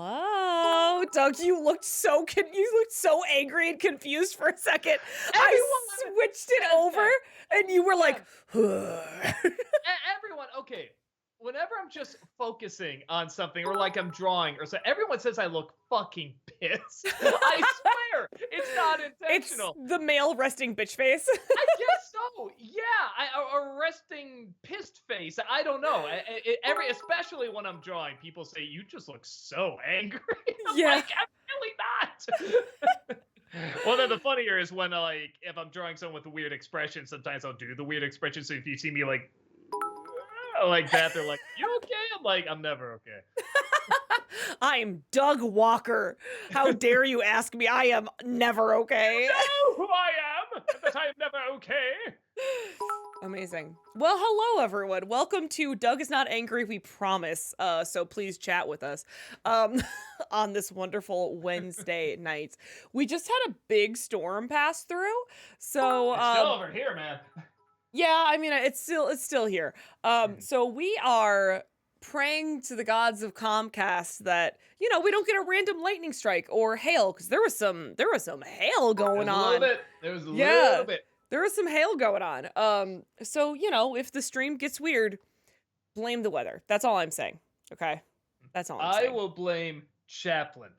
Hello, Doug. You looked so angry and confused for a second. I Everyone switched it says over, that. and you were like, Yes, everyone. Okay, whenever I'm just focusing on something or like I'm drawing or so, everyone says I look fucking pissed. I swear, it's not it's intentional. the male resting bitch face. I guess so. Yeah, a resting pissed face. I don't know. Especially when I'm drawing, people say you just look so angry. I'm Yeah. like, I'm really not. Well, then the funnier is when like if I'm drawing someone with a weird expression, sometimes I'll do the weird expression. So if you see me like that, they're like, "You okay?" I'm like, "I'm never okay." I'm Doug Walker. How dare you ask me? I am never okay. Know who I am, and that I am never okay. Amazing. Well, hello everyone. Welcome to Doug is Not Angry, we promise. So please chat with us on this wonderful Wednesday night. We just had a big storm pass through. So It's still over here, man. yeah, I mean it's still here. So we are praying to the gods of Comcast that, we don't get a random lightning strike or hail, because there was some hail going There's a little on. bit. There was a Yeah. little bit. There was some hail going on. So, if the stream gets weird, blame the weather. That's all I'm saying. Okay? That's all I'm I saying. will blame Chaplin.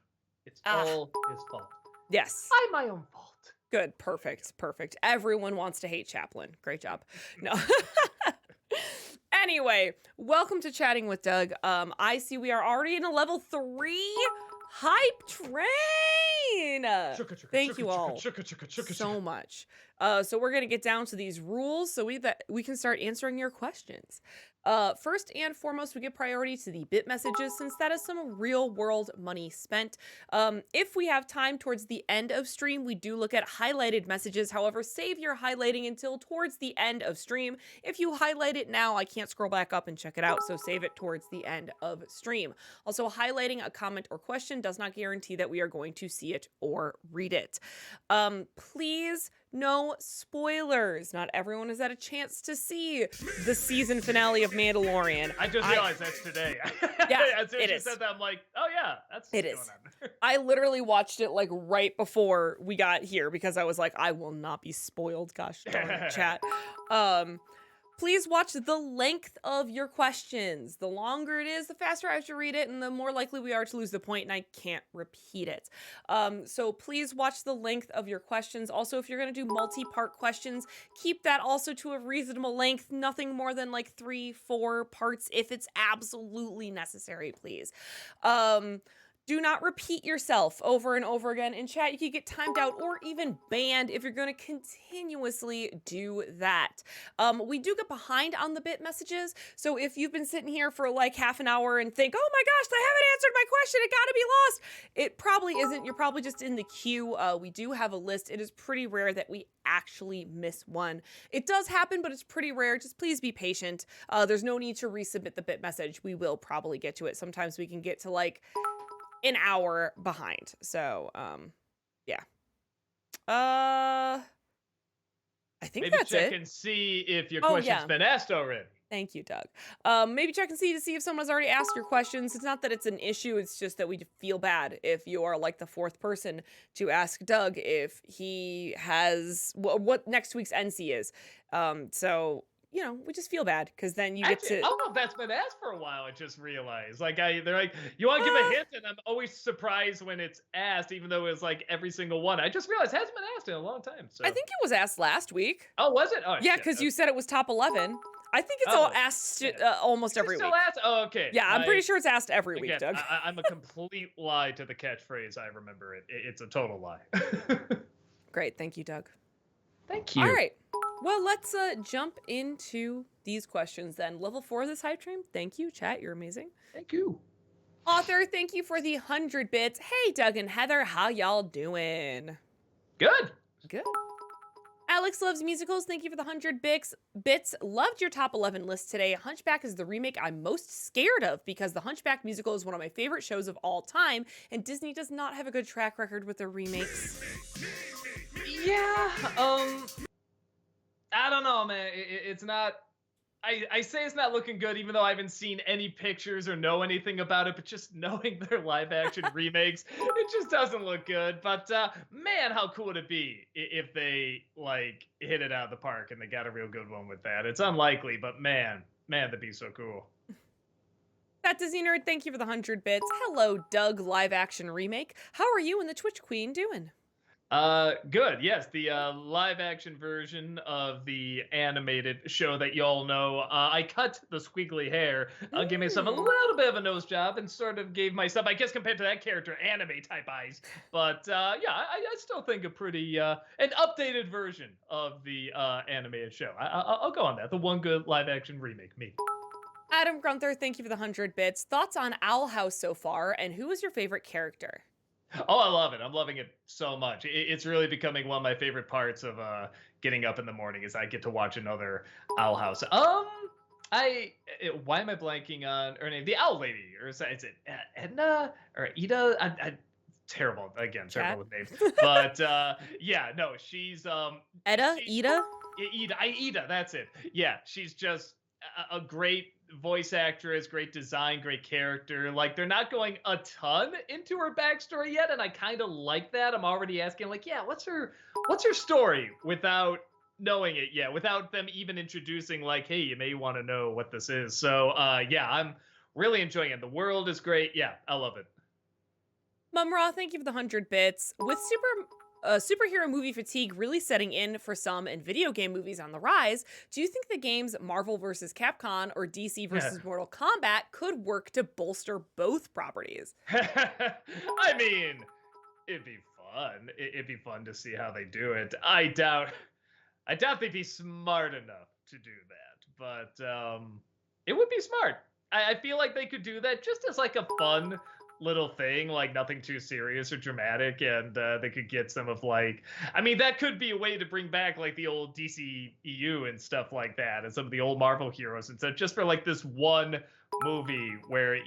It's Ah, all his fault. yes. I'm my own fault. Good. Perfect. Perfect. Everyone wants to hate Chaplin. Great job. No. Anyway, welcome to Chatting with Doug. I see we are already in a level 3 hype train. Thank you all so much. So we're gonna get down to these rules so we can start answering your questions. First and foremost, we give priority to the bit messages, since that is some real world money spent. If we have time towards the end of stream, we do look at highlighted messages. However, save your highlighting until towards the end of stream. If you highlight it now, I can't scroll back up and check it out, so save it towards the end of stream. Also, highlighting a comment or question does not guarantee that we are going to see it or read it. Please, no spoilers. Not everyone has had a chance to see the season finale of Mandalorian. I just realized that's today. Yeah, As soon as it you is. said that, I'm like, oh yeah, that's It going is. on. I literally watched it like right before we got here, because I was like, I will not be spoiled. Gosh darn it, chat. Please watch the length of your questions. The longer it is, the faster I have to read it, and the more likely we are to lose the point, and I can't repeat it. So please watch the length of your questions. Also, if you're going to do multi-part questions, keep that also to a reasonable length. Nothing more than like 3-4 parts if it's absolutely necessary, please. Do not repeat yourself over and over again. In chat, you could get timed out or even banned if you're going to continuously do that. We do get behind on the bit messages, so if you've been sitting here for like half an hour and think, oh my gosh, they haven't answered my question, it gotta be lost. It probably isn't. You're probably just in the queue. We do have a list. It is pretty rare that we actually miss one. It does happen, but it's pretty rare. Just please be patient. There's no need to resubmit the bit message. We will probably get to it. Sometimes we can get to like an hour behind. So, yeah. I think Maybe that's check it. and see if your Oh, question's yeah. been asked already. Thank you, Doug. Maybe check and see to see if someone has already asked your questions. It's not that it's an issue. It's just that we feel bad if you are like the 4th person to ask Doug if he has what next week's NC is. So, we just feel bad, because then you Actually, get I to. don't know if that's been asked for a while. I just realized. They're like, you want to give a hint, and I'm always surprised when it's asked, even though it's like every single one. I just realized it hasn't been asked in a long time. So I think it was asked last week. oh, was it? Oh, Yeah, shit. because you said it was top 11. I think it's all asked almost every Still week. asked? Oh, okay. Yeah, I'm pretty sure it's asked every week, Again, Doug. I'm a complete lie to the catchphrase. I remember it. It's a total lie. Great, thank you, Doug. Thank you. All right, well, let's jump into these questions then. Level 4 of this hype train. Thank you, chat. You're amazing. Thank you. Author, thank you for the 100 bits. Hey, Doug and Heather, how y'all doing? Good. Good. Alex loves musicals. Thank you for the 100 bits. Loved your top 11 list today. Hunchback is the remake I'm most scared of, because the Hunchback musical is one of my favorite shows of all time, and Disney does not have a good track record with their remakes. Yeah. I don't know, man. It's not I say it's not looking good, even though I haven't seen any pictures or know anything about it. But just knowing their live action remakes, it just doesn't look good. But man, how cool would it be if they like hit it out of the park and they got a real good one with that? It's unlikely, but man, that'd be so cool. That Disney nerd, thank you for the 100 bits. Hello, Doug live action remake. How are you and the Twitch Queen doing? Good. Yes, the live action version of the animated show that y'all know. I cut the squiggly hair, gave myself a Mm. little bit of a nose job, and sort of gave myself, I guess, compared to that character, anime type eyes. But yeah, I still think a pretty an updated version of the animated show. I'll go on that. The one good live action remake. Me. Adam Grunther, thank you for the 100 bits. Thoughts on Owl House so far, and who is your favorite character? Oh, I love it. I'm loving it so much. It's really becoming one of my favorite parts of getting up in the morning is I get to watch another Owl House. Why am I blanking on her name? The Owl Lady, or is it Edna or Ida? Terrible again, Chat. terrible with names. But yeah, no, she's Eda? she, Ida? Ida, that's it. Yeah, she's just a great voice actress, great design, great character. Like they're not going a ton into her backstory yet, and I kind of like that. I'm already asking, like, yeah, what's her story without knowing it yet, without them even introducing, like, hey, you may want to know what this is. So yeah, I'm really enjoying it. The world is great. Yeah, I love it. Mumra, thank you for the 100 bits. With superhero movie fatigue really setting in for some and video game movies on the rise, do you think the games Marvel vs. Capcom or DC vs. Mortal Kombat could work to bolster both properties? I mean, it'd be fun. It'd be fun to see how they do it. I doubt they'd be smart enough to do that, but it would be smart. I feel like they could do that just as like a fun little thing, like nothing too serious or dramatic, and they could get some of like, I mean, that could be a way to bring back like the old DCEU and stuff like that, and some of the old Marvel heroes, and so just for like this one movie where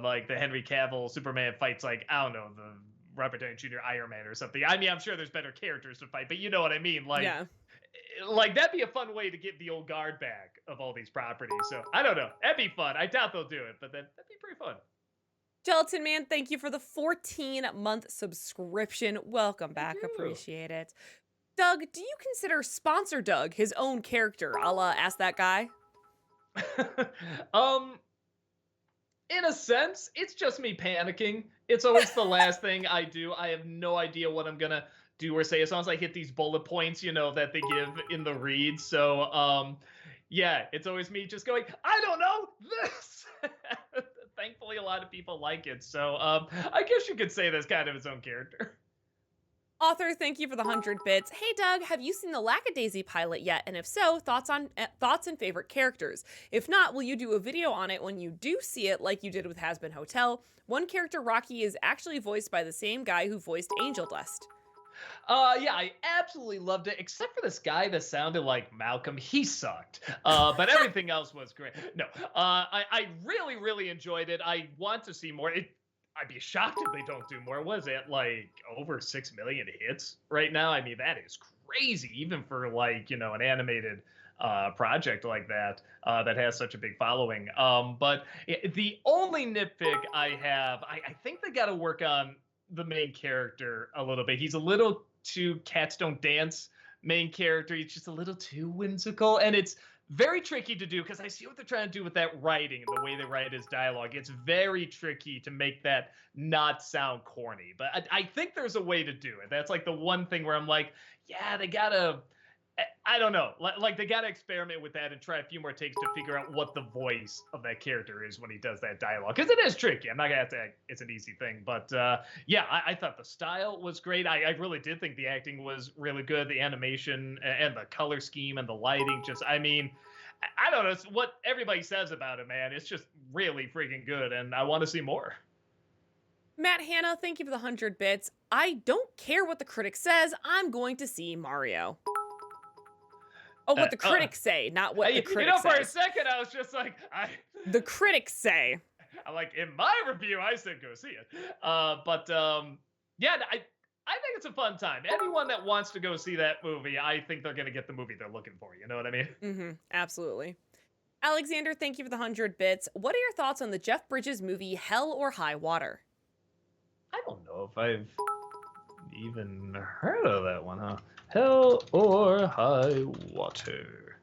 like the Henry Cavill Superman fights like I don't know the Robert Downey Jr. Iron Man or something. I mean, I'm sure there's better characters to fight, but you know what I mean, like. Yeah. Like that'd be a fun way to get the old guard back of all these properties. So I don't know. That'd be fun. I doubt they'll do it, but that'd be pretty fun. Gelatin Man, thank you for the 14-month subscription. Welcome back. you. Appreciate it. Doug, do you consider Sponsor Doug his own character, a la Ask That Guy? In a sense, it's just me panicking. It's always the last thing I do. I have no idea what I'm gonna do or say as long as I hit these bullet points, that they give in the read. So, yeah, it's always me just going, I don't know this. Thankfully, a lot of people like it. So, I guess you could say that's kind of his own character. Author, thank you for the 100 bits. Hey Doug, have you seen the Lackadaisy pilot yet? And if so, thoughts and favorite characters. If not, will you do a video on it when you do see it like you did with Has Been Hotel? One character, Rocky, is actually voiced by the same guy who voiced Angel Dust. Yeah, I absolutely loved it, except for this guy that sounded like Malcolm. He sucked. But everything else was great. No, I really, really enjoyed it. I want to see more. I'd be shocked if they don't do more. Was it like over 6 million hits right now? I mean, that is crazy, even for like, an animated project like that that has such a big following. But the only nitpick I have, I think they got to work on the main character a little bit. He's a little too cats don't dance main character. He's just a little too whimsical, and it's very tricky to do because I see what they're trying to do with that writing and the way they write his dialogue. It's very tricky to make that not sound corny, but I think there's a way to do it. That's like the one thing where I'm like, yeah, they gotta, I don't know, like they gotta experiment with that and try a few more takes to figure out what the voice of that character is when he does that dialogue, because it is tricky. I'm not gonna have to act, it's an easy thing, but yeah, I thought the style was great. I really did think the acting was really good, the animation and the color scheme and the lighting. Just, I mean, I don't know, it's what everybody says about it, man. It's just really freaking good, and I want to see more. Matt Hanna, thank you for the 100 bits. I don't care what the critic says. I'm going to see Mario. Oh, what the critics say, not what the critics say. For a second, I was just like, The critics say. I'm like, in my review, I said go see it. But yeah, I think it's a fun time. Anyone that wants to go see that movie, I think they're going to get the movie they're looking for. You know what I mean? Mm-hmm, absolutely. Alexander, thank you for the 100 bits. What are your thoughts on the Jeff Bridges movie Hell or High Water? I don't know if I've even heard of that one, huh? Hell or High Water.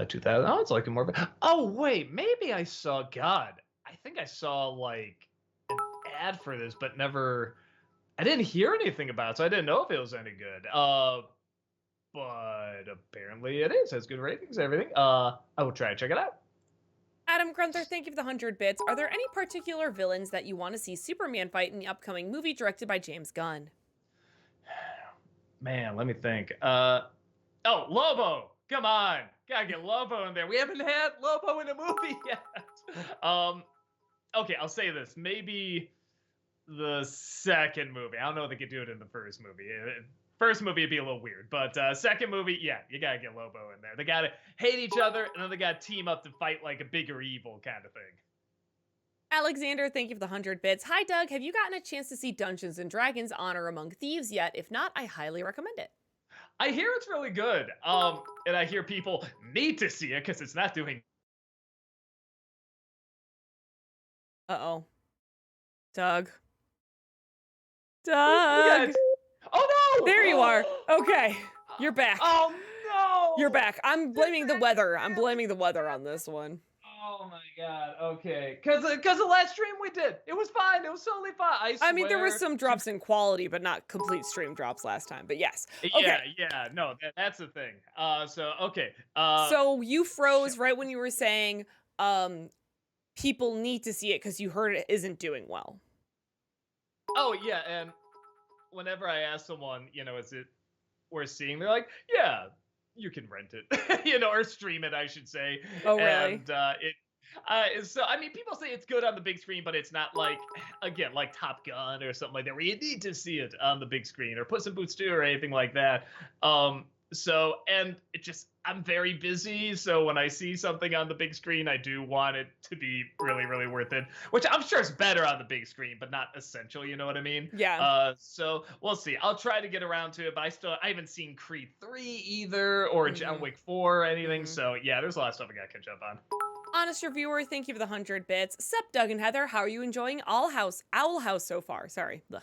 2000. Oh, it's like more. Oh wait, maybe I saw. God, I think I saw like an ad for this, but never. I didn't hear anything about it, so I didn't know if it was any good. But apparently it is. Has good ratings, everything. I will try to check it out. Adam Grunther, thank you for the 100 bits. Are there any particular villains that you want to see Superman fight in the upcoming movie directed by James Gunn? Man, let me think. Oh, Lobo. Come on. Gotta get Lobo in there. We haven't had Lobo in a movie yet. Okay, I'll say this. Maybe the second movie. I don't know if they could do it in the first movie. First movie would be a little weird, but second movie, yeah, you gotta get Lobo in there. They gotta hate each other, and then they gotta team up to fight like a bigger evil kind of thing. Alexander, thank you for the 100 bits. Hi, Doug. Have you gotten a chance to see Dungeons and Dragons Honor Among Thieves yet? If not, I highly recommend it. I hear it's really good. And I hear people need to see it because it's not doing. Uh-oh. Doug. Oh, Doug! oh no! There you are. Okay. You're back. Oh no! You're back. I'm blaming the weather. I'm blaming the weather on this one. Oh my god. Okay. Cause the last stream we did, it was fine. It was totally fine. I mean, there were swear. some drops in quality, but not complete stream drops last time. But yes. Okay. Yeah. No, that's the thing. So okay. So you froze right when you were saying, people need to see it because you heard it isn't doing well. Oh yeah, and whenever I ask someone, is it worth seeing? They're like, yeah, you can rent it, or stream it, I should say. Oh, really? And so I mean, people say it's good on the big screen, but it's not like, again, like Top Gun or something like that, where you need to see it on the big screen, or Puss in Boots 2 or anything like that. So, and it just, I'm very busy, so when I see something on the big screen, I do want it to be really, really worth it, which I'm sure is better on the big screen, but not essential, you know what I mean? Yeah. So we'll see. I'll try to get around to it, but I haven't seen Creed 3 either, or John Wick 4 or anything, so yeah, there's a lot of stuff I gotta catch up on. Honest reviewer, thank you for the 100 bits. Sup, Doug and Heather, how are you enjoying Owl House so far? Sorry. Ugh.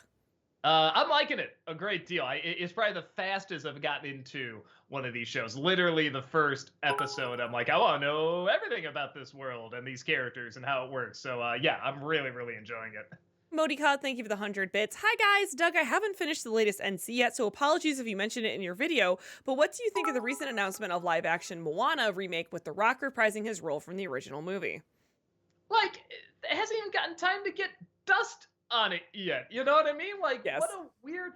I'm liking it a great deal. It's probably the fastest I've gotten into one of these shows. Literally the first episode, I'm like, I want to know everything about this world and these characters and how it works. So yeah, I'm really, really enjoying it. Modicod, thank you for the 100 bits. Hi guys, Doug, I haven't finished the latest NC yet, so apologies if you mentioned it in your video, but what do you think of the recent announcement of live-action Moana remake with The Rock reprising his role from the original movie? Like, it hasn't even gotten time to get dust on it yet. You know what I mean? Like, yes. What a weird...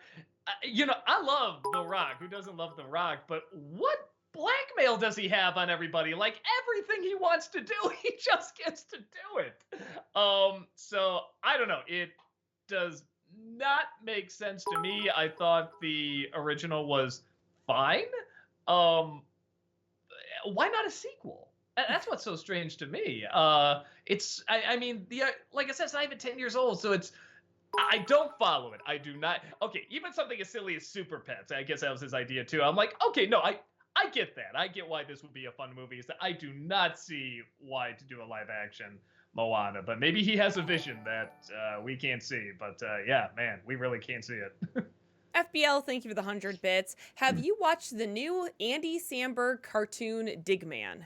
I love The Rock. Who doesn't love The Rock? But what blackmail does he have on everybody? Like, everything he wants to do, he just gets to do it. So, I don't know. It does not make sense to me. I thought the original was fine. Why not a sequel? That's what's so strange to me. I mean, like I said, it's not even 10 years old, so I don't follow it. I do not. Okay, even something as silly as Super Pets, I guess that was his idea too. I'm like, okay, no, I get that. I get why this would be a fun movie. So I do not see why to do a live action Moana, but maybe he has a vision that we can't see. But yeah, man, we really can't see it. FBL, thank you for the 100 bits. Have you watched the new Andy Samberg cartoon Digman?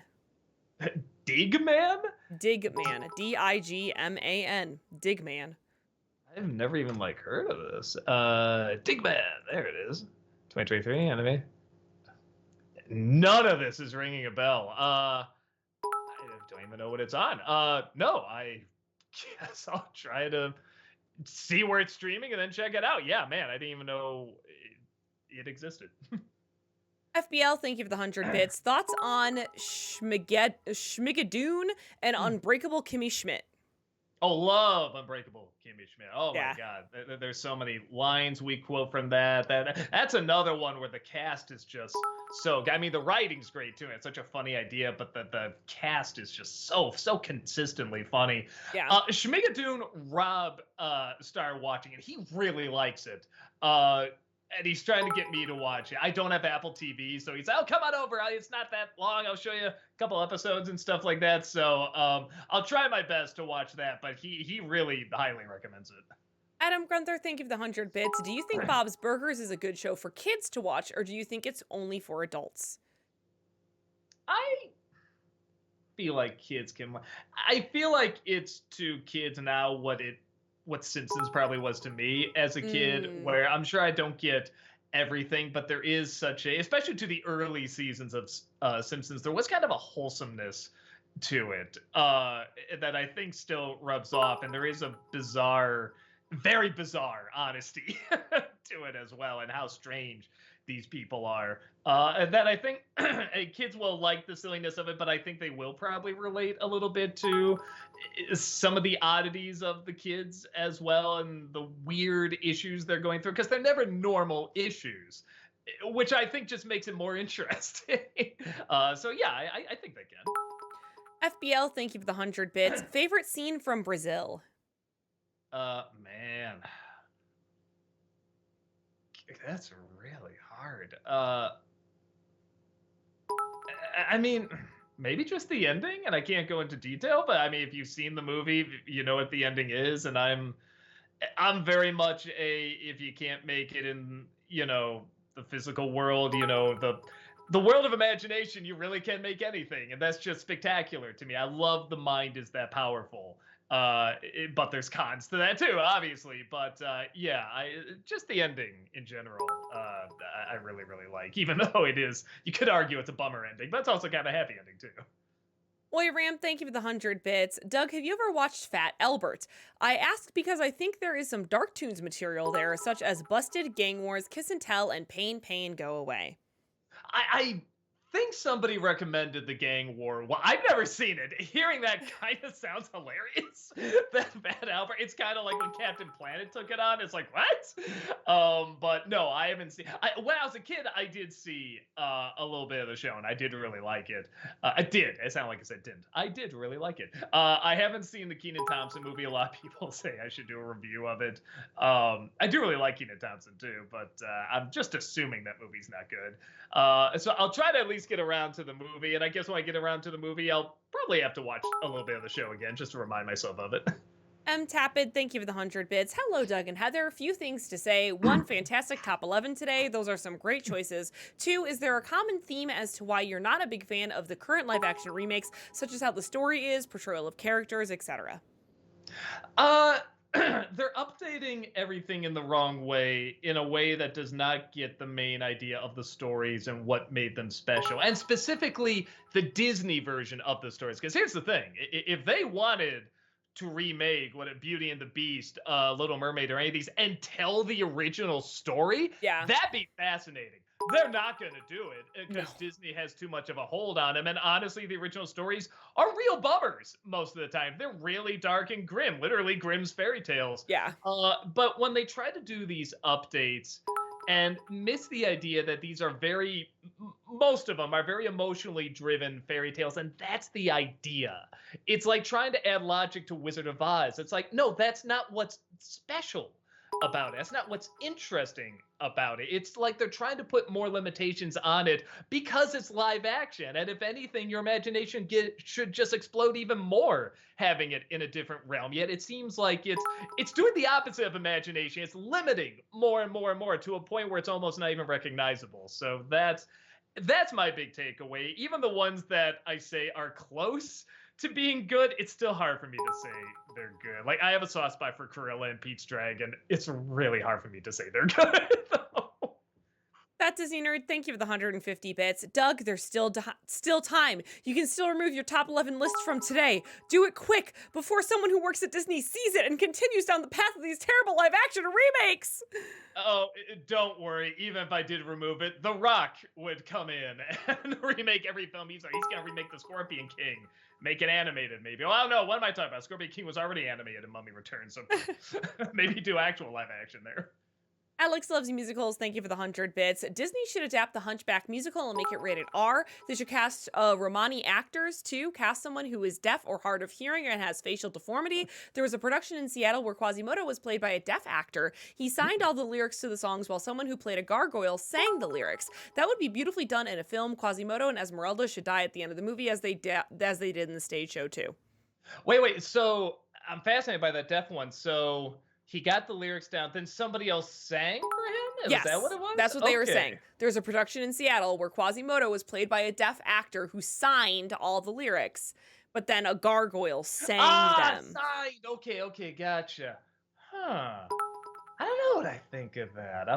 Digman? Digman. Digman. Digman. I've never even heard of this. Digman. There it is. 2023 anime. None of this is ringing a bell. I don't even know what it's on. No, I guess I'll try to see where it's streaming and then check it out. Yeah, man, I didn't even know it existed. FBL, thank you for the 100 bits. Thoughts on Schmigadoon and Unbreakable Kimmy Schmidt? Oh, love Unbreakable Kimmy Schmidt. Oh yeah. My God, there's so many lines we quote from that. That's another one where the cast is just so. I mean, the writing's great too. It's such a funny idea, but the cast is just so consistently funny. Yeah. Schmigadoon, Rob started watching it. He really likes it. and he's trying to get me to watch it. I don't have Apple TV, so he's, "Oh, come on over. It's not that long. I'll show you a couple episodes and stuff like that." So I'll try my best to watch that, but he really highly recommends it. Adam Gunther, thank you for the 100 bits. Do you think Bob's Burgers is a good show for kids to watch, or do you think it's only for adults? I feel like kids can. I feel like it's to kids now what Simpsons probably was to me as a kid, Mm. where I'm sure I don't get everything, but there is such a, especially to the early seasons of Simpsons, there was kind of a wholesomeness to it that I think still rubs off, and there is a bizarre, very bizarre honesty to it as well, and how strange these people are. And that I think kids will like the silliness of it, but I think they will probably relate a little bit to some of the oddities of the kids as well, and the weird issues they're going through, because they're never normal issues, which I think just makes it more interesting. So yeah, I think they can. FBL, thank you for the 100 bits. Favorite scene from Brazil? Man, that's really hard. I mean, maybe just the ending, and I can't go into detail, but I mean, if you've seen the movie, you know what the ending is, and I'm very much a, if you can't make it in, the physical world, the world of imagination, you really can make anything, and that's just spectacular to me. I love the mind is that powerful. But there's cons to that too, obviously. But yeah, just the ending in general, I really really like. Even though it is, you could argue it's a bummer ending, but it's also kind of a happy ending too. Oi Ram, thank you for the 100 bits. Doug, have you ever watched Fat Albert? I asked because I think there is some Dark Toons material there, such as Busted, Gang Wars, Kiss and Tell, and Pain, Pain, Go Away. I think somebody recommended the Gang War. Well, I've never seen it. Hearing that kind of sounds hilarious. That Fat Albert. It's kind of like when Captain Planet took it on. It's like, what? But no, I haven't seen. When I was a kid, I did see a little bit of the show, and I did really like it. I did. It sounded like I said didn't. I did really like it. I haven't seen the Kenan Thompson movie. A lot of people say I should do a review of it. I do really like Kenan Thompson too, but I'm just assuming that movie's not good. So I'll try to at least get around to the movie, and I guess when I get around to the movie, I'll probably have to watch a little bit of the show again just to remind myself of it. M. Tapid, thank you for the 100 bits. Hello, Doug and Heather. A few things to say. One, fantastic top 11 today. Those are some great choices. Two, is there a common theme as to why you're not a big fan of the current live-action remakes, such as how the story is, portrayal of characters, etc.? They're updating everything in the wrong way, in a way that does not get the main idea of the stories and what made them special, and specifically the Disney version of the stories. Because here's the thing: if they wanted to remake Beauty and the Beast, Little Mermaid, or any of these, and tell the original story, Yeah. that'd be fascinating. They're not going to do it because Disney has too much of a hold on them. And honestly, the original stories are real bummers most of the time. They're really dark and grim, literally Grimm's fairy tales. Yeah. But when they try to do these updates and miss the idea that these are most of them are very emotionally driven fairy tales, and that's the idea. It's like trying to add logic to Wizard of Oz. It's like, no, that's not what's special about it. That's not what's interesting about it. It's like they're trying to put more limitations on it because it's live action. And if anything, your imagination should just explode even more having it in a different realm. Yet it seems like it's doing the opposite of imagination. It's limiting more and more and more to a point where it's almost not even recognizable. So that's my big takeaway. Even the ones that I say are close to being good, it's still hard for me to say they're good. Like, I have a soft spot for Cruella and Pete's Dragon. It's really hard for me to say they're good. That Disney nerd, thank you for the 150 bits. Doug, there's still time. You can still remove your top 11 list from today. Do it quick before someone who works at Disney sees it and continues down the path of these terrible live action remakes. Oh, don't worry. Even if I did remove it, The Rock would come in and remake every film he's going to remake The Scorpion King. Make it animated, maybe. Oh, I don't know. What am I talking about? Scorpion King was already animated in Mummy Returns, so maybe do actual live action there. Alex loves musicals. Thank you for the 100 bits. Disney should adapt the Hunchback musical and make it rated R. They should cast Romani actors too. Cast someone who is deaf or hard of hearing and has facial deformity. There was a production in Seattle where Quasimodo was played by a deaf actor. He signed all the lyrics to the songs while someone who played a gargoyle sang the lyrics. That would be beautifully done in a film. Quasimodo and Esmeralda should die at the end of the movie as they did in the stage show too. Wait. So I'm fascinated by that deaf one. So he got the lyrics down, then somebody else sang for him? Yes, Is that what it was? that's what they were Okay. saying. There's a production in Seattle where Quasimodo was played by a deaf actor who signed all the lyrics, but then a gargoyle sang them. Signed. Okay, gotcha. Huh. I don't know what I think of that.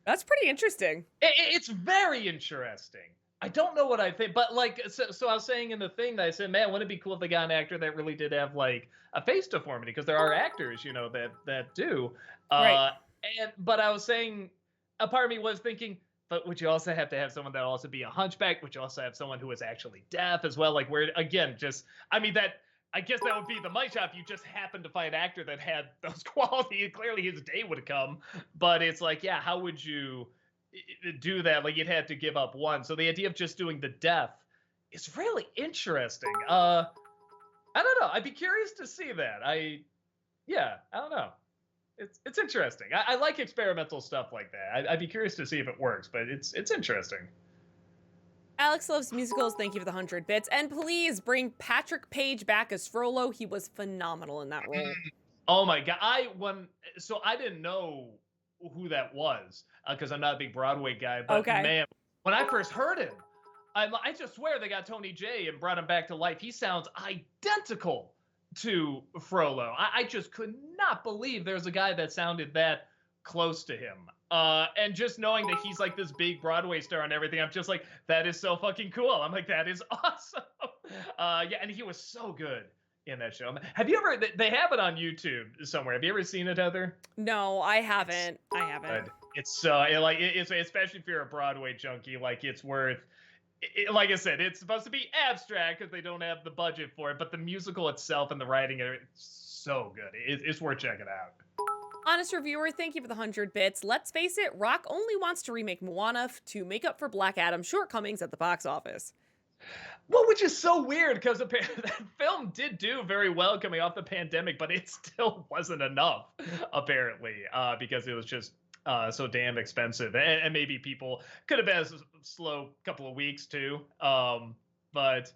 That's pretty interesting. It's very interesting. I don't know what I think, but like, so I was saying in the thing that I said, man, wouldn't it be cool if they got an actor that really did have like a face deformity? Because there are actors, that do. Right. But I was saying, a part of me was thinking, but would you also have to have someone that also be a hunchback? Would you also have someone who is actually deaf as well? Like, where again, I guess that would be the mic shop. You just happen to find an actor that had those qualities. Clearly, his day would come. But it's like, yeah, how would you do that? Like, you'd have to give up one. So the idea of just doing the deaf is really interesting. I don't know. I'd be curious to see that. I don't know. It's interesting. I like experimental stuff like that. I'd be curious to see if it works, but it's interesting. Alex loves musicals. Thank you for the 100 bits. And please bring Patrick Page back as Frollo. He was phenomenal in that role. Oh my god! I didn't know who that was because I'm not a big Broadway guy. But Okay. man, when I first heard him, I just swear they got Tony Jay and brought him back to life. He sounds identical to Frollo. I just could not believe there's a guy that sounded that close to him. And just knowing that he's like this big Broadway star and everything, I'm just like, that is so fucking cool. I'm like, that is awesome. And he was so good in that show. Have you ever? They have it on YouTube somewhere. Have you ever seen it, Heather? No, I haven't. Good. It's it's especially if you're a Broadway junkie, like it's worth. Like I said, it's supposed to be abstract because they don't have the budget for it, but the musical itself and the writing are so good. It's worth checking out. Honest reviewer, thank you for the 100 bits. Let's face it, Rock only wants to remake Moana to make up for Black Adam's shortcomings at the box office. Well, which is so weird because that film did do very well coming off the pandemic, but it still wasn't enough, apparently, because it was just so damn expensive. And maybe people could have been a slow couple of weeks too. But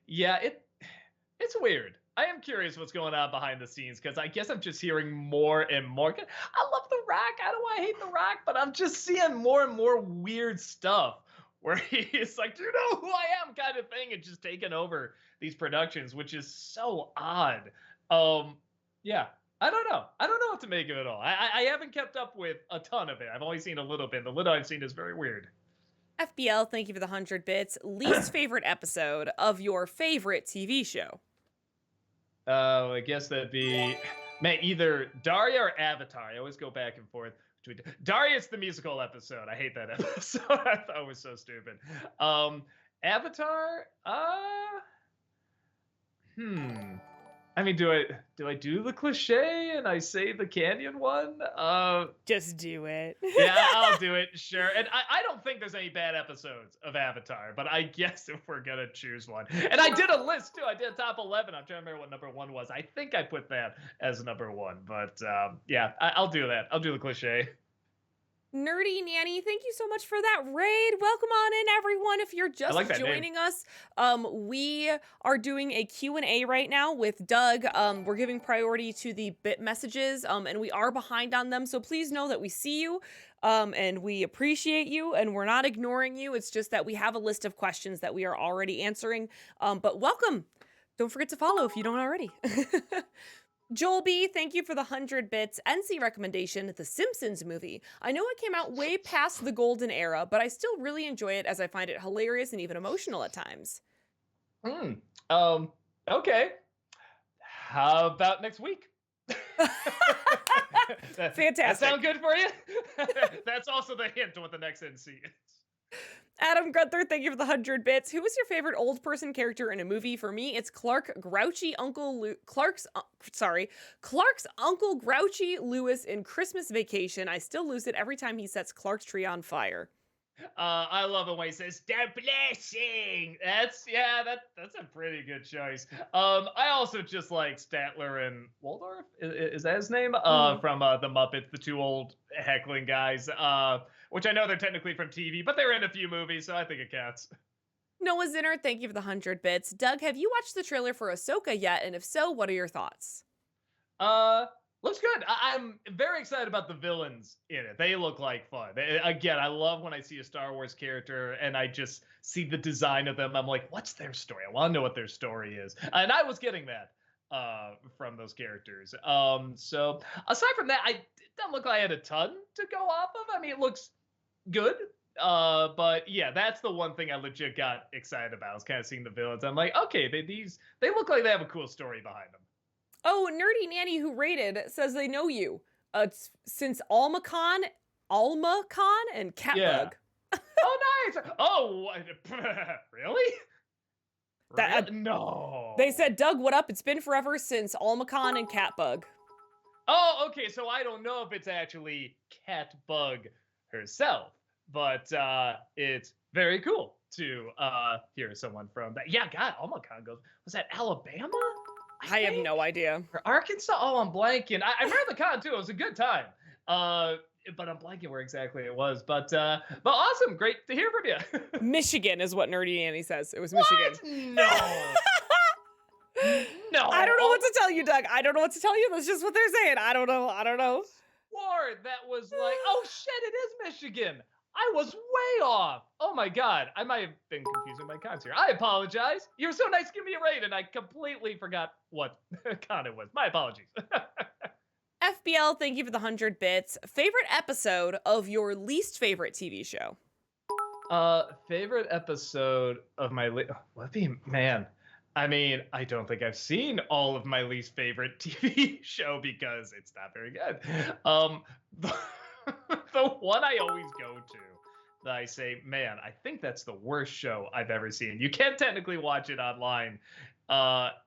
yeah, it's weird. I am curious what's going on behind the scenes because I guess I'm just hearing more and more. I love The Rock. I don't want to hate The Rock, but I'm just seeing more and more weird stuff where he's like, do you know who I am kind of thing, and just taking over these productions, which is so odd. Yeah, I don't know. I don't know what to make of it all. I haven't kept up with a ton of it. I've only seen a little bit. The little I've seen is very weird. FBL, thank you for the 100 bits. Least favorite episode of your favorite TV show? I guess that'd be, man, either Daria or Avatar. I always go back and forth between Daria's the musical episode. I hate that episode. I thought it was so stupid. Avatar, I mean, do I do the cliche and I say the canyon one? Just do it. Yeah, I'll do it, sure. And I don't think there's any bad episodes of Avatar, but I guess if we're gonna choose one. And I did a list too. I did a top 11. I'm trying to remember what number 1 was. I think I put that as number 1, but yeah, I'll do that. I'll do the cliche. Nerdy Nanny, thank you so much for that raid. Welcome on in, everyone. If you're just like that joining us, we are doing a Q&A right now with Doug. We're giving priority to the bit messages, and we are behind on them. So please know that we see you, and we appreciate you, and we're not ignoring you. It's just that we have a list of questions that we are already answering. But welcome. Don't forget to follow if you don't already. Joel B, thank you for the 100 bits. NC recommendation, The Simpsons movie. I know it came out way past the golden era, but I still really enjoy it as I find it hilarious and even emotional at times. Okay. How about next week? Fantastic. That sound good for you? That's also the hint to what the next NC is. Adam Gunther, thank you for the 100 bits. Who was your favorite old person character in a movie? For me, it's Clark's Uncle Grouchy Lewis in Christmas Vacation. I still lose it every time he sets Clark's tree on fire. I love it when he says "the blessing." That's a pretty good choice. I also just like Statler and Waldorf. Is that his name? From the Muppets, the two old heckling guys. Which I know they're technically from TV, but they're in a few movies, so I think it counts. Noah Zinner, thank you for the 100 bits. Doug, have you watched the trailer for Ahsoka yet? And if so, what are your thoughts? Looks good. I'm very excited about the villains in it. They look like fun. Again, I love when I see a Star Wars character and I just see the design of them. I'm like, what's their story? I want to know what their story is. And I was getting that from those characters. So aside from that, it doesn't look like I had a ton to go off of. I mean, it looks good. But yeah, that's the one thing I legit got excited about. I was kind of seeing the villains. I'm like, okay, they look like they have a cool story behind them. Oh, Nerdy Nanny who rated says they know you. Since Alma-Con and Catbug. Yeah. Oh, nice. Oh, really? No. They said, Doug, what up? It's been forever since Alma-Con and Catbug. Oh, okay. So I don't know if it's actually Catbug herself, but it's very cool to hear someone from that. Yeah, God, Alma-Con goes. Was that Alabama? I have no idea. Or Arkansas? Oh, I'm blanking. I remember the con too. It was a good time. But I'm blanking where exactly it was. But awesome. Great to hear from you. Michigan is what Nerdy Annie says. It was Michigan. No. No. I don't know what to tell you, Doug. I don't know what to tell you. That's just what they're saying. I don't know. Swore that was like, oh shit, it is Michigan. I was way off. Oh my God. I might have been confusing my cons here. I apologize. You were so nice to give me a rate and I completely forgot what con it was. My apologies. FBL, thank you for the 100 bits. Favorite episode of your least favorite TV show? Favorite episode of my man. I mean, I don't think I've seen all of my least favorite TV show because it's not very good. The one I always go to that I say, man, I think that's the worst show I've ever seen. You can't technically watch it online.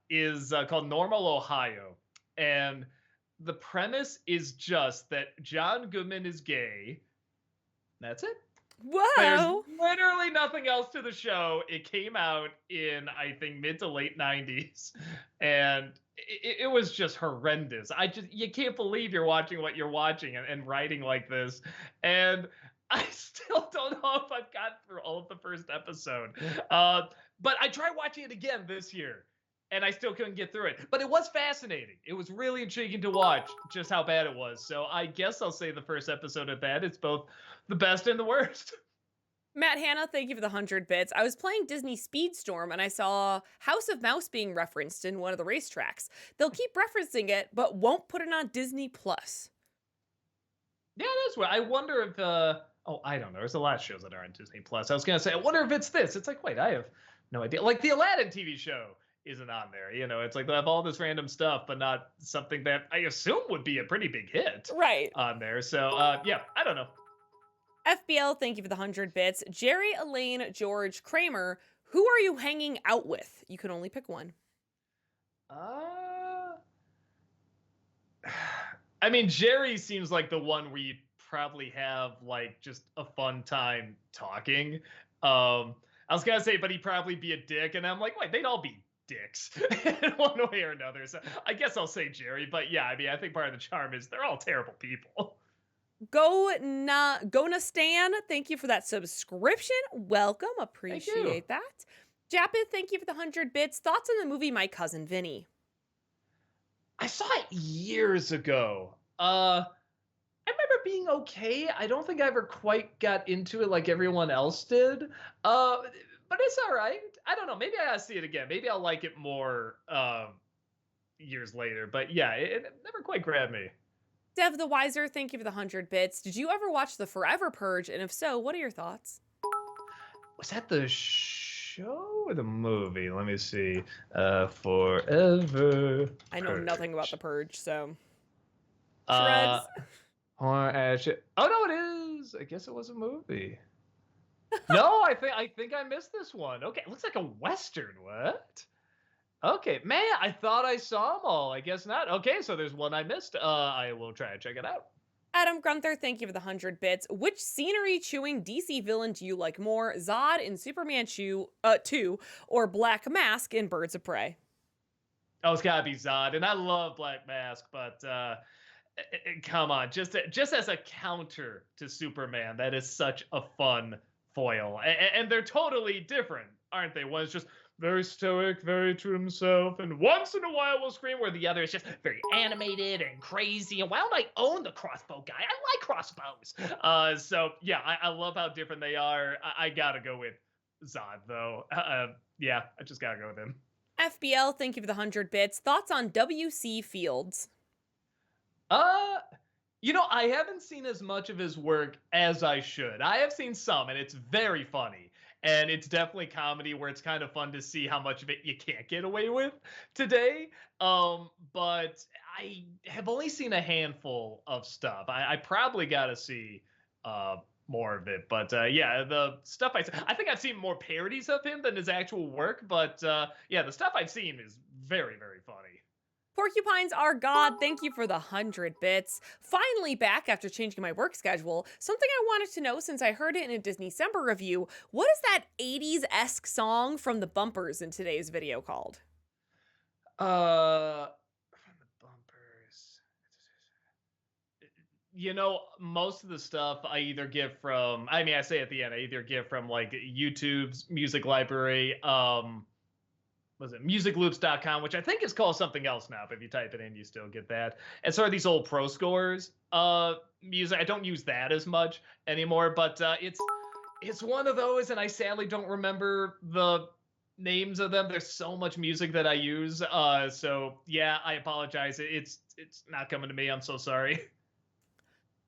Is called Normal Ohio. And the premise is just that John Goodman is gay. That's it. Whoa. There's literally nothing else to the show. It came out in, I think, mid to late 90s. And it was just horrendous. You can't believe you're watching what you're watching and writing like this. And I still don't know if I've gotten through all of the first episode. But I tried watching it again this year. And I still couldn't get through it. But it was fascinating. It was really intriguing to watch just how bad it was. So I guess I'll say the first episode of that. It's both the best and the worst. Matt Hanna, thank you for the 100 bits. I was playing Disney Speedstorm and I saw House of Mouse being referenced in one of the racetracks. They'll keep referencing it, but won't put it on Disney Plus. Yeah, that's what I wonder if I don't know. There's a lot of shows that are on Disney Plus. I was gonna say, I wonder if it's this. It's like, wait, I have no idea. Like the Aladdin TV show isn't on there. You know, it's like they have all this random stuff, but not something that I assume would be a pretty big hit right on there. So yeah, I don't know. FBL, thank you for the 100 bits. Jerry, Elaine, George, Kramer, who are you hanging out with? You can only pick one. I mean, Jerry seems like the one where you probably have like just a fun time talking. I was gonna say, but he'd probably be a dick, and I'm like, wait, they'd all be dicks in one way or another. So I guess I'll say Jerry. But yeah, I mean, I think part of the charm is they're all terrible people. Gona Stan, thank you for that subscription. Welcome, appreciate that. Japith, thank you for the 100 bits. Thoughts on the movie My Cousin Vinny? I saw it years ago. I remember being okay. I don't think I ever quite got into it like everyone else did. But it's all right. I don't know. Maybe I gotta see it again. Maybe I'll like it more years later. But yeah, it never quite grabbed me. Dev the Wiser, thank you for the 100 bits. Did you ever watch The Forever Purge? And if so, what are your thoughts? Was that the show or the movie? Let me see. Forever I know nothing about The Purge, so. Shreds. Oh, no, it is. I guess it was a movie. No, I think I missed this one. Okay, it looks like a western. What? Okay, man, I thought I saw them all. I guess not. Okay, so there's one I missed. I will try and check it out. Adam Gunther, thank you for the 100 bits. Which scenery chewing DC villain do you like more? Zod in Superman 2 or Black Mask in Birds of Prey? Oh, it's gotta be Zod, and I love Black Mask, but come on, just as a counter to Superman, that is such a fun foil, and they're totally different, aren't they? One's just very stoic, very to himself, and once in a while will scream, where the other is just very animated and crazy. And why don't I own the crossbow guy? I like crossbows. So yeah, I love how different they are. I gotta go with Zod though. Yeah, I just gotta go with him. FBL, thank you for the 100 bits. Thoughts on W.C. Fields? Uh, I haven't seen as much of his work as I should. I have seen some, and it's very funny. And it's definitely comedy where it's kind of fun to see how much of it you can't get away with today. But I have only seen a handful of stuff. I probably got to see uh more of it. But yeah, the stuff I think I've seen more parodies of him than his actual work. But yeah, the stuff I've seen is very, very funny. Porcupines are God, thank you for the 100 bits. Finally back after changing my work schedule. Something I wanted to know since I heard it in a Disney December review. What is that 80s-esque song from the bumpers in today's video called? From the bumpers. Most of the stuff I either get from, I mean, I say at the end, I either get from like YouTube's music library, was it musicloops.com, which I think is called something else now, but if you type it in, you still get that. And so are these old pro scores music. I don't use that as much anymore, but it's one of those, and I sadly don't remember the names of them. There's so much music that I use. So yeah, I apologize. It's not coming to me. I'm so sorry.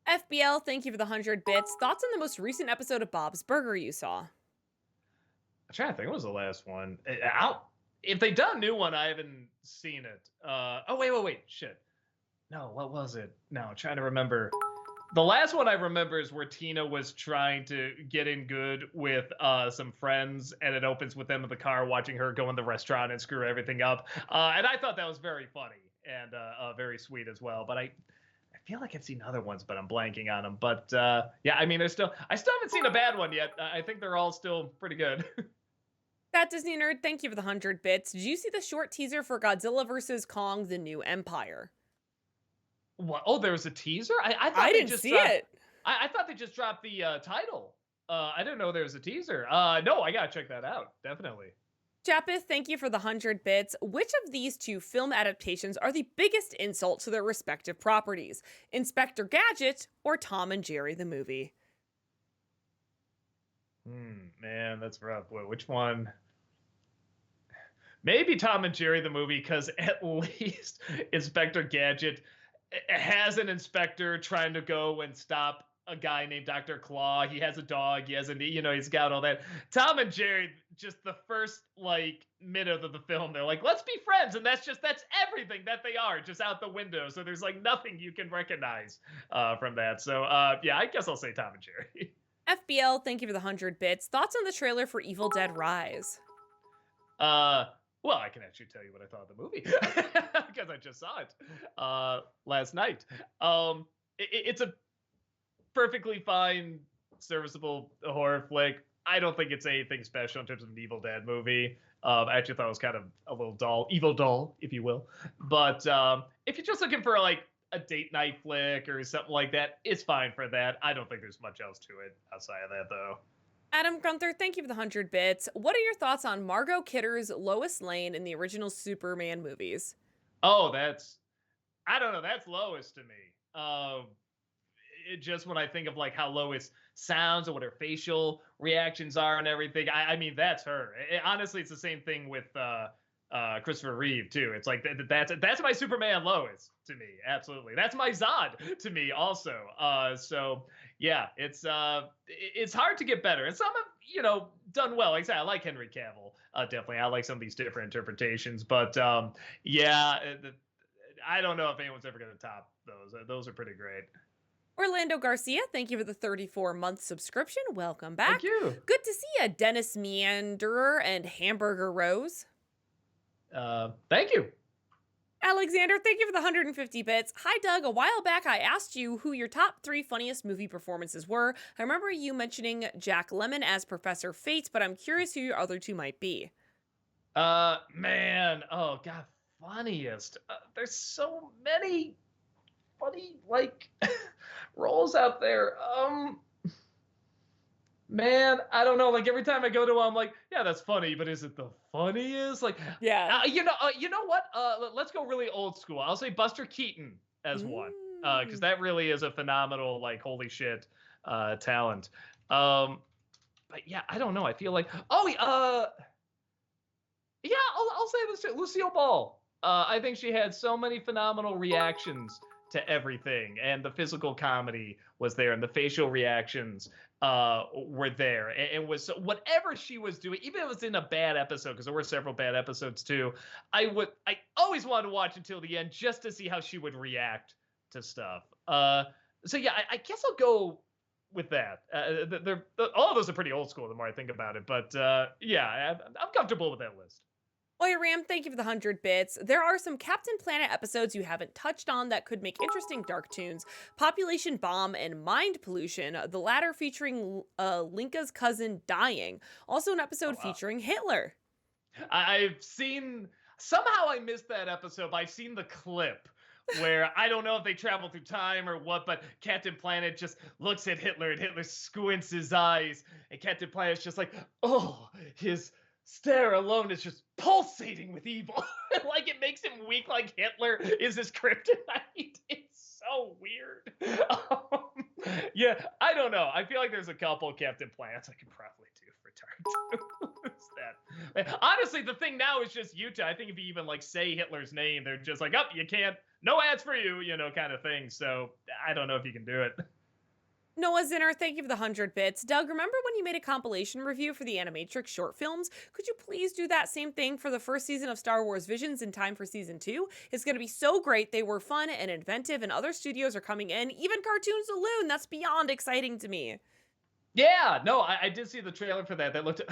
FBL, thank you for the 100 bits. Thoughts on the most recent episode of Bob's Burger you saw? I'm trying to think. What was the last one? If they done a new one, I haven't seen it. Oh wait, shit. No, what was it? No, I'm trying to remember. The last one I remember is where Tina was trying to get in good with some friends, and it opens with them in the car watching her go in the restaurant and screw everything up. And I thought that was very funny and very sweet as well. But I feel like I've seen other ones, but I'm blanking on them. But yeah, I mean, I still haven't seen a bad one yet. I think they're all still pretty good. That Disney nerd, thank you for the 100 bits. Did you see the short teaser for Godzilla vs. Kong: The New Empire? What? Oh, there was a teaser. I thought I they didn't just see dropped, it. I thought they just dropped the title. I didn't know there was a teaser. No, I gotta check that out. Definitely. Japeth, thank you for the 100 bits. Which of these two film adaptations are the biggest insult to their respective properties? Inspector Gadget or Tom and Jerry the movie? Man, that's rough. Which one? Maybe Tom and Jerry the movie, because at least Inspector Gadget has an inspector trying to go and stop a guy named Dr. Claw. He has a dog. He has he's got all that. Tom and Jerry, just the first like minute of the film, they're like, let's be friends. And that's everything that they are, just out the window. So there's like nothing you can recognize from that. So yeah, I guess I'll say Tom and Jerry. FBL, thank you for the 100 bits. Thoughts on the trailer for Evil Dead Rise? Well, I can actually tell you what I thought of the movie because I just saw it last night. It's a perfectly fine, serviceable horror flick. I don't think it's anything special in terms of an Evil Dead movie. I actually thought it was kind of a little dull, evil dull, if you will. But if you're just looking for like a date night flick or something like that, it's fine for that. I don't think there's much else to it outside of that, though. Adam Gunther, thank you for the 100 bits. What are your thoughts on Margot Kidder's Lois Lane in the original Superman movies? Oh, I don't know. That's Lois to me. Just when I think of like how Lois sounds and what her facial reactions are and everything, I mean, that's her. Honestly, it's the same thing with Christopher Reeve too. It's like that's my Superman Lois to me. Absolutely, that's my Zod to me also. So yeah, it's hard to get better, and some have done well. Like I said, I like Henry Cavill. Definitely, I like some of these different interpretations, but yeah, I don't know if anyone's ever going to top those. Those are pretty great. Orlando Garcia, thank you for the 34-month subscription. Welcome Thank back. you. Good to see you, Dennis Meanderer and Hamburger Rose. Thank you. Alexander, thank you for the 150 bits. Hi, Doug. A while back, I asked you who your top 3 funniest movie performances were. I remember you mentioning Jack Lemmon as Professor Fate, but I'm curious who your other 2 might be. Man. Oh, God. Funniest. There's so many funny, like, roles out there. Man, I don't know. Like every time I go to, I'm like, yeah, that's funny, but is it the funniest? Like, Yeah. you know what? Let's go really old school. I'll say Buster Keaton as one, because Mm. that really is a phenomenal, like, holy shit, talent. But yeah, I don't know. I feel like, yeah, I'll say this too. Lucille Ball. I think she had so many phenomenal reactions to everything, and the physical comedy was there, and the facial reactions were there. And was whatever she was doing, even if it was in a bad episode, because there were several bad episodes too. I always wanted to watch until the end just to see how she would react to stuff. So yeah, I guess I'll go with that. All of those are pretty old school the more I think about it, but yeah, I'm comfortable with that list. Oi Ram, thank you for the 100 bits. There are some Captain Planet episodes you haven't touched on that could make interesting dark tunes. Population Bomb and Mind Pollution, the latter featuring Linka's cousin dying. Also an episode featuring Hitler. I've seen, somehow I missed that episode, but I've seen the clip where I don't know if they travel through time or what, but Captain Planet just looks at Hitler and Hitler squints his eyes, and Captain Planet's just like, oh, his stare alone is just pulsating with evil. Like it makes him weak, like Hitler is his kryptonite. It's so weird. Yeah, I don't know. I feel like there's a couple Captain Planets I could probably do for Dark. That? Honestly, the thing now is just Utah. I think if you even like say Hitler's name, they're just like, oh, you can't, no ads for you, kind of thing. So I don't know if you can do it. Noah Zinner, thank you for the 100 bits. Doug, remember when you made a compilation review for the Animatrix short films? Could you please do that same thing for the first season of Star Wars Visions in time for season 2? It's going to be so great. They were fun and inventive, and other studios are coming in. Even Cartoon Saloon, that's beyond exciting to me. Yeah, no, I did see the trailer for that. That looked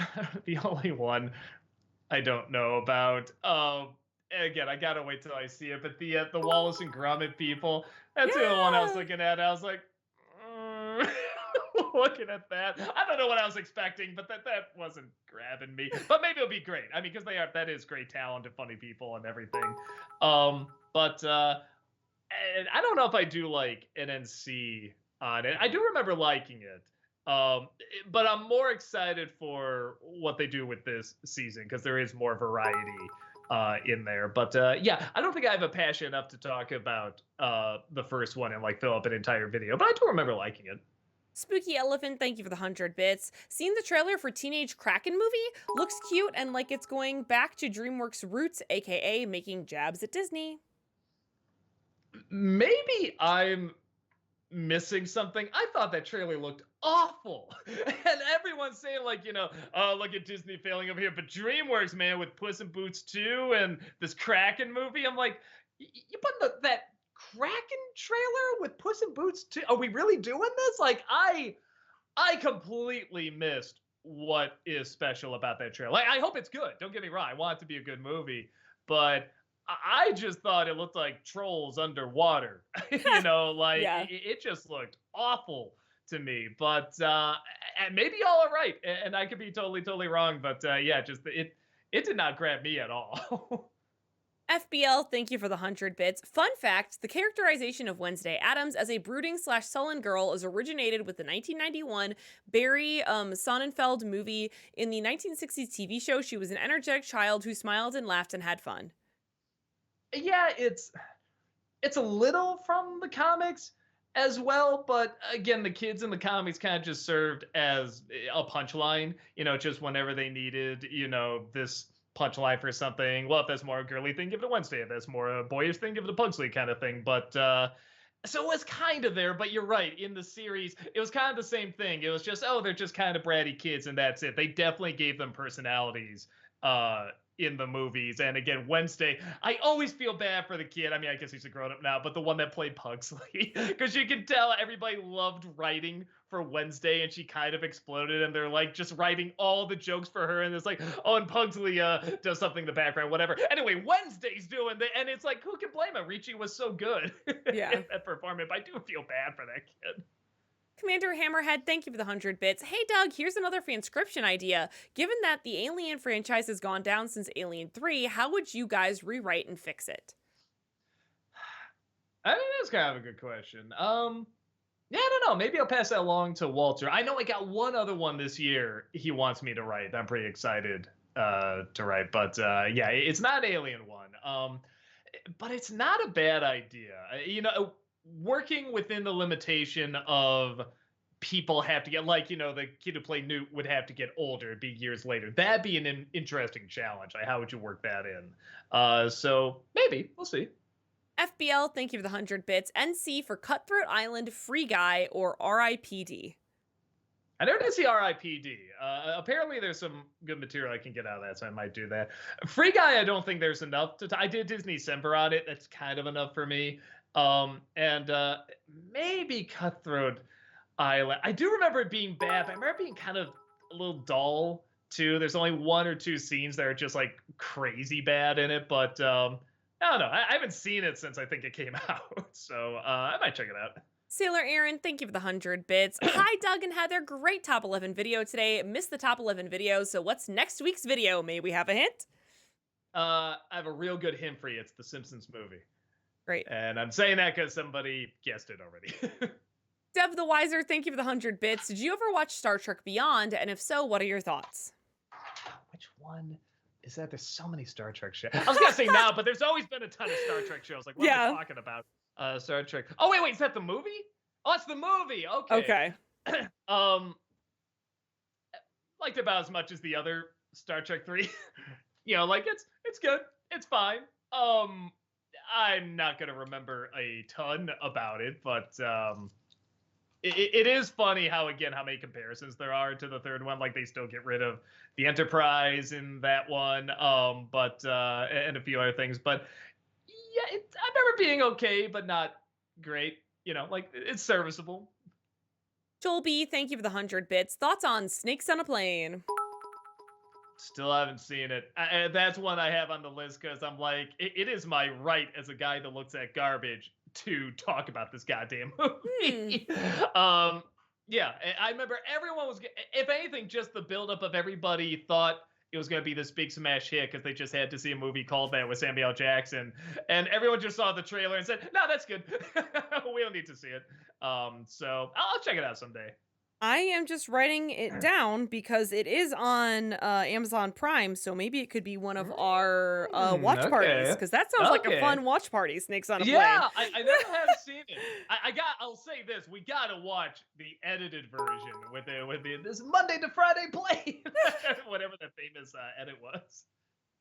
the only one I don't know about. Again, I gotta wait till I see it. But the Wallace and Gromit people, that's the only one I was looking at. I was like, looking at that. I don't know what I was expecting, but that wasn't grabbing me. But maybe it'll be great. I mean, because that is great talent and funny people and everything. But and I don't know if I do like NNC on it. I do remember liking it. But I'm more excited for what they do with this season because there is more variety in there. But yeah, I don't think I have a passion enough to talk about the first one and like fill up an entire video. But I do remember liking it. Spooky Elephant, thank you for the 100 bits. Seen the trailer for Teenage Kraken movie? Looks cute and like it's going back to DreamWorks roots, aka making jabs at Disney. Maybe I'm missing something. I thought that trailer looked awful. And everyone's saying like, oh, look at Disney failing over here. But DreamWorks, man, with Puss in Boots 2 and this Kraken movie, I'm like, you put that Kraken trailer with Puss in Boots 2? Are we really doing this? Like, I completely missed what is special about that trailer. Like, I hope it's good. Don't get me wrong. I want it to be a good movie. But I just thought it looked like trolls underwater. Yeah. It just looked awful to me. But and maybe y'all are right, and I could be totally wrong. But yeah, just it did not grab me at all. FBL, thank you for the 100 bits. Fun fact, the characterization of Wednesday Addams as a brooding/sullen girl is originated with the 1991 Barry Sonnenfeld movie. In the 1960s TV show, she was an energetic child who smiled and laughed and had fun. Yeah, it's a little from the comics as well, but again, the kids in the comics kind of just served as a punchline, just whenever they needed, this punchline for something. Well, if that's more a girly thing, give it a Wednesday. If that's more a boyish thing, give it a Pugsley kind of thing. But so it was kind of there, but you're right. In the series, it was kind of the same thing. It was just, oh, they're just kind of bratty kids, and that's it. They definitely gave them personalities in the movies. And again, Wednesday, I always feel bad for the kid. I mean, I guess he's a grown up now, but the one that played Pugsley, because you can tell everybody loved writing for Wednesday, and she kind of exploded. And they're like just writing all the jokes for her, and it's like, oh, and Pugsley does something in the background, whatever. Anyway, Wednesday's doing the, and it's like, who can blame him? Ricci was so good Yeah. in that performance. I do feel bad for that kid. Commander Hammerhead, thank you for the 100 bits. Hey, Doug, here's another fanscription idea. Given that the Alien franchise has gone down since Alien 3, how would you guys rewrite and fix it? I mean, that's kind of a good question. Yeah, I don't know. Maybe I'll pass that along to Walter. I know I got one other one this year he wants me to write. I'm pretty excited to write, but yeah, it's not Alien 1. But it's not a bad idea. You know, working within the limitation of people have to get, like, you know, the kid who played Newt would have to get older. It'd be years later. That'd be an interesting challenge. Like, how would you work that in? So maybe we'll see. FBL, thank you for the 100 bits. NC for Cutthroat Island, Free Guy, or RIPD. I never did see RIPD. Apparently, there's some good material I can get out of that, so I might do that. Free Guy, I don't think there's enough to. I did Disney December on it. That's kind of enough for me. And maybe Cutthroat Island. I do remember it being bad, but I remember it being kind of a little dull too. There's only one or two scenes that are just like crazy bad in it, but I don't know. I haven't seen it since I think it came out, so I might check it out. Sailor Aaron, thank you for the 100 bits. Hi, Doug and Heather. Great top 11 video today. Missed the top 11 videos, so what's next week's video? May we have a hint? I have a real good hint for you. It's the Simpsons movie. Great. And I'm saying that because somebody guessed it already. Dev the Wiser, thank you for the 100 bits. Did you ever watch Star Trek Beyond? And if so, what are your thoughts? Which one is that? There's so many Star Trek shows. I was going to say now, but there's always been a ton of Star Trek shows. Like, what am I talking about? Star Trek. Oh, wait, is that the movie? Oh, it's the movie. Okay. Okay. Liked about as much as the other Star Trek 3. You know, like it's good. It's fine. I'm not going to remember a ton about it, but it is funny how many comparisons there are to the third one. Like, they still get rid of the Enterprise in that one, but and a few other things. But yeah, I remember being okay, but not great. You know, like, it's serviceable. Joel B, thank you for the 100 bits. Thoughts on Snakes on a Plane? Still haven't seen it. That's one I have on the list because I'm like, it is my right as a guy that looks at garbage to talk about this goddamn movie. Yeah, I remember everyone was, if anything, just the buildup of everybody thought it was going to be this big smash hit because they just had to see a movie called that with Samuel L. Jackson. And everyone just saw the trailer and said, no, that's good. We don't need to see it. So I'll check it out someday. I am just writing it down because it is on Amazon Prime, so maybe it could be one of our watch parties, because that sounds like a fun watch party, Snakes on a Plane. Yeah, I never have seen it. I'll say this, we gotta watch the edited version with this Monday to Friday play. Whatever that famous edit was.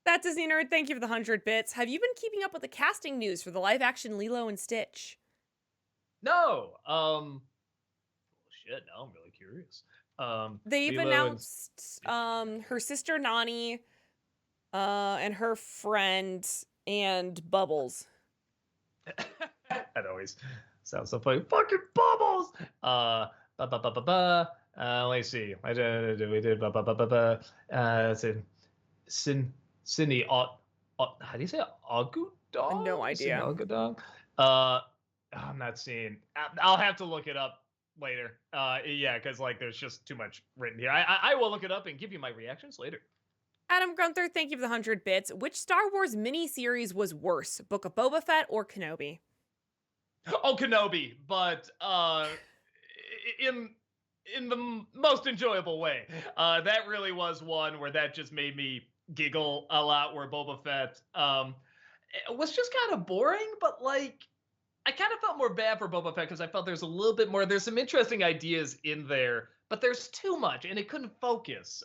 That Disney Nerd, thank you for the 100 bits. Have you been keeping up with the casting news for the live action Lilo and Stitch? No. Shit, now I'm really curious. They've announced her sister Nani, and her friend, and Bubbles. That always sounds so funny. Fucking Bubbles! Let's see. We did Cindy how do you say it? Agudong? No idea. Agudong? I'm not seeing. I'll have to look it up later. Yeah, because like there's just too much written here. I will look it up and give you my reactions later. Adam Gunther, thank you for the 100 bits. Which Star Wars miniseries was worse, Book of Boba Fett or Kenobi? Oh, Kenobi, but in the most enjoyable way. That really was one where that just made me giggle a lot, where Boba Fett it was just kind of boring, but like I kind of felt more bad for Boba Fett because I felt there's a little bit more. There's some interesting ideas in there, but there's too much, and it couldn't focus.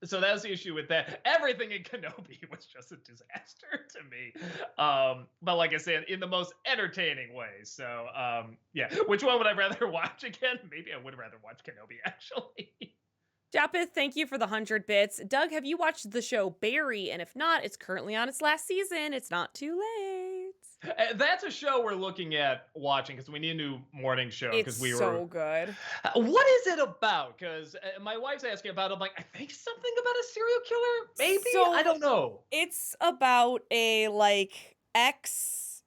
So that's the issue with that. Everything in Kenobi was just a disaster to me. But like I said, in the most entertaining way. So yeah, which one would I rather watch again? Maybe I would rather watch Kenobi, actually. Japeth, thank you for the 100 bits. Doug, have you watched the show Barry? And if not, it's currently on its last season. It's not too late. That's a show we're looking at watching because we need a new morning show It's because we so were. good. What is it about? Because my wife's asking about it. I'm like, I think something about a serial killer. Maybe I So don't know. it's about a ex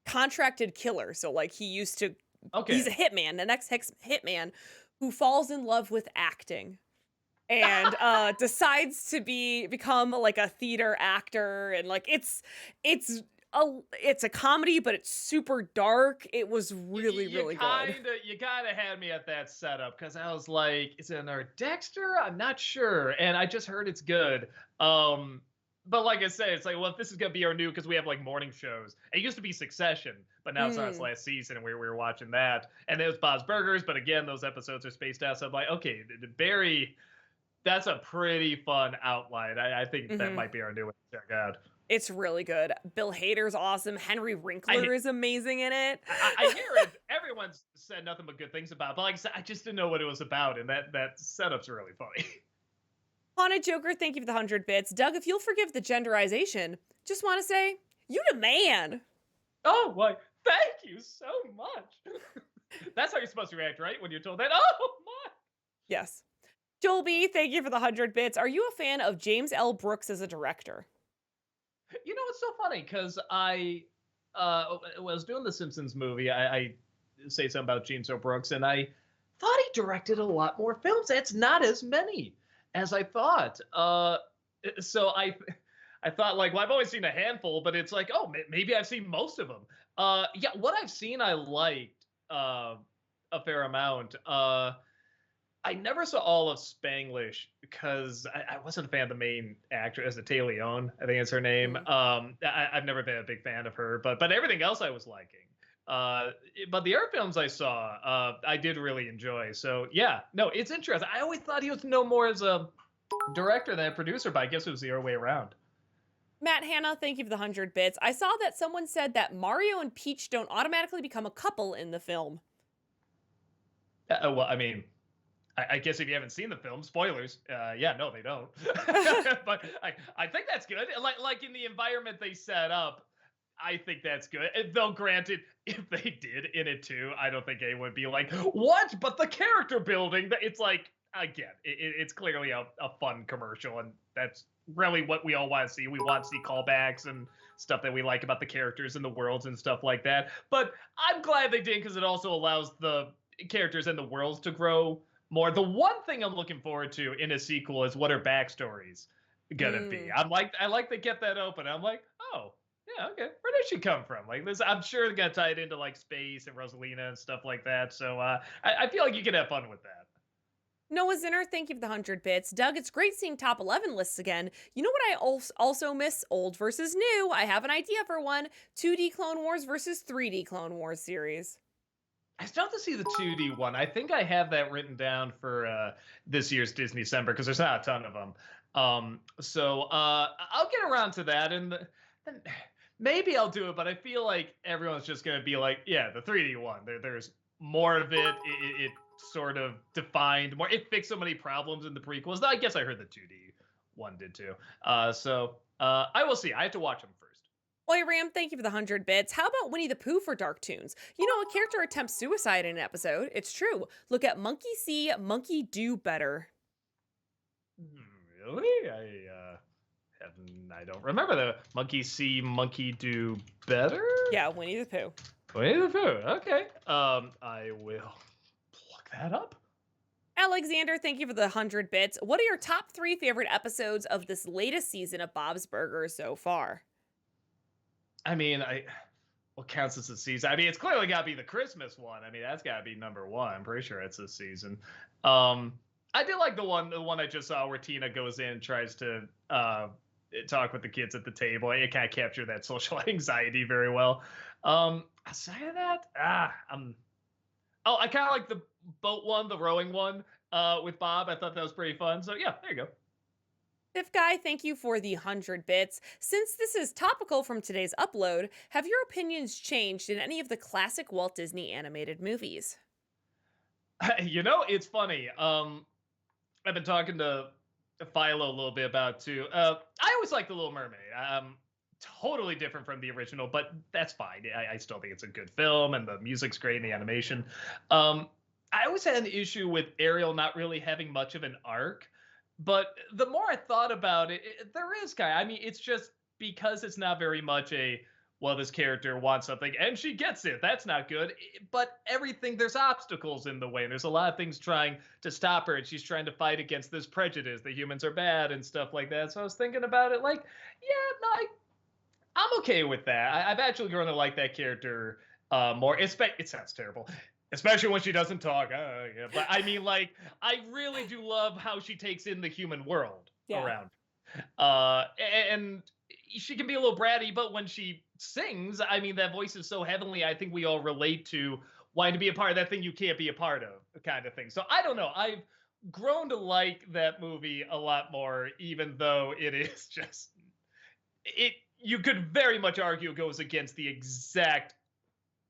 contracted killer. So he used to he's a Okay. hitman, an ex hitman who falls in love with acting and decides to become a theater actor, and it's it's a comedy, but it's super dark. It was really really good. You kind of had me at that setup because I was like, is it another Dexter? I'm not sure, and I just heard it's good. But like I said, it's like, well, if this is gonna be our new, because we have like morning shows. It used to be Succession, but now it's on its Mm, last season, and we were watching that. And it was Bob's Burgers, but again, those episodes are spaced out. So I'm like, okay, Barry, that's a pretty fun outline. I think that mhm. might be our new one to check out. It's really good. Bill Hader's awesome. Henry I Winkler is amazing in it. I hear it. Everyone's said nothing but good things about it, but like I said, I just didn't know what it was about, and that setup's really funny. Haunted Joker, thank you for the 100 bits. Doug, if you'll forgive the genderization, just want to say, you the man. Oh, why? Thank you so much. That's how you're supposed to react, right? When you're told that. Oh my! Yes. Joel B, thank you for the 100 bits. Are you a fan of James L. Brooks as a director? You know, it's so funny because I was doing the Simpsons movie. I say something about Gene Brooks, and I thought he directed a lot more films. It's not as many as I thought. So I thought like, well, I've always seen a handful, but it's like, oh, maybe I've seen most of them. Yeah, what I've seen, I liked a fair amount. I never saw all of Spanglish because I wasn't a fan of the main actress, Taya Leone, I think is her name. Mm. I've never been a big fan of her, but everything else I was liking. But the art films I saw, I did really enjoy. So yeah, no, it's interesting. I always thought he was no more as a director than a producer, but I guess it was the other way around. Matt Hanna, thank you for the 100 bits. I saw that someone said that Mario and Peach don't automatically become a couple in the film. Well, I mean, I guess if you haven't seen the film, spoilers. Yeah, no, they don't. But I think that's good. Like in the environment they set up, I think that's good. Though, granted, if they did in it too, I don't think anyone would be like, "What?" But the character building, it's like again, it's clearly a fun commercial, and that's really what we all want to see. We want to see callbacks and stuff that we like about the characters and the worlds and stuff like that. But I'm glad they did because it also allows the characters and the worlds to grow more. The one thing I'm looking forward to in a sequel is what her backstory's gonna be. Mm. I like they kept that open. I'm like, oh yeah, okay. Where did she come from? Like this, I'm sure they're gonna tie it into like space and Rosalina and stuff like that. So I feel like you can have fun with that. Noah Zinner, thank you for the 100 bits. Doug, it's great seeing top 11 lists again. You know what I also miss? Old versus new. I have an idea for one. 2D Clone Wars versus 3D Clone Wars series. I still have to see the 2D one. I think I have that written down for this year's Disney December because there's not a ton of them. So I'll get around to that, and then maybe I'll do it. But I feel like everyone's just gonna be like, yeah, the 3D one. There's more of it. It sort of defined more. It fixed so many problems in the prequels. I guess I heard the 2D one did too. I will see. I have to watch them first. Oi Ram, thank you for the 100 bits. How about Winnie the Pooh for Dark Tunes? You know, a character attempts suicide in an episode. It's true. Look at Monkey See, Monkey Do Better. Really? I don't remember the monkey see, monkey do better. Yeah, Winnie the Pooh. Winnie the Pooh. Okay. I will look that up. Alexander, thank you for the 100 bits. What are your top 3 favorite episodes of this latest season of Bob's Burgers so far? I mean, what counts as a season? I mean, it's clearly got to be the Christmas one. I mean, that's got to be number one. I'm pretty sure it's this season. I did like the one I just saw where Tina goes in and tries to talk with the kids at the table. It kind of captured that social anxiety very well. Aside of that, I kind of like the boat one, the rowing one with Bob. I thought that was pretty fun. So yeah, there you go. Fifth Guy, thank you for the 100 bits. Since this is topical from today's upload, have your opinions changed in any of the classic Walt Disney animated movies? You know, it's funny. I've been talking to Philo a little bit about too. I always like The Little Mermaid. Totally different from the original, but that's fine. I still think it's a good film, and the music's great, and the animation. Um, I always had an issue with Ariel not really having much of an arc, but the more I thought about it, there is guy. I mean, it's just because it's not very much a well, this character wants something and she gets it. That's not good. But everything, there's obstacles in the way. And there's a lot of things trying to stop her. And she's trying to fight against this prejudice that humans are bad and stuff like that. So I was thinking about it like, yeah, no, I'm okay with that. I've actually grown to like that character more. It sounds terrible, especially when she doesn't talk. Yeah. But I mean, like, I really do love how she takes in the human world Yeah. around. And she can be a little bratty, but when she sings, I mean, that voice is so heavenly. I think we all relate to wanting to be a part of that thing you can't be a part of, kind of thing. So I don't know. I've grown to like that movie a lot more, even though it is just it. You could very much argue goes against the exact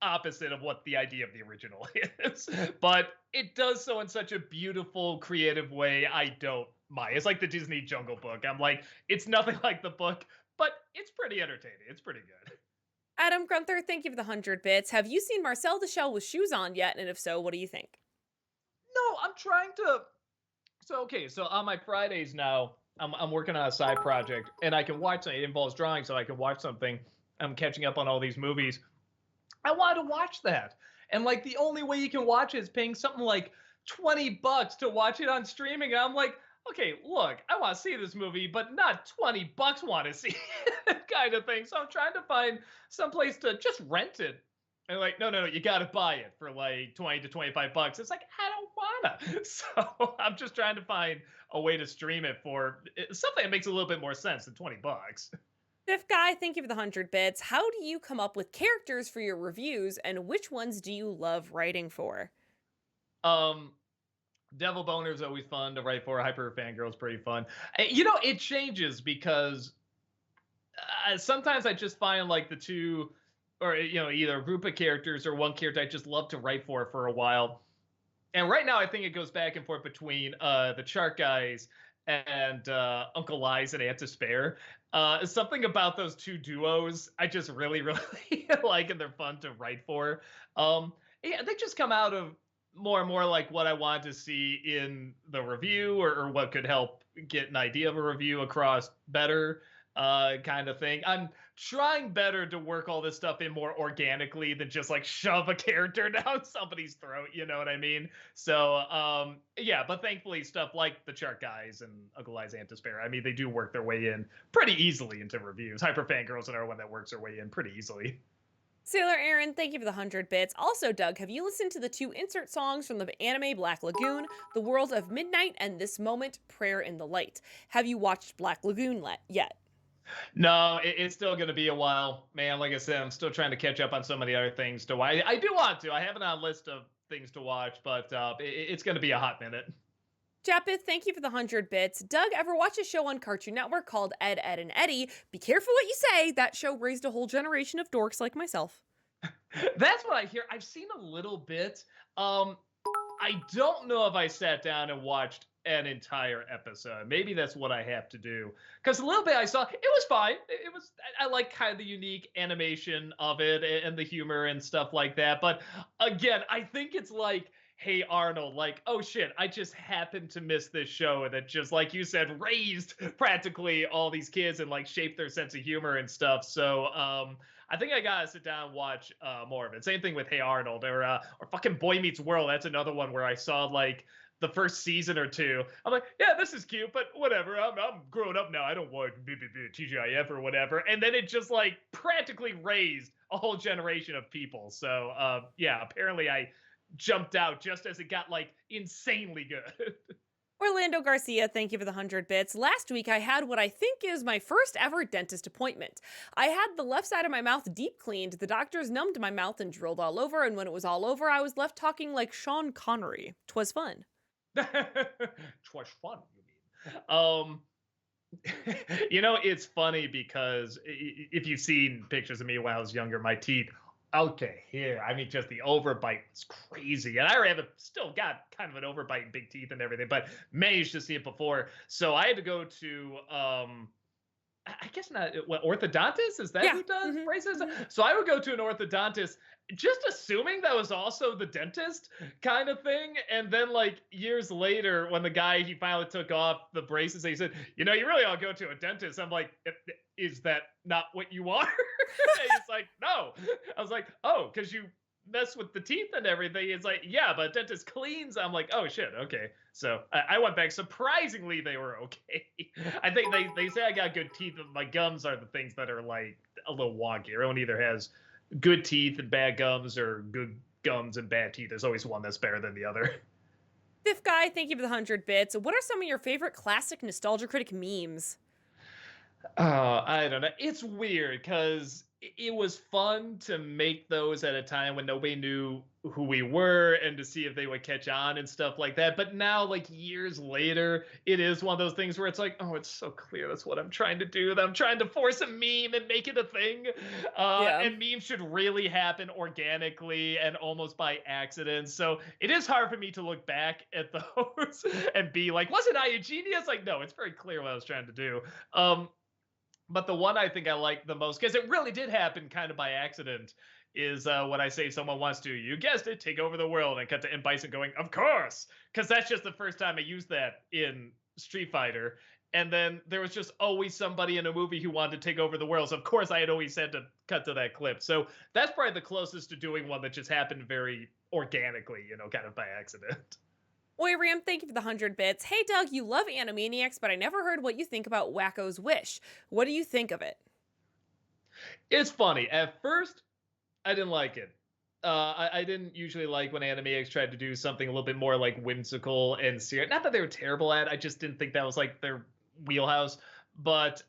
opposite of what the idea of the original is, but it does so in such a beautiful, creative way. I don't mind. It's like the Disney Jungle Book. I'm like, it's nothing like the book, but it's pretty entertaining. It's pretty good. Adam Grunther, thank you for the 100 bits. Have you seen Marcel the Shell with shoes on yet? And if so, what do you think? No, I'm trying to. So okay, so on my Fridays now, I'm working on a side project, and I can watch. It involves drawing, so I can watch something. I'm catching up on all these movies. I want to watch that. And like the only way you can watch it is paying something like $20 to watch it on streaming. And I'm like, okay, look, I want to see this movie, but not $20 want to see it kind of thing. So I'm trying to find some place to just rent it. And like, no, you got to buy it for like 20 to $25. It's like, I don't wanna. So I'm just trying to find a way to stream it for something that makes a little bit more sense than $20. Fifth Guy, thank you for the 100 bits. How do you come up with characters for your reviews, and which ones do you love writing for? Um, Devil Boner is always fun to write for. Hyper Fangirl is pretty fun. It changes because sometimes I just find like the two, or either a group of characters or one character I just love to write for a while. And right now, I think it goes back and forth between the Chart Guys and Uncle Lies and Aunt Despair. Something about those two duos I just really, really like, and they're fun to write for. Yeah, they just come out of more and more like what I want to see in the review, or what could help get an idea of a review across better, kind of thing. I'm trying better to work all this stuff in more organically than just like shove a character down somebody's throat. You know what I mean? So yeah, but thankfully stuff like the Chart Guys and Uncle Lies Aunt Despair, I mean, they do work their way in pretty easily into reviews. Hyper Fangirls are one that works their way in pretty easily. Sailor Aaron, thank you for the 100 bits. Also, Doug, have you listened to the two insert songs from the anime Black Lagoon, The World of Midnight, and This Moment, Prayer in the Light? Have you watched Black Lagoon yet? No, it's still going to be a while, man. Like I said, I'm still trying to catch up on some of the other things to watch. I do want to. I have it on a list of things to watch, but it's going to be a hot minute. Japith, thank you for the 100 bits. Doug, ever watch a show on Cartoon Network called Ed, Edd, and Eddy? Be careful what you say. That show raised a whole generation of dorks like myself. That's what I hear. I've seen a little bit. I don't know if I sat down and watched an entire episode. Maybe that's what I have to do. Because a little bit I saw, it was fine. It was, I like kind of the unique animation of it and the humor and stuff like that. But again, I think it's like, Hey Arnold, like, oh shit, I just happened to miss this show that just, like you said, raised practically all these kids and like shaped their sense of humor and stuff. So I think I gotta sit down and watch more of it. Same thing with Hey Arnold, or fucking Boy Meets World. That's another one where I saw like the first season or two. I'm like, yeah, this is cute, but whatever. I'm grown up now. I don't want TGIF or whatever. And then it just like practically raised a whole generation of people. So yeah, apparently I jumped out just as it got like insanely good. Orlando Garcia, thank you for the 100 bits. Last week, I had what I think is my first ever dentist appointment. I had the left side of my mouth deep cleaned, the doctors numbed my mouth and drilled all over, and when it was all over, I was left talking like Sean Connery. 'Twas fun. 'Twas fun, you mean. It's funny because if you've seen pictures of me when I was younger, my teeth Okay, here. I mean, just the overbite was crazy, and I already still got kind of an overbite and big teeth and everything, but managed to see it before. So I had to go to I guess not. What, orthodontist? Is that Yeah. who does Hmm. braces? Hmm. So I would go to an orthodontist, just assuming that was also the dentist kind of thing. And then, like years later, when the guy he finally took off the braces, he said, "You know, you really ought to go to a dentist." I'm like, "Is that not what you are?" And he's like, "No." I was like, "Oh, because you mess with the teeth and everything." It's like, "Yeah, but dentist cleans." I'm like, "Oh shit, okay." So I went back. Surprisingly, they were okay. I think they say I got good teeth, but my gums are the things that are like a little wonky. Everyone either has good teeth and bad gums, or good gums and bad teeth. There's always one that's better than the other. Fifth guy, thank you for the 100 bits. What are some of your favorite classic Nostalgia Critic memes? I don't know. It's weird because it was fun to make those at a time when nobody knew who we were and to see if they would catch on and stuff like that. But now, like years later, it is one of those things where it's like, oh, it's so clear that's what I'm trying to do. That I'm trying to force a meme and make it a thing. Yeah. And memes should really happen organically and almost by accident. So it is hard for me to look back at those and be like, wasn't I a genius? Like, no, it's very clear what I was trying to do. But the one I think I like the most, because it really did happen kind of by accident, is when I say someone wants to, you guessed it, take over the world, and cut to M. Bison going, of course, because that's just the first time I used that in Street Fighter. And then there was just always somebody in a movie who wanted to take over the world. So of course I had always had to cut to that clip. So that's probably the closest to doing one that just happened very organically, kind of by accident. Oi, Ram, thank you for the 100 bits. Hey, Doug, you love Animaniacs, but I never heard what you think about Wacko's Wish. What do you think of it? It's funny. At first, I didn't like it. I didn't usually like when Animaniacs tried to do something a little bit more like whimsical and serious. Not that they were terrible at. I just didn't think that was like their wheelhouse. But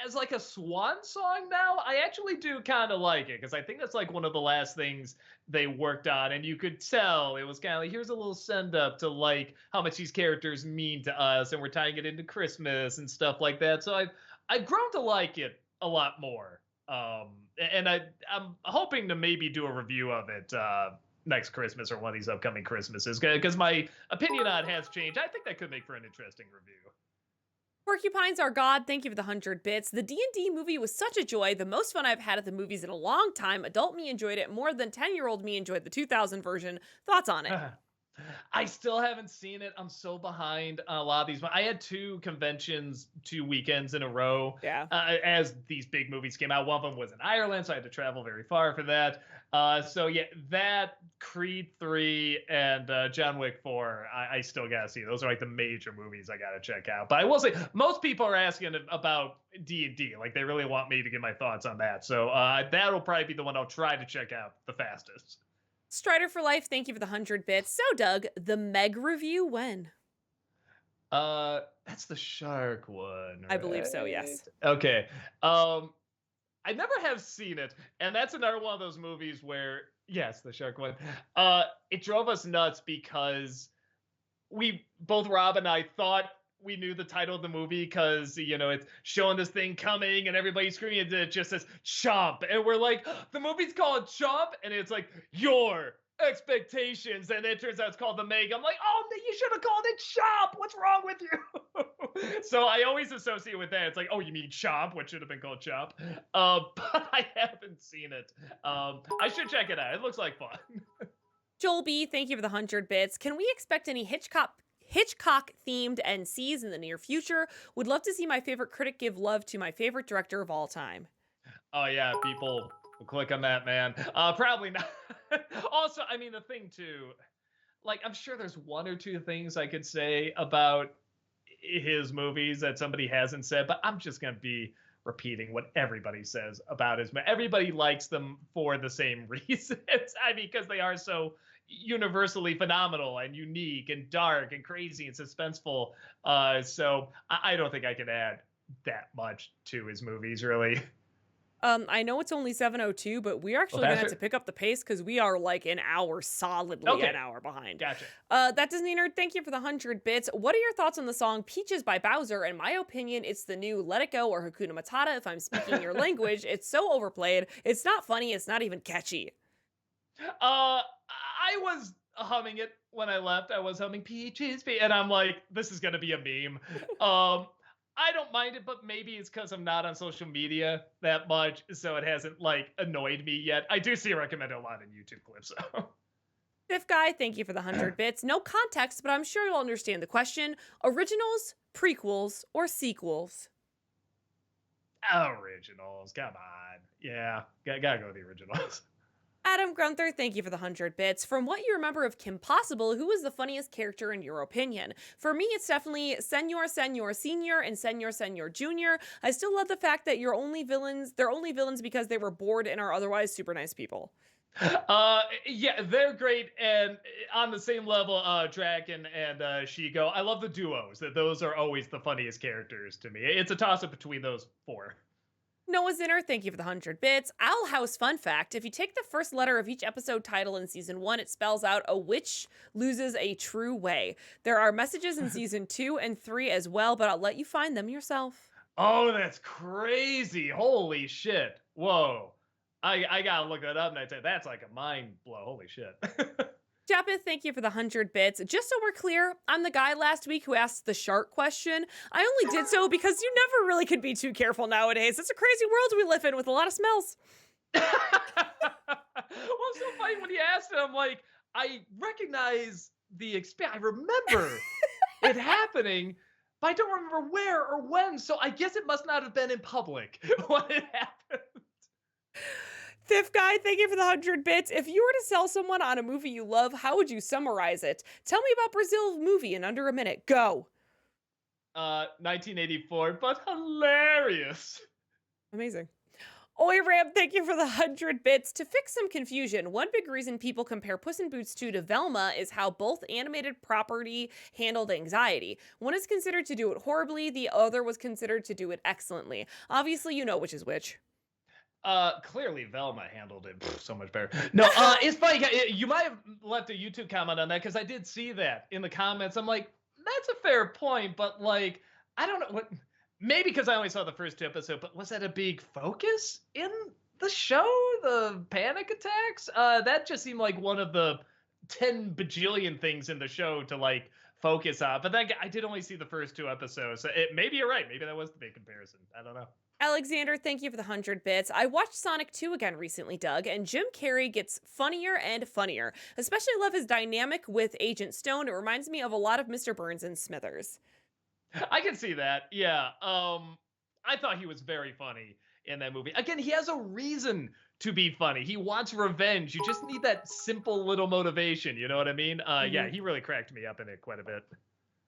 as like a swan song now, I actually do kind of like it because I think that's like one of the last things they worked on, and you could tell it was kind of like, here's a little send up to like how much these characters mean to us, and we're tying it into Christmas and stuff like that. So I've grown to like it a lot more. And I'm hoping to maybe do a review of it next Christmas or one of these upcoming Christmases because my opinion on it has changed. I think that could make for an interesting review. Porcupines are God, thank you for the 100 bits. The D&D movie was such a joy, the most fun I've had at the movies in a long time. Adult me enjoyed it more than 10-year-old me enjoyed the 2000 version. Thoughts on it? I still haven't seen it. I'm so behind on a lot of these. I had two conventions, 2 weekends in a row, Yeah. as these big movies came out. One of them was in Ireland, so I had to travel very far for that. So yeah, that Creed 3 and John Wick 4, I still gotta see. Those are like the major movies I gotta check out. But I will say, most people are asking about D&D. Like they really want me to get my thoughts on that. So that'll probably be the one I'll try to check out the fastest. Strider for life, thank you for the 100 bits. So, Doug, the Meg review when? That's the shark one, I believe so, yes. right? Okay. I never have seen it, and that's another one of those movies where, yes, the shark one. It drove us nuts because we both Rob and I thought we knew the title of the movie because it's showing this thing coming and everybody's screaming and it just says Chomp, and we're like, the movie's called Chomp, and it's like your expectations, and it turns out it's called The Meg. I'm like, oh, you should have called it Chomp. What's wrong with you? So I always associate with that. It's like, oh, you mean Chomp? What should have been called Chomp? But I haven't seen it. I should check it out. It looks like fun. Joel B, thank you for the 100 bits. Can we expect any Hitchcock themed NCs in the near future? Would love to see my favorite critic give love to my favorite director of all time. Oh yeah, people will click on that, man. Probably not. Also, I mean the thing too, like I'm sure there's one or two things I could say about his movies that somebody hasn't said, but I'm just gonna be repeating what everybody says about his. Everybody likes them for the same reasons. I mean, because they are so universally phenomenal and unique and dark and crazy and suspenseful. So I don't think I can add that much to his movies, really. I know it's only 7:02, but we're Well, actually gonna have to faster? pick up the pace because we are like an hour, solidly an Okay, hour behind. gotcha. That Disney nerd, thank you for the 100 bits. What are your thoughts on the song Peaches by Bowser? In my opinion, it's the new Let It Go or Hakuna Matata if I'm speaking your language. It's so overplayed. It's not funny. It's not even catchy. I was humming it when I left. I was humming Peaches, and I'm like, this is gonna be a meme. I don't mind it, but maybe it's because I'm not on social media that much, so it hasn't like annoyed me yet. I do see it recommended a lot in YouTube clips, though. Fifth guy, thank you for the 100 bits. No context, but I'm sure you'll understand the question. Originals, prequels, or sequels? Originals, come on. Yeah, gotta go with the originals. Adam Grunther, thank you for the 100 bits. From what you remember of Kim Possible, who was the funniest character in your opinion? For me, it's definitely Senor Senor Senior and Senor Senor Junior. I still love the fact that they're only villains because they were bored and are otherwise super nice people. Yeah, they're great, and on the same level, Draken and Shigo. I love the duos. That those are always the funniest characters to me. It's a toss up between those four. Noah Zinner, thank you for the 100 bits. Owl House fun fact, if you take the first letter of each episode title in season 1, it spells out a witch loses a true way. There are messages in season 2 and 3 as well, but I'll let you find them yourself. Oh, that's crazy! Holy shit! Whoa, I gotta look that up, and I'd say that's like a mind blow. Holy shit! Japeth, thank you for the 100 bits. Just so we're clear, I'm the guy last week who asked the shark question. I only did so because you never really could be too careful nowadays. It's a crazy world we live in with a lot of smells. Well, it's so funny when he asked it. I'm like, I recognize the experience. I remember it happening, but I don't remember where or when. So I guess it must not have been in public when it happened. Fifth guy, thank you for the 100 bits. If you were to sell someone on a movie you love, how would you summarize it? Tell me about Brazil movie in under a minute. Go. 1984, but hilarious. Amazing. Oi Ram, thank you for the 100 bits. To fix some confusion, one big reason people compare Puss in Boots 2 to Velma is how both animated property handled anxiety. One is considered to do it horribly, the other was considered to do it excellently. Obviously, you know which is which. Clearly Velma handled it so much better. No, it's funny. You might have left a YouTube comment on that because I did see that in the comments. I'm like, that's a fair point, but like, I don't know what. Maybe because I only saw the first 2 episodes, but was that a big focus in the show? The panic attacks? That just seemed like one of the 10 bajillion things in the show to like focus on. But then I did only see the first 2 episodes. So maybe you're right. Maybe that was the big comparison. I don't know. Alexander, thank you for the 100 bits. I watched Sonic 2 again recently, Doug, and Jim Carrey gets funnier and funnier. Especially love his dynamic with Agent Stone. It reminds me of a lot of Mr. Burns and Smithers. I can see that. Yeah. I thought he was very funny in that movie. Again, he has a reason to be funny. He wants revenge. You just need that simple little motivation. You know what I mean? Yeah, he really cracked me up in it quite a bit.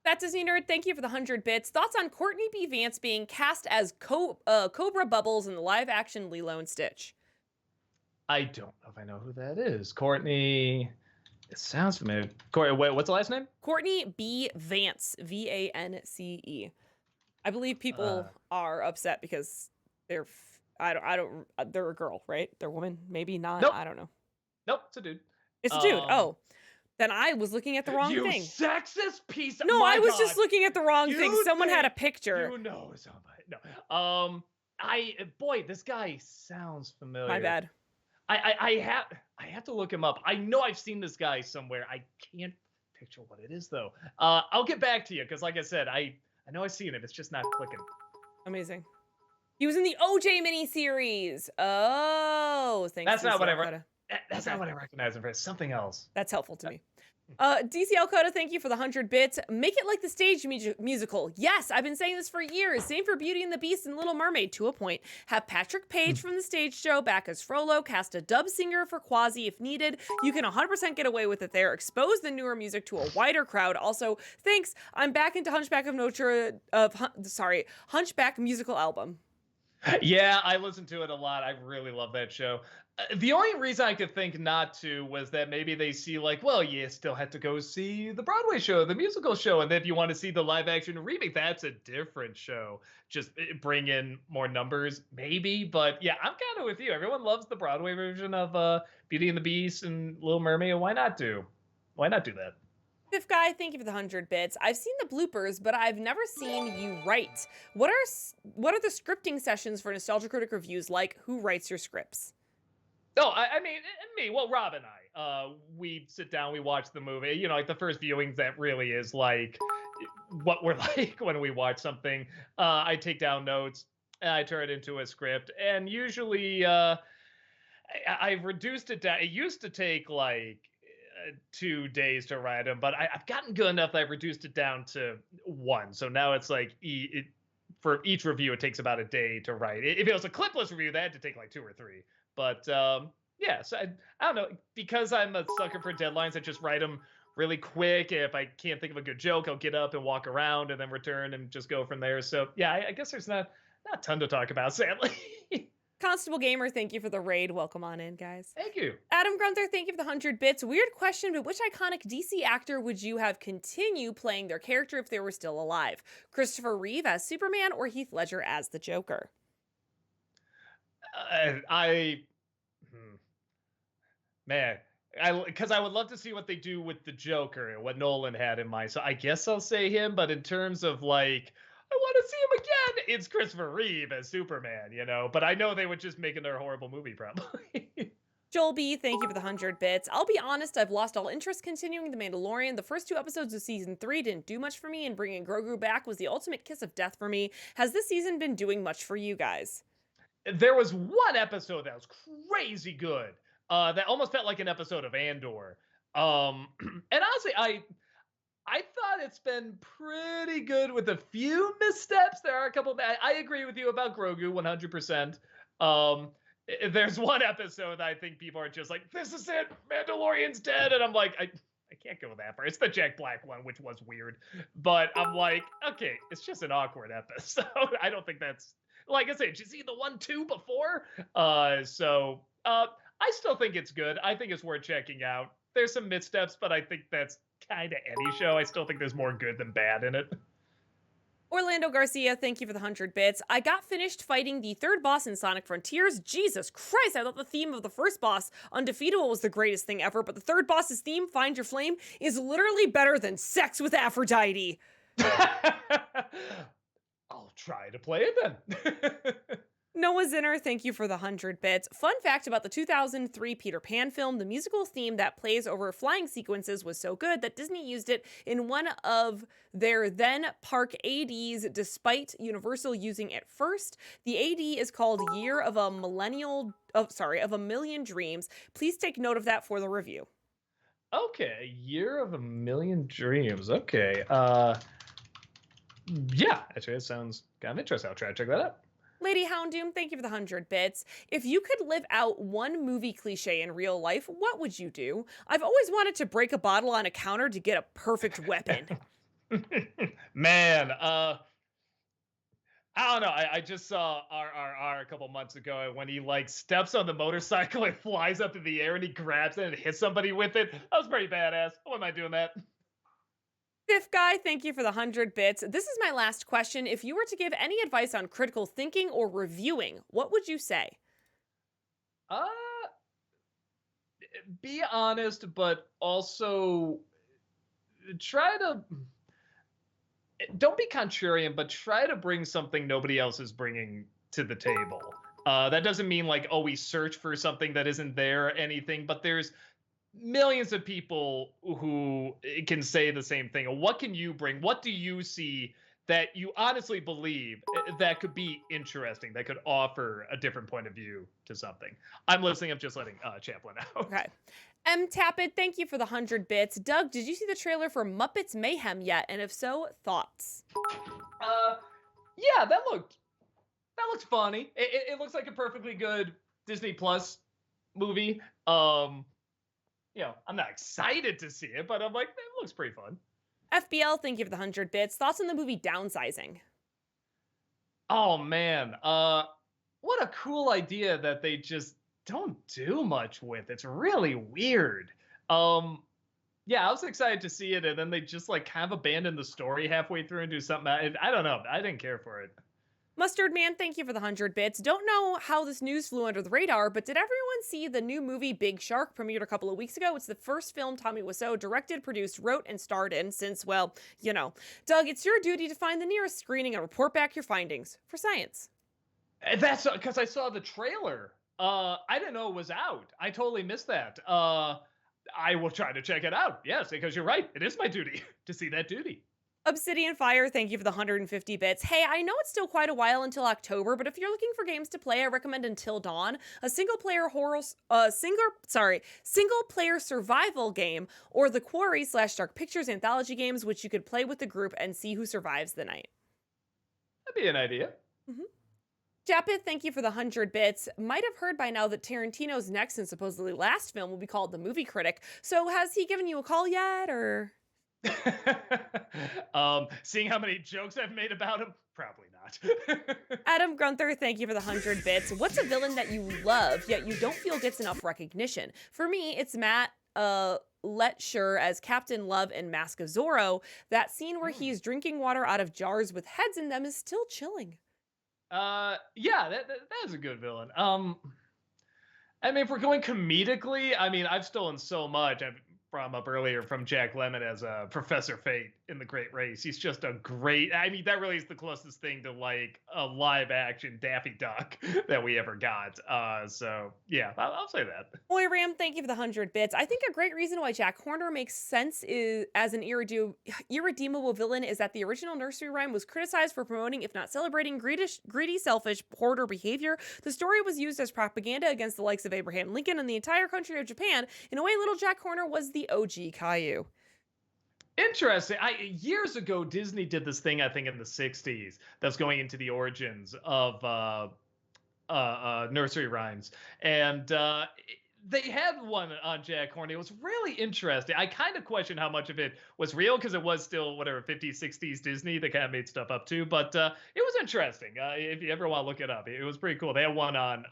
That Disney nerd, thank you for the 100 bits. Thoughts on Courtney B. Vance being cast as Cobra Bubbles in the live-action Lilo and Stitch? I don't know if I know who that is. Courtney. It sounds familiar. Courtney, wait, what's the last name? Courtney B. Vance, Vance. I believe people are upset because they're they're a girl, right? They're a woman, maybe not. Nope. I don't know. Nope, it's a dude. It's a dude. Oh, then I was looking at the wrong you thing. Sexist piece of. No, my I was God. just looking at the wrong thing. You Someone had a think picture. You know somebody. No. Boy, this guy sounds familiar. My bad. I have to look him up. I know I've seen this guy somewhere. I can't picture what it is though. I'll get back to you because, like I said, I know I've seen him. It's just not clicking. Amazing. He was in the OJ miniseries. Oh, thanks. That's not what That's not what I recognize him for. It's something else. That's helpful to me. DCL Coda, thank you for the 100 bits. Make it like the stage musical. Yes, I've been saying this for years. Same for Beauty and the Beast and Little Mermaid to a point. Have Patrick Page from the stage show back as Frollo. Cast a dub singer for Quasi if needed. You can 100% get away with it there. Expose the newer music to a wider crowd. Also, thanks. I'm back into Hunchback musical album. Yeah, I listen to it a lot. I really love that show. The only reason I could think not to was that maybe they see like, well, you still had to go see the Broadway show, the musical show, and then if you want to see the live action remake, that's a different show. Just bring in more numbers, maybe. But yeah, I'm kind of with you. Everyone loves the Broadway version of Beauty and the Beast and Little Mermaid. Why not do? Why not do that? Fifth guy, thank you for the 100 bits. I've seen the bloopers, but I've never seen you write. What are the scripting sessions for Nostalgia Critic reviews like? Who writes your scripts? No, I mean me. Well, Rob and I, we sit down, we watch the movie. You know, like the first viewings, that really is like what we're like when we watch something. I take down notes, and I turn it into a script, and usually I've reduced it down. It used to take like 2 days to write them, but I've gotten good enough that I've reduced it down to one. So now it's like for each review, it takes about a day to write. If it was a clipless review, that had to take like 2 or 3. But yeah, so I don't know, because I'm a sucker for deadlines. I just write them really quick. If I can't think of a good joke, I'll get up and walk around and then return and just go from there. So yeah, I guess there's not a ton to talk about, sadly. Constable Gamer, thank you for the raid. Welcome on in, guys. Thank you. Adam Grunther, thank you for the 100 bits. Weird question, but which iconic DC actor would you have continue playing their character if they were still alive? Christopher Reeve as Superman or Heath Ledger as the Joker? Man, because I would love to see what they do with the Joker and what Nolan had in mind. So I guess I'll say him. But in terms of like, I want to see him again, it's Christopher Reeve as Superman, you know. But I know they would just make another horrible movie, probably. Joel B, thank you for the 100 bits. I'll be honest, I've lost all interest continuing The Mandalorian. The first 2 episodes of season 3 didn't do much for me, and bringing Grogu back was the ultimate kiss of death for me. Has this season been doing much for you guys? There was one episode that was crazy good. That almost felt like an episode of Andor. And honestly, I thought it's been pretty good with a few missteps. There are a couple. I agree with you about Grogu 100%. There's one episode that I think people are just like, this is it, Mandalorian's dead. And I'm like, I can't go that far. It's the Jack Black one, which was weird. But I'm like, okay, it's just an awkward episode. I don't think that's, like I said, did you see the 1-2 before? I still think it's good. I think it's worth checking out. There's some missteps, but I think that's kind of any show. I still think there's more good than bad in it. Orlando Garcia, thank you for the 100 bits. I got finished fighting the third boss in Sonic Frontiers. Jesus Christ, I thought the theme of the first boss, Undefeatable, was the greatest thing ever, but the third boss's theme, Find Your Flame, is literally better than sex with Aphrodite. I'll try to play it then. Noah Zinner, thank you for the 100 bits. Fun fact about the 2003 Peter Pan film, the musical theme that plays over flying sequences was so good that Disney used it in one of their then park ADs, despite Universal using it first. The AD is called Year of a Million Dreams. Please take note of that for the review. Okay, Year of a Million Dreams. Okay. Yeah, actually, it sounds kind of interesting. I'll try to check that out. Lady Houndoom, thank you for the 100 bits. If you could live out one movie cliche in real life, what would you do? I've always wanted to break a bottle on a counter to get a perfect weapon. Man, I don't know. I just saw RRR a couple months ago when he like steps on the motorcycle and flies up in the air and he grabs it and hits somebody with it. That was pretty badass. Why am I doing that? Fifth guy, thank you for the 100 bits. This is my last question. If you were to give any advice on critical thinking or reviewing, what would you say? Be honest, but also don't be contrarian, but try to bring something nobody else is bringing to the table. That doesn't mean like always search for something that isn't there or anything, but there's millions of people who can say the same thing. What can you bring? What do you see that you honestly believe that could be interesting, that could offer a different point of view to something? I'm listening. I'm just letting Chaplin out. Okay. M. Tappet, thank you for the 100 bits. Doug, did you see the trailer for Muppets Mayhem yet? And if so, thoughts? Yeah, that looked funny. It looks like a perfectly good Disney Plus movie. I'm not excited to see it, but I'm like, it looks pretty fun. FBL, thank you for the 100 bits. Thoughts on the movie Downsizing? Oh man, what a cool idea that they just don't do much with. It's really weird. Um, yeah, I was excited to see it, and then they just like kind of abandon the story halfway through and do something. I don't know. I didn't care for it. Mustard Man, thank you for the 100 bits. Don't know how this news flew under the radar, but did everyone see the new movie Big Shark premiered a couple of weeks ago? It's the first film Tommy Wiseau directed, produced, wrote, and starred in since, well, you know. Doug, it's your duty to find the nearest screening and report back your findings for science. And that's because I saw the trailer. I didn't know it was out. I totally missed that. I will try to check it out. Yes, because you're right. It is my duty to see that duty. Obsidian Fire, thank you for the 150 bits. Hey, I know it's still quite a while until October, but if you're looking for games to play, I recommend Until Dawn, a single player survival game, or the Quarry / Dark Pictures anthology games, which you could play with the group and see who survives the night. That'd be an idea. Mm-hmm. Japith, thank you for the 100 bits. Might have heard by now that Tarantino's next and supposedly last film will be called The Movie Critic. So has he given you a call yet, or? Seeing how many jokes I've made about him, probably not. Adam Gunther, thank you for the 100 bits. What's a villain that you love, yet you don't feel gets enough recognition? For me, it's Matt Letcher as Captain Love in Mask of Zorro. That scene where he's drinking water out of jars with heads in them is still chilling. Yeah, that's a good villain. I mean, if we're going comedically, I mean, I've stolen so much. I've from up earlier from Jack Lemmon as Professor Fate in The Great Race. He's just a great. I mean, that really is the closest thing to like a live action Daffy Duck that we ever got. So yeah, I'll say that. Boy Ram, thank you for the 100 bits. I think a great reason why Jack Horner makes sense is as an irredeemable villain is that the original nursery rhyme was criticized for promoting, if not celebrating, greedy, selfish hoarder behavior. The story was used as propaganda against the likes of Abraham Lincoln and the entire country of Japan. In a way, little Jack Horner was the OG Caillou. Interesting. Years ago, Disney did this thing, I think in the 60s, that's going into the origins of nursery rhymes. And they had one on Jack Horner. It was really interesting. I kind of question how much of it was real because it was still, whatever, 50s, 60s Disney. They kind of made stuff up too. But it was interesting. If you ever want to look it up, it was pretty cool. They had one on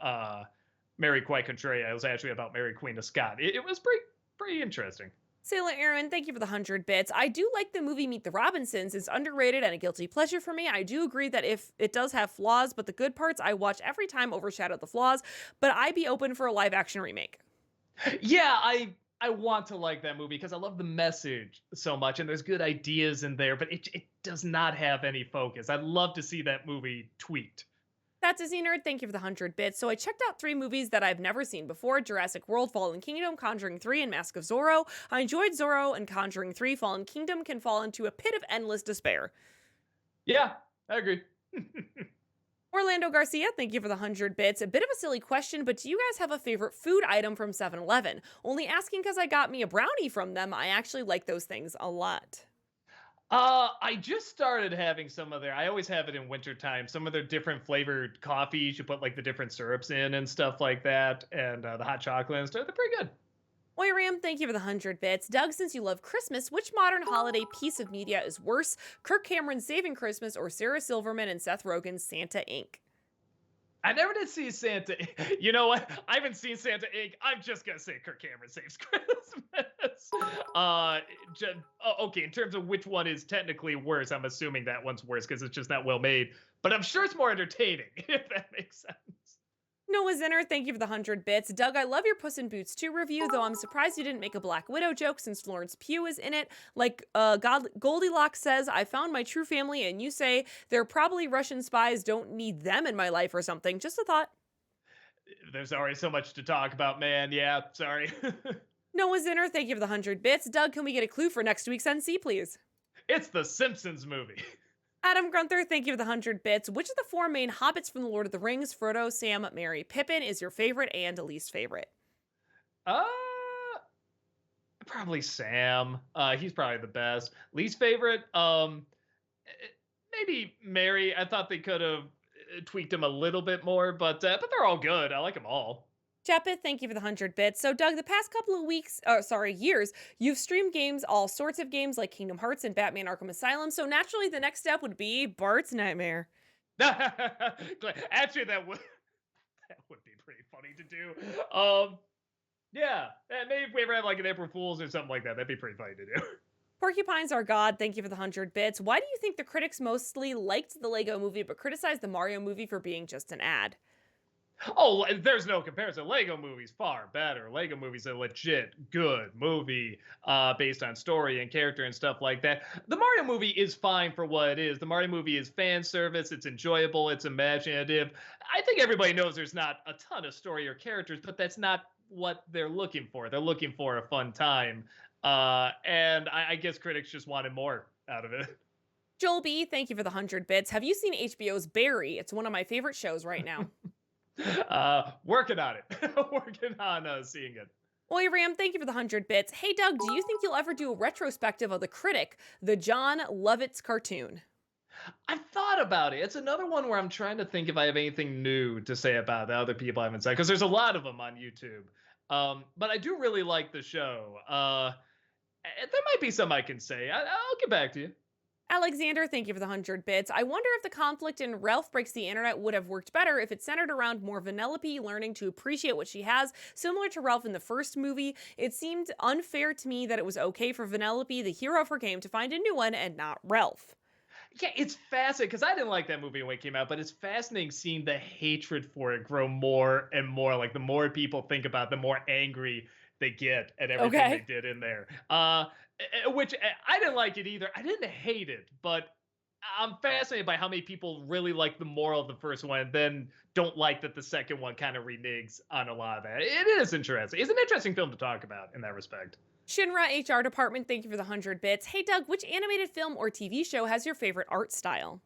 Mary Quite Contraria. It was actually about Mary Queen of Scots. It was pretty interesting. Sailor Aaron, thank you for the 100 bits. I do like the movie Meet the Robinsons. It's underrated and a guilty pleasure for me. I do agree that if it does have flaws, but the good parts I watch every time overshadow the flaws, but I'd be open for a live action remake. Yeah, I want to like that movie because I love the message so much and there's good ideas in there, but it does not have any focus. I'd love to see that movie tweaked. That's Disney Nerd, thank you for the 100 bits. So I checked out 3 movies that I've never seen before: Jurassic World, Fallen Kingdom, Conjuring 3, and Mask of Zorro. I enjoyed Zorro, and Conjuring 3. Fallen Kingdom can fall into a pit of endless despair. Yeah, I agree. Orlando Garcia, thank you for the 100 bits. A bit of a silly question, but do you guys have a favorite food item from 7-Eleven? Only asking because I got me a brownie from them. I actually like those things a lot. I just started having some of their. I always have it in wintertime. Some of their different flavored coffees. You put like the different syrups in and stuff like that, and the hot chocolate and stuff. They're pretty good. Oiram, thank you for the 100 bits. Doug, since you love Christmas, which modern holiday piece of media is worse? Kirk Cameron's Saving Christmas or Sarah Silverman and Seth Rogen's Santa Inc.? I never did see Santa. You know what? I haven't seen Santa Inc. I'm just gonna say Kirk Cameron Saves Christmas. Okay. In terms of which one is technically worse, I'm assuming that one's worse because it's just not well made. But I'm sure it's more entertaining, if that makes sense. Noah Zinner, thank you for the 100 bits. Doug, I love your Puss in Boots 2 review, though I'm surprised you didn't make a Black Widow joke since Florence Pugh is in it. Like Goldilocks says, I found my true family, and you say they're probably Russian spies, don't need them in my life or something. Just a thought. There's already so much to talk about, man. Yeah, sorry. Noah Zinner, thank you for the 100 bits. Doug, can we get a clue for next week's NC, please? It's the Simpsons movie. Adam Grunther, thank you for the 100 bits. Which of the 4 main hobbits from The Lord of the Rings, Frodo, Sam, Merry, Pippin, is your favorite and least favorite? Probably Sam. He's probably the best. Least favorite, maybe Merry. I thought they could have tweaked him a little bit more, but they're all good. I like them all. Chapit, thank you for the 100 bits. So, Doug, the past couple of years, you've streamed games, all sorts of games like Kingdom Hearts and Batman Arkham Asylum. So, naturally, the next step would be Bart's Nightmare. Actually, that would be pretty funny to do. Yeah, maybe if we ever have like an April Fool's or something like that, that'd be pretty funny to do. Porcupines Are God, thank you for the 100 bits. Why do you think the critics mostly liked the Lego movie but criticized the Mario movie for being just an ad? Oh, there's no comparison. Lego movie's far better. Lego movie's a legit good movie based on story and character and stuff like that. The Mario movie is fine for what it is. The Mario movie is fan service. It's enjoyable. It's imaginative. I think everybody knows there's not a ton of story or characters, but that's not what they're looking for. They're looking for a fun time. And I guess critics just wanted more out of it. Joel B, thank you for the 100 bits. Have you seen HBO's Barry? It's one of my favorite shows right now. Working on it. Working on seeing it. Oi Ram, thank you for the 100 bits. Hey Doug, do you think you'll ever do a retrospective of The Critic, the John Lovitz cartoon? I've thought about it. It's another one where I'm trying to think if I have anything new to say about that other people haven't said, because there's a lot of them on YouTube. But I do really like the show. There might be some I can say. I'll get back to you. Alexander, thank you for the 100 bits. I wonder if the conflict in Ralph Breaks the Internet would have worked better if it centered around more Vanellope learning to appreciate what she has. Similar to Ralph in the first movie, it seemed unfair to me that it was okay for Vanellope, the hero of her game, to find a new one and not Ralph. Yeah, it's fascinating because I didn't like that movie when it came out, but it's fascinating seeing the hatred for it grow more and more. Like the more people think about it, the more angry they get at everything they did in there. Which I didn't like it either. I didn't hate it, but I'm fascinated by how many people really like the moral of the first one and then don't like that the second one kind of reneges on a lot of that. It is interesting. It's an interesting film to talk about in that respect. Shinra HR department, thank you for the 100 bits. Hey Doug, which animated film or TV show has your favorite art style?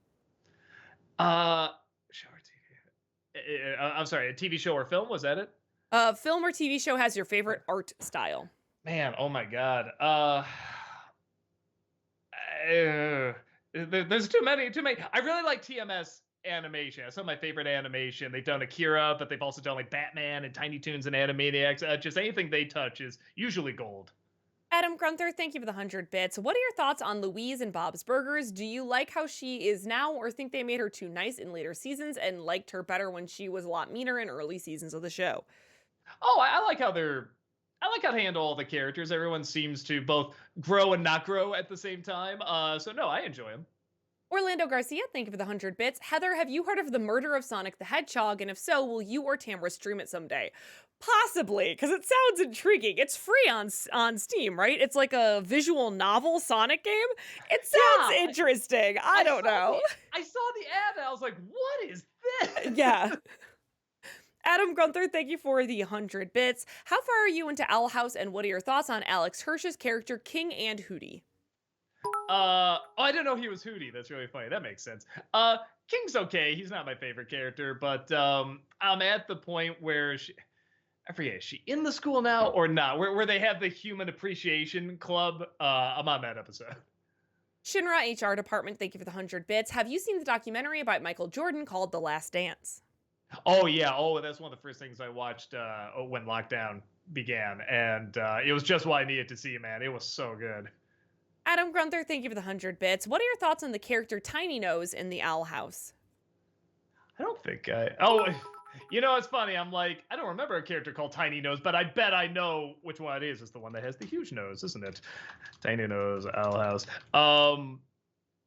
Show or TV? I'm sorry, a TV show or film? Was that it? Film or TV show has your favorite art style? Man, oh my God. There's too many. I really like TMS animation. That's some of my favorite animation. They've done Akira, but they've also done like Batman and Tiny Toons and Animaniacs. Just anything they touch is usually gold. Adam Grunther, thank you for the 100 bits. What are your thoughts on Louise and Bob's Burgers? Do you like how she is now or think they made her too nice in later seasons and liked her better when she was a lot meaner in early seasons of the show? Oh, I like how they handle all the characters. Everyone seems to both grow and not grow at the same time. So no, I enjoy them. Orlando Garcia, thank you for the 100 bits. Heather, have you heard of the murder of Sonic the Hedgehog? And if so, will you or Tamara stream it someday? Possibly, because it sounds intriguing. It's free on Steam, right? It's like a visual novel Sonic game. It sounds interesting. I don't know. I saw the ad and I was like, what is this? Yeah. Adam Gunther, thank you for the 100 bits. How far are you into Owl House and what are your thoughts on Alex Hirsch's character King and Hootie? Oh, I didn't know he was Hootie. That's really funny. That makes sense. King's okay. He's not my favorite character, but I'm at the point where I forget, is she in the school now or not? Where they have the human appreciation club. I'm on that episode. Shinra HR department, thank you for the 100 bits. Have you seen the documentary about Michael Jordan called The Last Dance? Oh yeah. Oh, that's one of the first things I watched when lockdown began, and it was just what I needed to see, man. It was so good. Adam Grunther, thank you for the 100 bits. What are your thoughts on the character Tiny Nose in the Owl House? I don't think oh, you know, it's funny. I'm like, I don't remember a character called Tiny Nose, but I bet I know which one it is. It's the one that has the huge nose, isn't it? Tiny Nose, Owl House.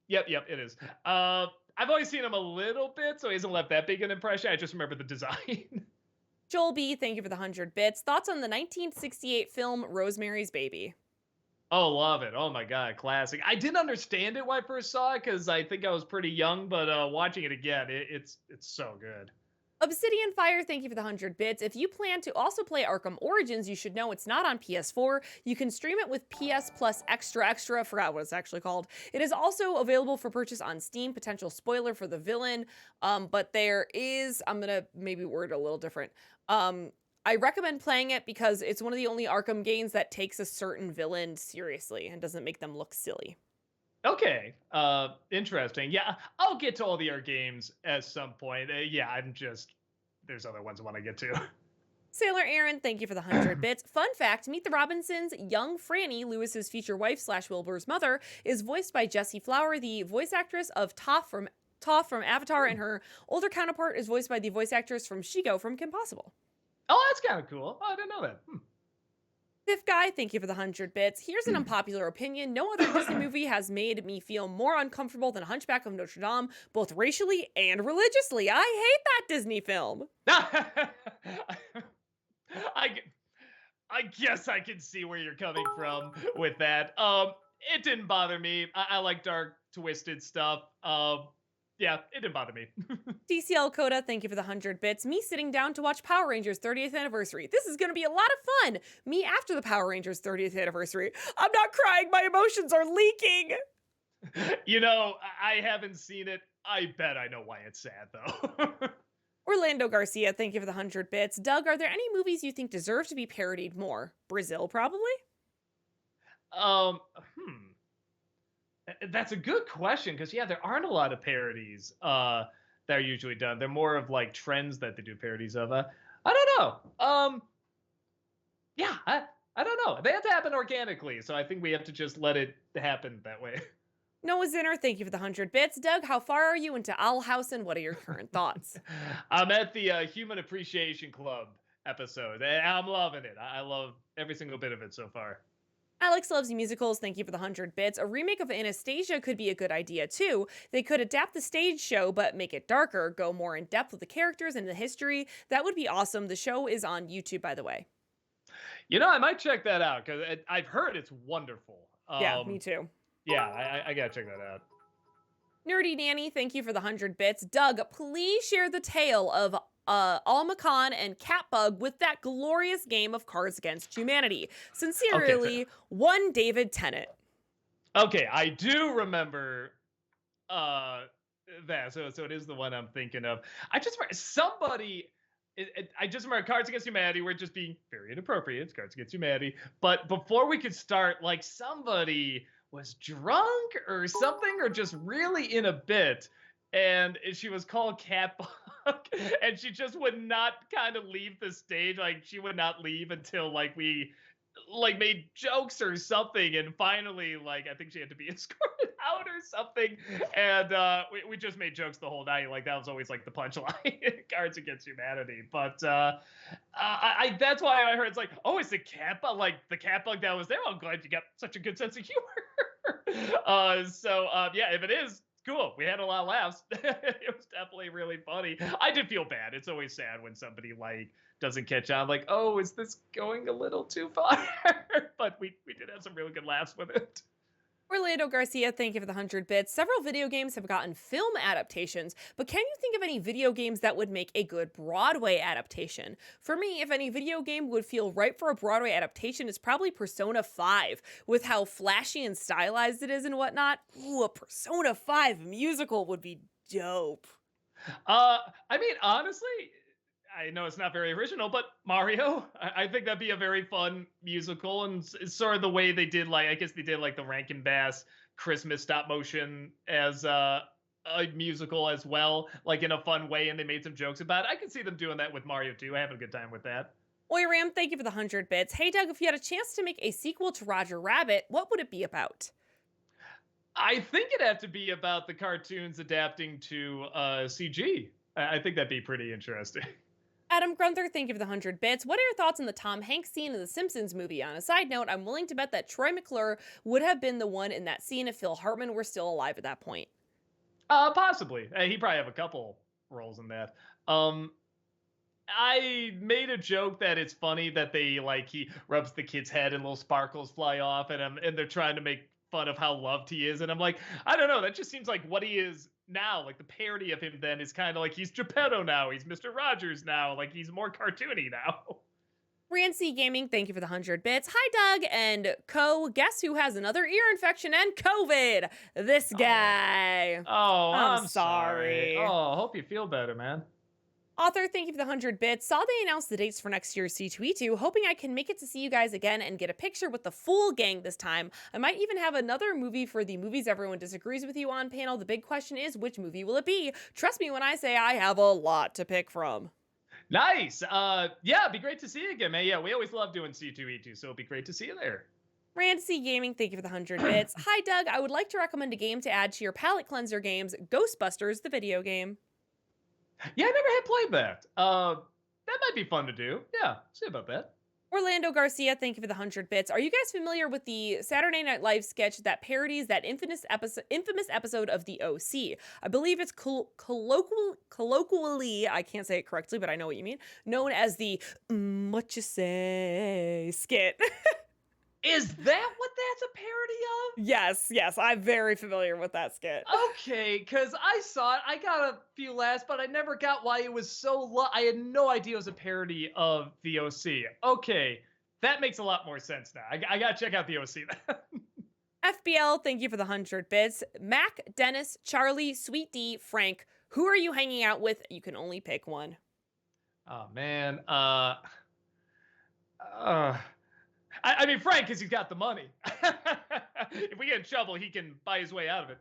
Yep, it is. I've only seen him a little bit, so he hasn't left that big an impression. I just remember the design. Joel B, thank you for the 100 bits. Thoughts on the 1968 film Rosemary's Baby? Oh, love it. Oh my God, classic. I didn't understand it when I first saw it because I think I was pretty young, but watching it again, it's so good. Obsidian Fire, thank you for the 100 bits. If you plan to also play Arkham Origins, you should know it's not on PS4. You can stream it with PS Plus Extra Extra, forgot what it's actually called. It is also available for purchase on Steam, potential spoiler for the villain, but there is, I'm gonna maybe word it a little different. I recommend playing it because it's one of the only Arkham games that takes a certain villain seriously and doesn't make them look silly. Okay, interesting. Yeah, I'll get to all the art games at some point. Yeah, there's other ones I want to get to. Sailor Aaron, thank you for the 100 bits. Fun fact, Meet the Robinsons' young Franny, Lewis's future wife / Wilbur's mother, is voiced by Jessie Flower, the voice actress of Toph from Avatar, and her older counterpart is voiced by the voice actress from Shigo from Kim Possible. Oh, that's kind of cool. Oh, I didn't know that. Fifth Guy, thank you for the 100 bits. Here's an Hmm. unpopular opinion. No other Disney movie has made me feel more uncomfortable than Hunchback of Notre Dame, both racially and religiously. I hate that Disney film. I, g- I guess I can see where you're coming from with that. It didn't bother me. I like dark, twisted stuff. Yeah, it didn't bother me. DCL Coda, thank you for the 100 bits. Me sitting down to watch Power Rangers 30th anniversary. This is going to be a lot of fun. Me after the Power Rangers 30th anniversary. I'm not crying. My emotions are leaking. You know, I haven't seen it. I bet I know why it's sad though. Orlando Garcia, thank you for the 100 bits. Doug, are there any movies you think deserve to be parodied more? Brazil, probably? um, hmm. That's a good question because yeah, there aren't a lot of parodies that are usually done. They're more of like trends that they do parodies of. I don't know. Yeah, I don't know. They have to happen organically, so I think we have to just let it happen that way. Noah Zinner, thank you for the 100 bits. Doug, how far are you into Owl House and what are your current thoughts? I'm at the Human Appreciation Club episode, and I'm loving it. I love every single bit of it so far. Alex loves musicals, thank you for the 100 bits. A remake of Anastasia could be a good idea too. They could adapt the stage show but make it darker, go more in depth with the characters and the history. That would be awesome. The show is on YouTube, by the way. You know, I might check that out because I've heard it's wonderful. Yeah, me too. Yeah, I gotta check that out. Nerdy Nanny, thank you for the 100 bits. Doug, please share the tale of Alma Khan and Catbug with that glorious game of Cards Against Humanity. Sincerely, one David Tennant. Okay, I do remember uh that. So it is the one I'm thinking of. I just remember somebody. I just remember Cards Against Humanity. We're just being very inappropriate. It's Cards Against Humanity. But before we could start, like somebody was drunk or something, or just really in a bit, and she was called Catbug, and she just would not kind of leave the stage. Like she would not leave until like we like made jokes or something, and finally like I think she had to be escorted out or something, and we just made jokes the whole night. Like that was always like the punchline. Cards Against Humanity. But I that's why I heard it's like, oh, it's the cat bug, like the cat bug that was there. I'm glad you got such a good sense of humor. Yeah, if it is cool, we had a lot of laughs. It was definitely really funny. I did feel bad. It's always sad when somebody like doesn't catch on, like, oh, is this going a little too far? But we did have some really good laughs with it. Orlando Garcia, thank you for the 100 bits. Several video games have gotten film adaptations, but can you think of any video games that would make a good Broadway adaptation? For me, if any video game would feel right for a Broadway adaptation, it's probably Persona 5, with how flashy and stylized it is and whatnot. Ooh, a Persona 5 musical would be dope. I mean, honestly, I know it's not very original, but Mario, I think that'd be a very fun musical, and it's sort of the way they did, like, I guess they did like the Rankin Bass Christmas stop motion as a musical as well, like in a fun way, and they made some jokes about it. I can see them doing that with Mario too. I have a good time with that. Oyram, thank you for the 100 bits. Hey Doug, if you had a chance to make a sequel to Roger Rabbit, what would it be about? I think it'd have to be about the cartoons adapting to CG. I think that'd be pretty interesting. Adam Grunther, thank you for the 100 bits. What are your thoughts on the Tom Hanks scene in The Simpsons movie? On a side note, I'm willing to bet that Troy McClure would have been the one in that scene if Phil Hartman were still alive at that point. Possibly. He probably have a couple roles in that. I made a joke that it's funny that they like he rubs the kid's head and little sparkles fly off, and they're trying to make fun of how loved he is, and I'm like, I don't know, that just seems like what he is now. Like the parody of him then is kind of like he's Geppetto now, he's Mr. Rogers now, like he's more cartoony now. Rancy Gaming, thank you for the 100 bits. Hi, Doug and Co. Guess who has another ear infection and COVID? This guy. Oh, I'm sorry. Oh, hope you feel better, man. Author, thank you for the 100 bits. Saw they announced the dates for next year's C2E2, hoping I can make it to see you guys again and get a picture with the full gang this time. I might even have another movie for the Movies Everyone Disagrees with You on panel. The big question is, which movie will it be? Trust me when I say I have a lot to pick from. Nice. Yeah, it'd be great to see you again, man. Yeah, we always love doing C2E2, so it'd be great to see you there. Rancy Gaming, thank you for the 100 bits. Hi, Doug. I would like to recommend a game to add to your palate cleanser games, Ghostbusters, the video game. Yeah, I never had played that. that might be fun to do. Yeah, see about that. Orlando Garcia, thank you for the 100 bits. Are you guys familiar with the Saturday Night Live sketch that parodies that infamous episode of The OC? I believe it's colloquially, I can't say it correctly, but I know what you mean, known as the what you say skit. Is that what that's a parody of? Yes, I'm very familiar with that skit. Okay, because I saw it. I got a few laughs, but I never got why it was so I had no idea it was a parody of the OC. Okay, that makes a lot more sense now. I gotta check out the OC then. FBL, thank you for the 100 bits. Mac, Dennis, Charlie, Sweet D, Frank, who are you hanging out with? You can only pick one. Oh man. I mean Frank, because he's got the money. If we get in trouble, he can buy his way out of it.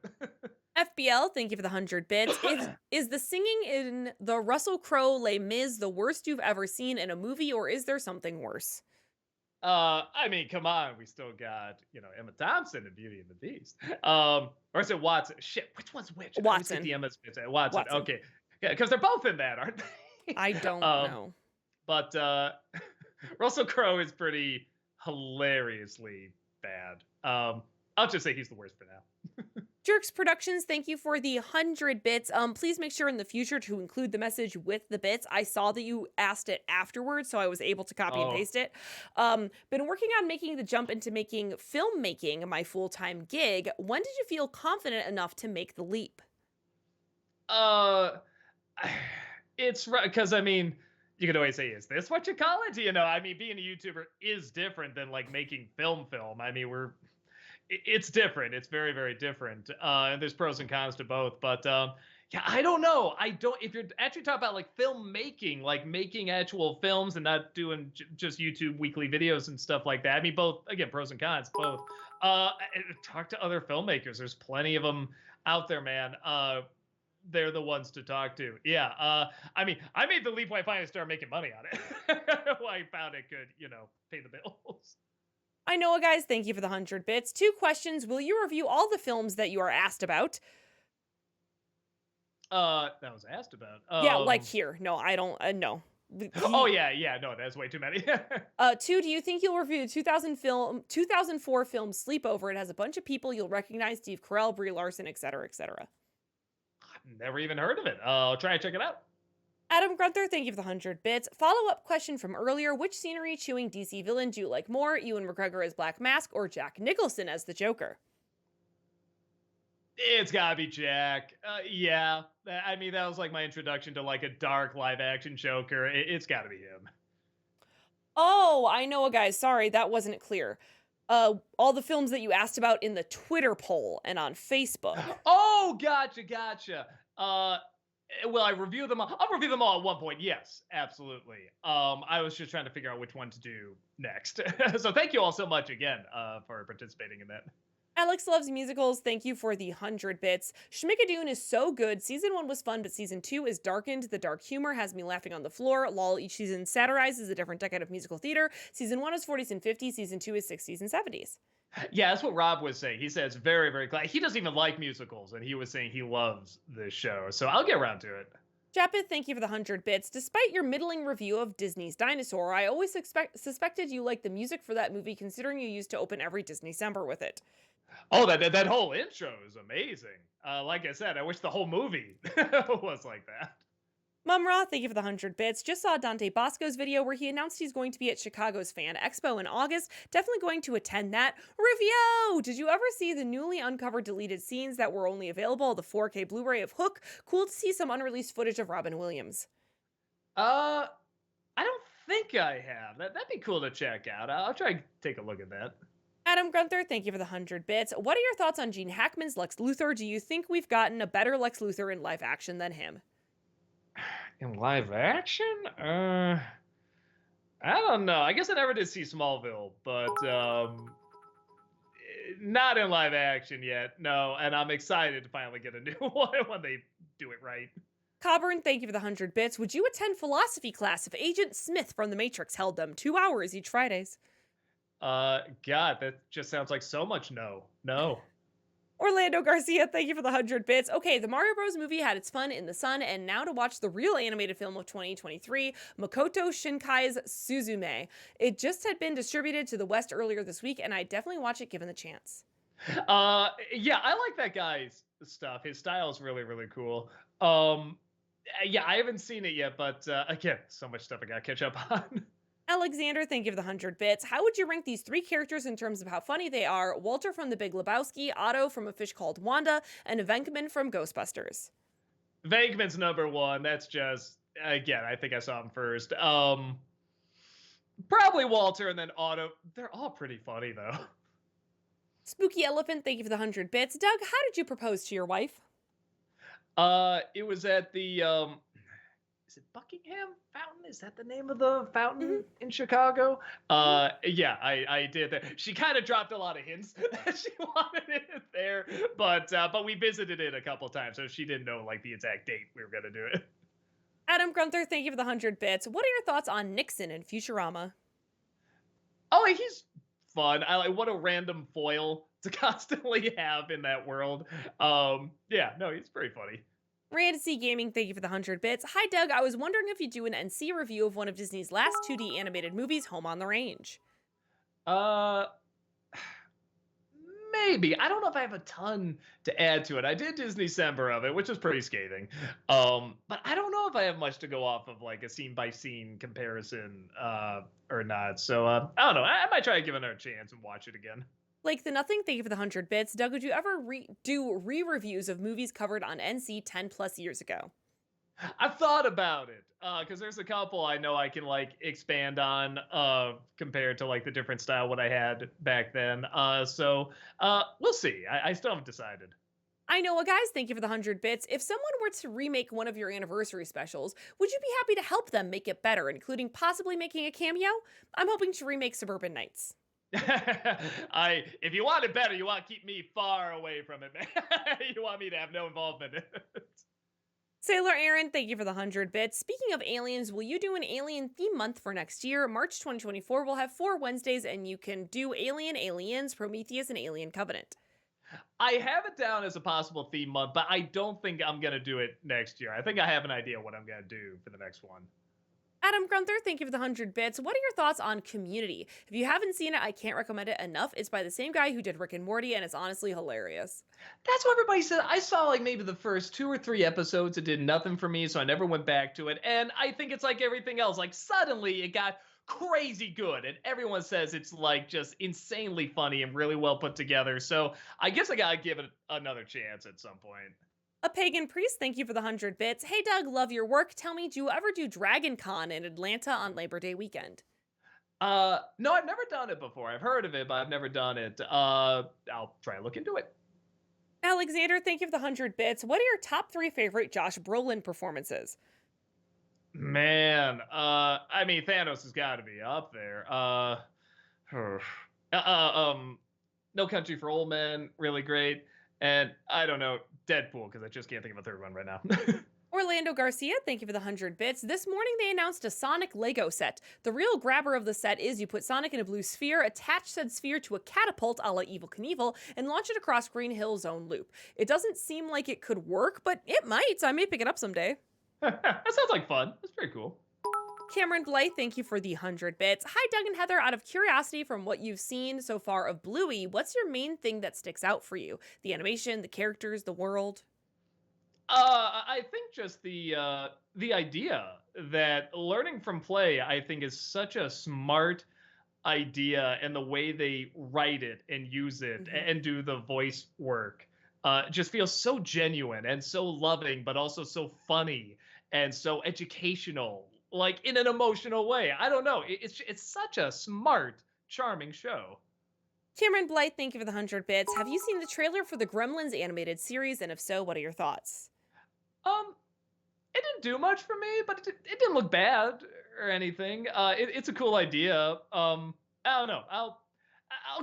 FBL, thank you for the 100 bits. Is the singing in the Russell Crowe Les Mis the worst you've ever seen in a movie, or is there something worse? I mean, come on, we still got, Emma Thompson in Beauty and the Beast. Or is it Watson? Shit, which one's which? Watson. The Emma's Watson. Okay. Yeah, because they're both in that, aren't they? I don't know. But Russell Crowe is pretty hilariously bad. I'll just say he's the worst for now. Jerks Productions, thank you for the 100 bits. Please make sure in the future to include the message with the bits. I saw that you asked it afterwards, so I was able to copy and paste it. Been working on making the jump into making filmmaking my full-time gig. When did you feel confident enough to make the leap? It's right, because I mean, you could always say, is this what you call it? I mean, being a YouTuber is different than like making film. I mean, it's different. It's very, very different. And there's pros and cons to both. But yeah, I don't know. If you're actually talking about like filmmaking, like making actual films and not doing just YouTube weekly videos and stuff like that. I mean, both, again, pros and cons, both. Talk to other filmmakers. There's plenty of them out there, man. They're the ones to talk to. Yeah. I mean, I made the leap when I finally started making money on it. When I found it could, pay the bills. I know, guys. Thank you for the 100 bits. 2 questions. Will you review all the films that you are asked about? That was asked about. Yeah, like here. No, I don't. No. Oh yeah. No, that's way too many. 2. Do you think you'll review the 2004 film Sleepover? It has a bunch of people you'll recognize: Steve Carell, Brie Larson, etc., etc. I've never even heard of it. I'll try and check it out. Adam Grunther, thank you for the 100 bits. Follow-up question from earlier: which scenery chewing DC villain do you like more? Ewan McGregor as Black Mask or Jack Nicholson as the Joker? It's gotta be Jack. Yeah. I mean, that was like my introduction to like a dark live-action Joker. It's gotta be him. Oh, I know, guys. Sorry, that wasn't clear. All the films that you asked about in the Twitter poll and on Facebook. Oh, gotcha. Will I review them all? I'll review them all at one point. Yes, absolutely. I was just trying to figure out which one to do next. So thank you all so much again for participating in that. Alex Loves Musicals, thank you for the 100 bits. Schmickadoon is so good. Season 1 was fun, but Season 2 is darkened. The dark humor has me laughing on the floor. Lol, each season satirizes a different decade of musical theater. Season 1 is 40s and 50s. Season 2 is 60s and 70s. Yeah, that's what Rob was saying. He says very, very glad. He doesn't even like musicals, and he was saying he loves this show. So I'll get around to it. Japeth, thank you for the 100 bits. Despite your middling review of Disney's Dinosaur, I always suspected you liked the music for that movie, considering you used to open every Disney-cember with it. Oh, that whole intro is amazing. Like I said, I wish the whole movie was like that. Mumra, thank you for the 100 bits. Just saw Dante Bosco's video where he announced he's going to be at Chicago's Fan Expo in August. Definitely going to attend that. Review! Did you ever see the newly uncovered deleted scenes that were only available on the 4K Blu-ray of Hook? Cool to see some unreleased footage of Robin Williams. I don't think I have. That'd be cool to check out. I'll try to take a look at that. Adam Grunther, thank you for the 100 bits. What are your thoughts on Gene Hackman's Lex Luthor? Do you think we've gotten a better Lex Luthor in live action than him? In live action? I don't know. I guess I never did see Smallville, but not in live action yet. No, and I'm excited to finally get a new one when they do it right. Coburn, thank you for the 100 bits. Would you attend philosophy class if Agent Smith from The Matrix held them 2 hours each Fridays? God, that just sounds like so much no. Orlando Garcia, thank you for the 100 bits. Okay, the Mario Bros. Movie had its fun in the sun, and now to watch the real animated film of 2023, Makoto Shinkai's Suzume. It just had been distributed to the West earlier this week, and I'd definitely watch it given the chance. Yeah, I like that guy's stuff. His style is really, really cool. Yeah, I haven't seen it yet, but again, so much stuff I gotta catch up on. Alexander, thank you for the 100 bits. How would you rank these three characters in terms of how funny they are? Walter from The Big Lebowski, Otto from A Fish Called Wanda, and Venkman from Ghostbusters. Venkman's number one. That's just again, I think I saw him first. Probably Walter and then Otto. They're all pretty funny though. Spooky Elephant, thank you for the 100 bits. Doug, how did you propose to your wife? It was at the is it Buckingham Fountain? Is that the name of the fountain in Chicago? Yeah, I did that. She kind of dropped a lot of hints that she wanted it there, but we visited it a couple times, so she didn't know like the exact date we were gonna do it. Adam Grunther, thank you for the 100 bits. What are your thoughts on Nixon in Futurama? Oh, he's fun. I like what a random foil to constantly have in that world. Yeah, no, he's pretty funny. Randy Gaming, thank you for the 100 bits. Hi, Doug. I was wondering if you do an NC review of one of Disney's last 2D animated movies, Home on the Range. Uh, Maybe. I don't know if I have a ton to add to it. I did Disney December of it, which was pretty scathing. But I don't know if I have much to go off of like a scene by scene comparison or not. So I don't know. I might try to give it another chance and watch it again. Like the Nothing, thank you for the 100 bits. Doug, would you ever do re-reviews of movies covered on NC 10 plus years ago? I've thought about it because there's a couple I know I can like expand on compared to like the different style what I had back then. So we'll see. I still haven't decided. I know, guys, thank you for the 100 bits. If someone were to remake one of your anniversary specials, would you be happy to help them make it better, including possibly making a cameo? I'm hoping to remake Suburban Nights. If you want it better, you want to keep me far away from it, man. You want me to have no involvement in it. Sailor Aaron, thank you for the 100 bits. Speaking of aliens, will you do an alien theme month for next year? March 2024 will have 4 Wednesdays, and you can do Alien, Aliens, Prometheus, and Alien Covenant. I have it down as a possible theme month, but I don't think I'm going to do it next year. I think I have an idea what I'm going to do for the next one. Adam Grunther, thank you for the 100 bits. What are your thoughts on Community? If you haven't seen it, I can't recommend it enough. It's by the same guy who did Rick and Morty, and it's honestly hilarious. That's what everybody said. I saw like maybe the first 2 or 3 episodes. It did nothing for me, so I never went back to it. And I think it's like everything else. Like suddenly it got crazy good, and everyone says it's like just insanely funny and really well put together. So I guess I gotta give it another chance at some point. A Pagan Priest, thank you for the 100 bits. Hey Doug, love your work. Tell me, do you ever do Dragon Con in Atlanta on Labor Day weekend? No, I've never done it before. I've heard of it, but I've never done it. I'll try to look into it. Alexander, thank you for the 100 bits. What are your top 3 favorite Josh Brolin performances? Man, I mean Thanos has got to be up there. No Country for Old Men, really great. And I don't know, Deadpool, because I just can't think of a third one right now. Orlando Garcia, thank you for the 100 bits. This morning they announced a Sonic Lego set. The real grabber of the set is you put Sonic in a blue sphere, attach said sphere to a catapult a la Evel Knievel, and launch it across Green Hill Zone Loop. It doesn't seem like it could work, but it might. I may pick it up someday. That sounds like fun. That's pretty cool. Cameron Blythe, thank you for the 100 bits. Hi, Doug and Heather. Out of curiosity from what you've seen so far of Bluey, what's your main thing that sticks out for you? The animation, the characters, the world? I think just the idea that learning from play, I think, is such a smart idea, and the way they write it and use it and do the voice work just feels so genuine and so loving, but also so funny and so educational, like in an emotional way. I don't know. It's such a smart, charming show. Cameron Blythe, thank you for the 100 bits. Have you seen the trailer for the Gremlins animated series? And if so, what are your thoughts? It didn't do much for me, but it didn't look bad or anything. It's a cool idea. I don't know. I'll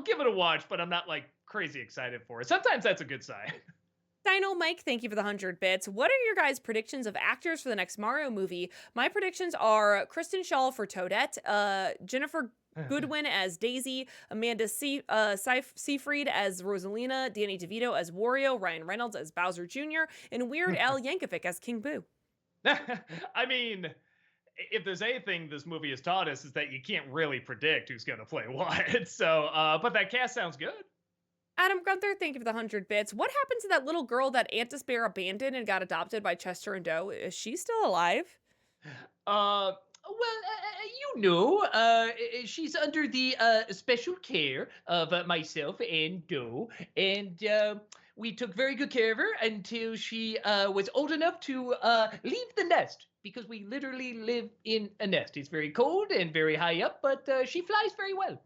give it a watch, but I'm not like crazy excited for it. Sometimes that's a good sign. Dino Mike, thank you for the 100 bits. What are your guys' predictions of actors for the next Mario movie? My predictions are Kristen Schaal for Toadette, Jennifer Goodwin as Daisy, Amanda Seyfried as Rosalina, Danny DeVito as Wario, Ryan Reynolds as Bowser Jr., and Weird Al Yankovic as King Boo. I mean, if there's anything this movie has taught us is that you can't really predict who's going to play what. So, but that cast sounds good. Adam Gunther, thank you for the 100 bits. What happened to that little girl that Aunt Despair abandoned and got adopted by Chester and Doe? Is she still alive? She's under the special care of myself and Doe, and we took very good care of her until she was old enough to leave the nest, because we literally live in a nest. It's very cold and very high up, but she flies very well.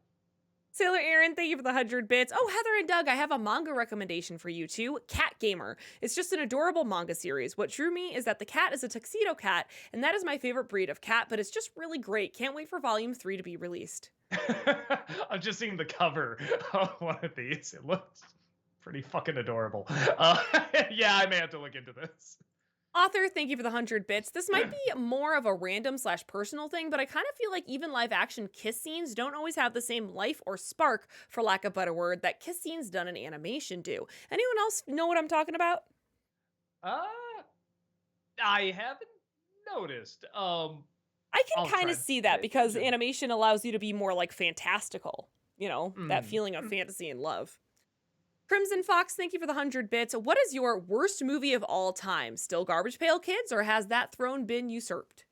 Sailor Aaron, thank you for the 100 bits. Oh, Heather and Doug, I have a manga recommendation for you too. Cat Gamer. It's just an adorable manga series. What drew me is that the cat is a tuxedo cat, and that is my favorite breed of cat, but it's just really great. Can't wait for volume 3 to be released. I'm just seeing the cover of one of these. It looks pretty fucking adorable. Yeah, I may have to look into this. Author, thank you for the 100 bits. This might be more of a random/personal thing, but I kind of feel like even live action kiss scenes don't always have the same life or spark, for lack of a better word, that kiss scenes done in animation do. Anyone else know what I'm talking about? I haven't noticed. I can I'll kind try of to see pay that because attention. animation allows you to be more like fantastical, you know, that Mm. feeling of fantasy and love. Crimson Fox, thank you for the 100 bits. What is your worst movie of all time? Still Garbage Pail Kids, or has that throne been usurped?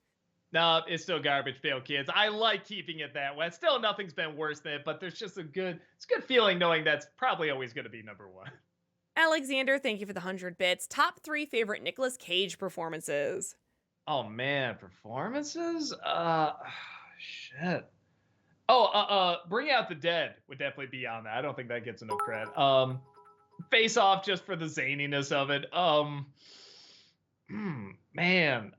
No, it's still Garbage Pail Kids. I like keeping it that way. Still, nothing's been worse than it, but there's just it's a good feeling knowing that's probably always going to be number one. Alexander, thank you for the 100 bits. Top 3 favorite Nicolas Cage performances. Oh man, performances? Shit. Oh, Bring Out the Dead would definitely be on that. I don't think that gets enough credit. Face Off just for the zaniness of it. Man,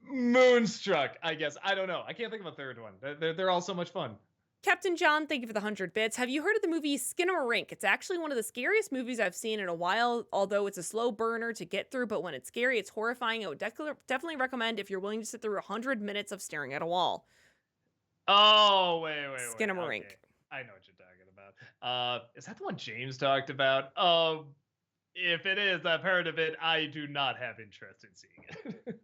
Moonstruck, I guess. I don't know. I can't think of a third one. They're all so much fun. Captain John, thank you for the 100 bits. Have you heard of the movie Skinamarink? It's actually one of the scariest movies I've seen in a while, although it's a slow burner to get through, but when it's scary, it's horrifying. I would definitely recommend if you're willing to sit through 100 minutes of staring at a wall. Oh, wait. Skinamarink. Okay. I know what you're talking about. Is that the one James talked about? If it is, I've heard of it. I do not have interest in seeing it.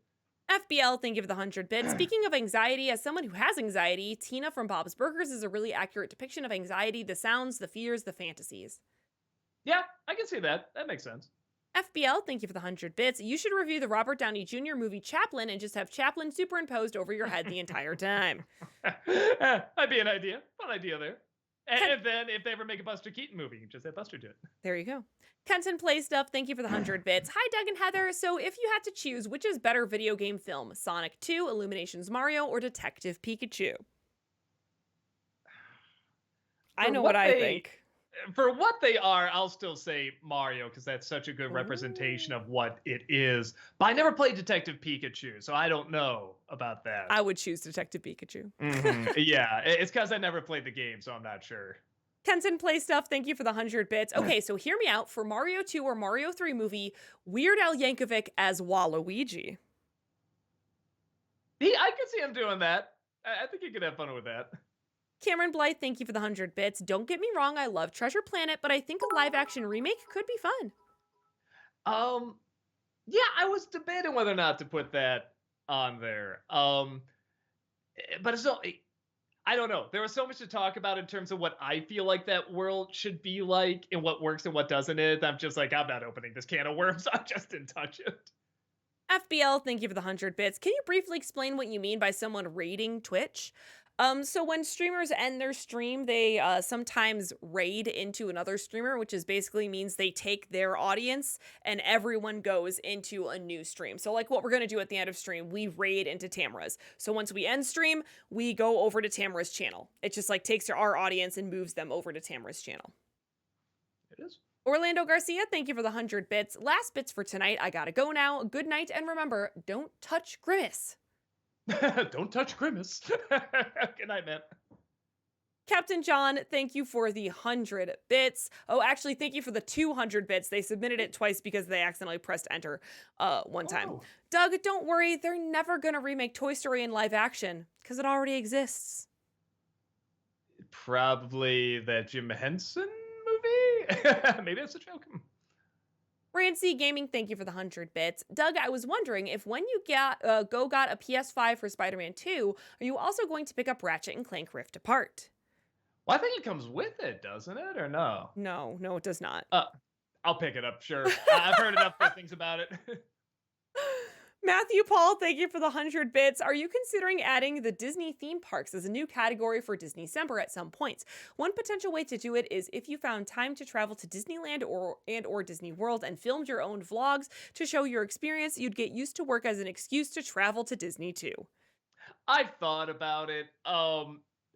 FBL, thank you for the 100 bits. Speaking of anxiety, as someone who has anxiety, Tina from Bob's Burgers is a really accurate depiction of anxiety, the sounds, the fears, the fantasies. Yeah, I can see that. That makes sense. FBL, thank you for the 100 bits. You should review the Robert Downey Jr. movie Chaplin and just have Chaplin superimposed over your head the entire time. Might be an idea. Fun idea there. And then if they ever make a Buster Keaton movie, you can just have Buster do it. There you go. Kenton Play Stuff, thank you for the 100 bits. Hi, Doug and Heather. So if you had to choose, which is better video game film? Sonic 2, Illuminations Mario, or Detective Pikachu? I know what I think. For what they are, I'll still say Mario because that's such a good representation of what it is. But I never played Detective Pikachu, so I don't know about that. I would choose Detective Pikachu. Yeah, it's because I never played the game, so I'm not sure. Kenton Play Stuff, thank you for the 100 bits. Okay, so hear me out. For Mario 2 or Mario 3 movie, Weird Al Yankovic as Waluigi. I could see him doing that. I think you could have fun with that. Cameron Blythe, thank you for the 100 bits. Don't get me wrong, I love Treasure Planet, but I think a live-action remake could be fun. Yeah, I was debating whether or not to put that on there. But it's not. I don't know. There was so much to talk about in terms of what I feel like that world should be like and what works and what doesn't. I'm just like, I'm not opening this can of worms. I just didn't touch it. FBL, thank you for the 100 bits. Can you briefly explain what you mean by someone raiding Twitch? So when streamers end their stream, they sometimes raid into another streamer, which is basically means they take their audience and everyone goes into a new stream. So like what we're going to do at the end of stream, we raid into Tamara's. So once we end stream, we go over to Tamara's channel. It just like takes our audience and moves them over to Tamara's channel. It is. Orlando Garcia, thank you for the 100 bits. Last bits for tonight. I gotta go now. Good night, and remember, don't touch Grimace. Don't touch Grimace. Good night, man. Captain John, thank you for the 100 bits. Oh, actually, thank you for the 200 bits. They submitted it twice because they accidentally pressed enter one time. Oh. Doug, don't worry. They're never going to remake Toy Story in live action because it already exists. Probably that Jim Henson movie? Maybe that's a joke. Rancy Gaming, thank you for the 100 bits. Doug, I was wondering if when you got a PS5 for Spider-Man 2, are you also going to pick up Ratchet and Clank Rift Apart? Well, I think it comes with it, doesn't it? Or no? No, it does not. I'll pick it up, sure. I've heard enough good things about it. Matthew Paul, thank you for the 100 bits. Are you considering adding the Disney theme parks as a new category for Disneycember at some point? One potential way to do it is if you found time to travel to Disneyland or Disney World and filmed your own vlogs to show your experience, you'd get used to work as an excuse to travel to Disney too. I've thought about it.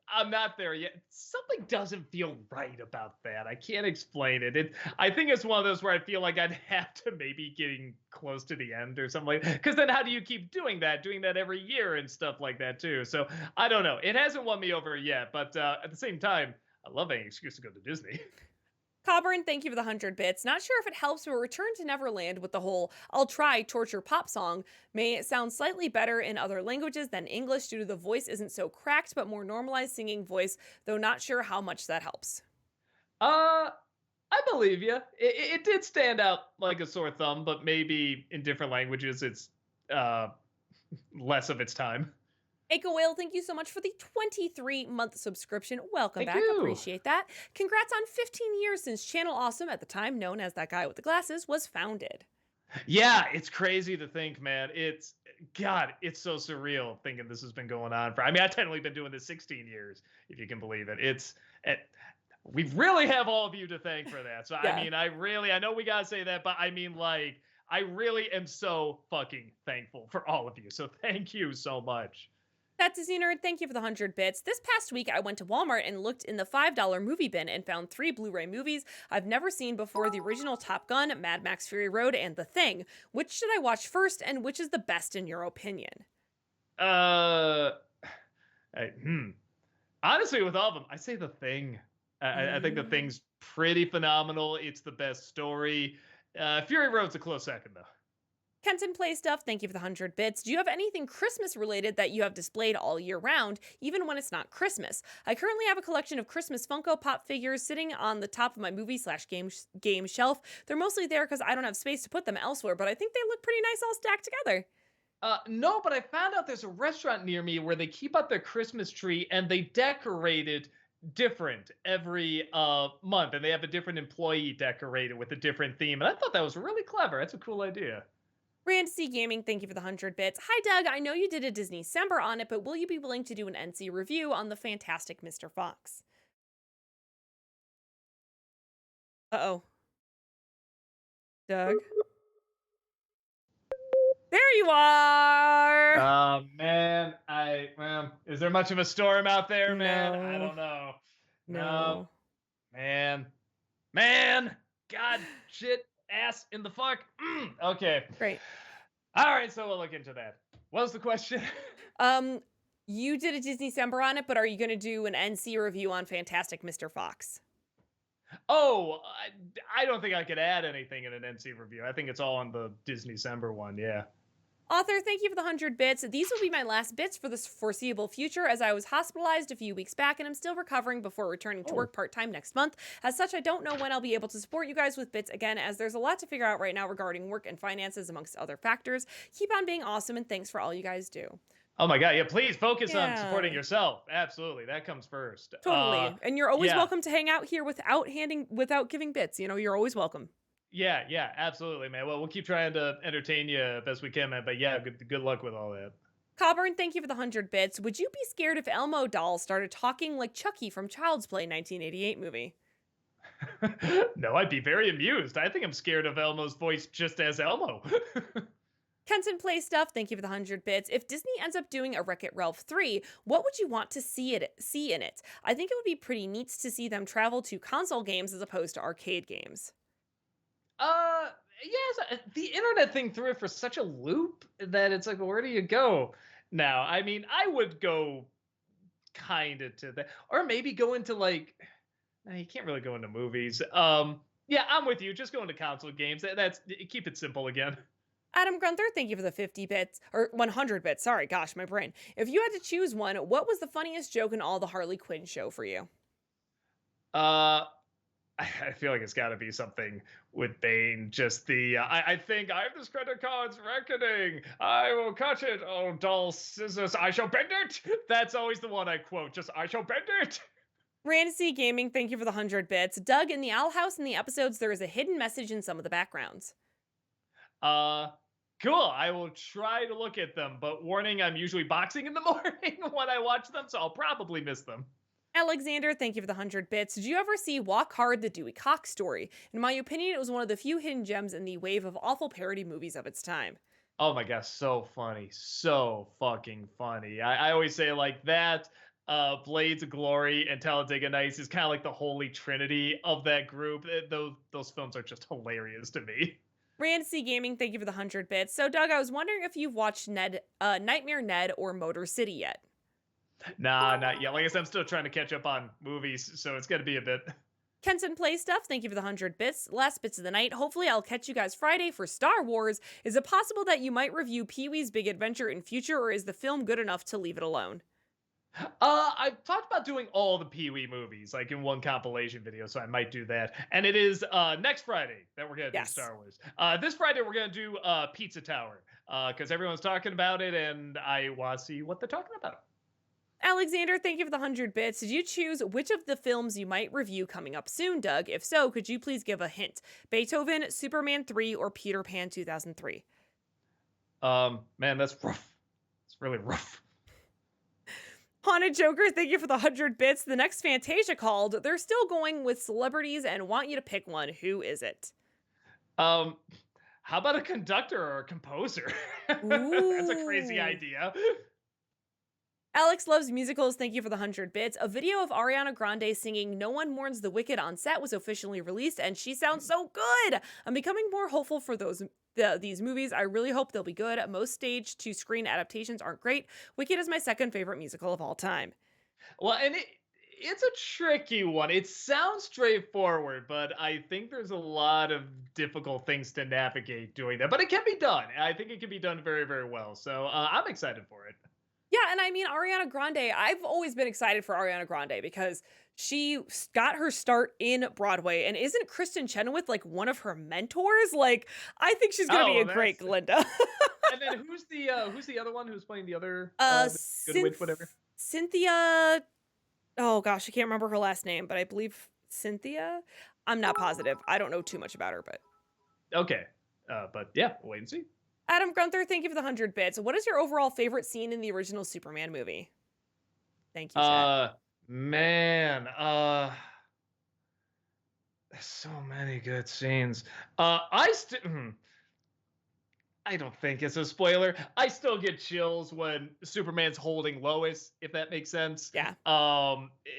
I'm not there yet. Something doesn't feel right about that. I can't explain it. I think it's one of those where I feel like I'd have to maybe getting close to the end or something like that. Because then how do you keep doing that every year and stuff like that too? So I don't know. It hasn't won me over yet, but at the same time, I love any excuse to go to Disney. Coburn, thank you for the 100 bits. Not sure if it helps, but Return to Neverland with the whole I'll try torture pop song may sound slightly better in other languages than English due to the voice isn't so cracked but more normalized singing voice, though not sure how much that helps. I believe you. It did stand out like a sore thumb, but maybe in different languages it's less of its time. Echo Whale, thank you so much for the 23-month subscription. Welcome Thank back. you. Appreciate that. Congrats on 15 years since Channel Awesome, at the time known as That Guy with the Glasses, was founded. Yeah, it's crazy to think, man. It's so surreal thinking this has been going on for. I mean, I've technically been doing this 16 years, if you can believe it. We really have all of you to thank for that. So Yeah. I mean, I know we gotta say that, but I mean, like, I really am so fucking thankful for all of you. So thank you so much. That Disney Nerd, thank you for the 100 bits. This past week, I went to Walmart and looked in the $5 movie bin and found 3 Blu-ray movies I've never seen before: the original Top Gun, Mad Max Fury Road, and The Thing. Which should I watch first, and which is the best in your opinion? Honestly, with all of them, I say The Thing. I think The Thing's pretty phenomenal. It's the best story. Fury Road's a close second, though. Kenton Play Stuff, thank you for the 100 bits. Do you have anything Christmas related that you have displayed all year round, even when it's not Christmas? I currently have a collection of Christmas Funko Pop figures sitting on the top of my movie/game shelf. They're mostly there because I don't have space to put them elsewhere, but I think they look pretty nice all stacked together. No, but I found out there's a restaurant near me where they keep up their Christmas tree and they decorate it different every month, and they have a different employee decorated with a different theme. And I thought that was really clever. That's a cool idea. Rand C Gaming, thank you for the 100 bits. Hi, Doug. I know you did a Disneycember on it, but will you be willing to do an NC review on the fantastic Mr. Fox? Uh-oh. Doug? There you are! Man, is there much of a storm out there, man? No. I don't know. No. Man, God, shit, ass in the fuck. Okay. Great. All right, so we'll look into that. What was the question? You did a Disneycember on it, but are you going to do an NC review on Fantastic Mr. Fox? Oh, I don't think I could add anything in an NC review. I think it's all on the Disneycember one, yeah. Author, thank you for the 100 bits. These will be my last bits for the foreseeable future, as I was hospitalized a few weeks back and I'm still recovering before returning to work part-time next month. As such, I don't know when I'll be able to support you guys with bits again, as there's a lot to figure out right now regarding work and finances, amongst other factors. Keep on being awesome, and thanks for all you guys do. Oh my God, yeah, please focus on supporting yourself. Absolutely, that comes first. Totally. And you're always welcome to hang out here without giving bits. You know, you're always welcome. Yeah, absolutely, man. Well, we'll keep trying to entertain you best we can, man. But yeah, good luck with all that. Coburn, thank you for the 100 bits. Would you be scared if Elmo doll started talking like Chucky from Child's Play 1988 movie? No, I'd be very amused. I think I'm scared of Elmo's voice just as Elmo. Kenton Play Stuff, thank you for the 100 bits. If Disney ends up doing a Wreck-It Ralph 3, what would you want to see in it? I think it would be pretty neat to see them travel to console games as opposed to arcade games. Yes, the internet thing threw it for such a loop that it's like, where do you go now? I mean, I would go kind of to that, or maybe go into like, nah, you can't really go into movies. Yeah, I'm with you. Just go into console games. That's keep it simple again. Adam Gunther, thank you for the 50 bits, or 100 bits. Sorry, gosh, my brain. If you had to choose one, what was the funniest joke in all the Harley Quinn show for you? Uh, I feel like it's got to be something with Bane. Just the I think I have this credit card's reckoning. I will catch it. Oh, dull scissors. I shall bend it. That's always the one I quote. Just I shall bend it. Rancy Gaming, thank you for the 100 bits. Doug, in the Owl House in the episodes, there is a hidden message in some of the backgrounds. Uh, cool. I will try to look at them, but warning, I'm usually boxing in the morning when I watch them, so I'll probably miss them. Alexander, thank you for the 100 bits. Did you ever see Walk Hard, the Dewey Cox story? In my opinion, it was one of the few hidden gems in the wave of awful parody movies of its time. Oh my gosh, so funny. So fucking funny. I always say like that, Blades of Glory and Talladega Nights is kind of like the holy trinity of that group. Those films are just hilarious to me. Rancy Gaming, thank you for the 100 bits. So, Doug, I was wondering if you've watched Nightmare Ned or Motor City yet. Nah, not yet. Like I said, I'm still trying to catch up on movies, so it's gonna be a bit. Kenton Play Stuff, thank you for the 100 bits. Last bits of the night. Hopefully, I'll catch you guys Friday for Star Wars. Is it possible that you might review Pee-wee's Big Adventure in future, or is the film good enough to leave it alone? I've talked about doing all the Pee-wee movies, like in one compilation video, so I might do that. And it is next Friday that we're gonna do Star Wars. This Friday we're gonna do Pizza Tower, because everyone's talking about it, and I want to see what they're talking about. Alexander, thank you for the 100 bits. Did you choose which of the films you might review coming up soon, Doug? If so, could you please give a hint? Beethoven, Superman 3, or Peter Pan 2003? Man, that's rough. It's really rough. Haunted Joker, thank you for the 100 bits. The next Fantasia called. They're still going with celebrities and want you to pick one. Who is it? How about a conductor or a composer? That's a crazy idea. Alex Loves Musicals, thank you for the 100 bits. A video of Ariana Grande singing No One Mourns the Wicked on set was officially released, and she sounds so good. I'm becoming more hopeful for these movies. I really hope they'll be good. Most stage to screen adaptations aren't great. Wicked is my second favorite musical of all time. Well, and it's a tricky one. It sounds straightforward, but I think there's a lot of difficult things to navigate doing that. But it can be done. I think it can be done very, very well. So I'm excited for it. Yeah, and I mean, Ariana Grande, I've always been excited for Ariana Grande because she got her start in Broadway, and isn't Kristen Chenoweth like one of her mentors? Like, I think she's gonna be a great Glinda. And then who's the other one who's playing the other Good Witch, whatever? Cynthia. Oh gosh, I can't remember her last name, but I believe Cynthia. I'm not positive. I don't know too much about her, but okay. But yeah, we'll wait and see. Adam Gunther, thank you for the 100 bits. What is your overall favorite scene in the original Superman movie? Thank you, Chad. Man, there's so many good scenes. I don't think it's a spoiler. I still get chills when Superman's holding Lois, if that makes sense. Yeah.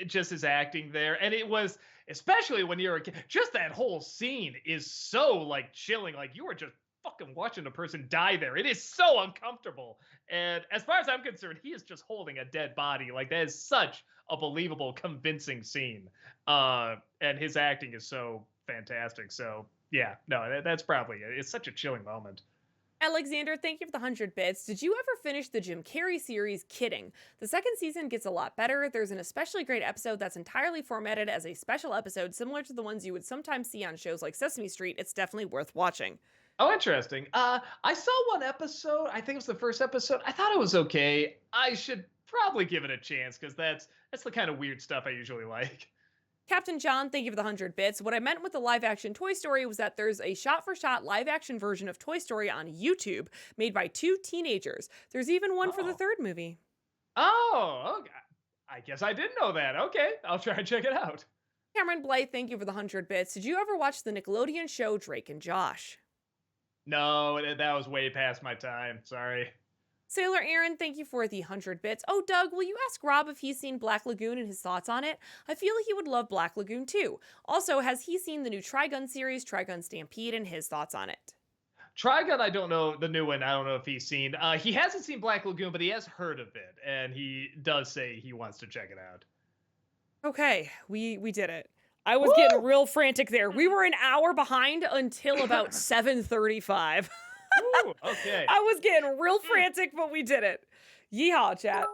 Just his acting there, and it was especially when you're a kid. Just that whole scene is so like chilling. Like you were just fucking watching a person die there. It is so uncomfortable. And as far as I'm concerned, he is just holding a dead body. Like that is such a believable, convincing scene. And his acting is so fantastic. So yeah, no, that's probably it. It's such a chilling moment. Alexander, thank you for the 100 bits. Did you ever finish the Jim Carrey series Kidding? The second season gets a lot better. There's an especially great episode that's entirely formatted as a special episode, similar to the ones you would sometimes see on shows like Sesame Street. It's definitely worth watching. Oh, interesting. I saw one episode. I think it was the first episode. I thought it was okay. I should probably give it a chance because that's the kind of weird stuff I usually like. Captain John, thank you for the 100 bits. What I meant with the live-action Toy Story was that there's a shot-for-shot live-action version of Toy Story on YouTube made by 2 teenagers. There's even one for the third movie. Oh, okay. I guess I didn't know that. Okay, I'll try and check it out. Cameron Blythe, thank you for the 100 bits. Did you ever watch the Nickelodeon show Drake and Josh? No, that was way past my time. Sorry. Sailor Aaron, thank you for the 100 bits. Oh, Doug, will you ask Rob if he's seen Black Lagoon and his thoughts on it? I feel like he would love Black Lagoon too. Also, has he seen the new Trigun series, Trigun Stampede, and his thoughts on it? Trigun, I don't know the new one. I don't know if he's seen. He hasn't seen Black Lagoon, but he has heard of it, and he does say he wants to check it out. Okay, we did it. I was Woo! getting real frantic there. We were an hour behind until about 7:35. Ooh, okay. I was getting real frantic, but we did it. Yeehaw, chat.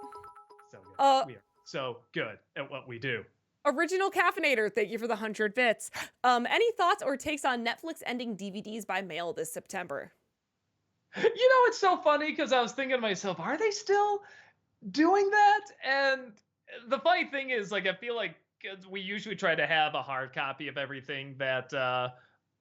So good. Uh, We are so good at what we do. Original Caffeinator, thank you for the 100 bits. Any thoughts or takes on Netflix ending DVDs by mail this September? You know, it's so funny because I was thinking to myself, are they still doing that? And the funny thing is, like, I feel like we usually try to have a hard copy of everything that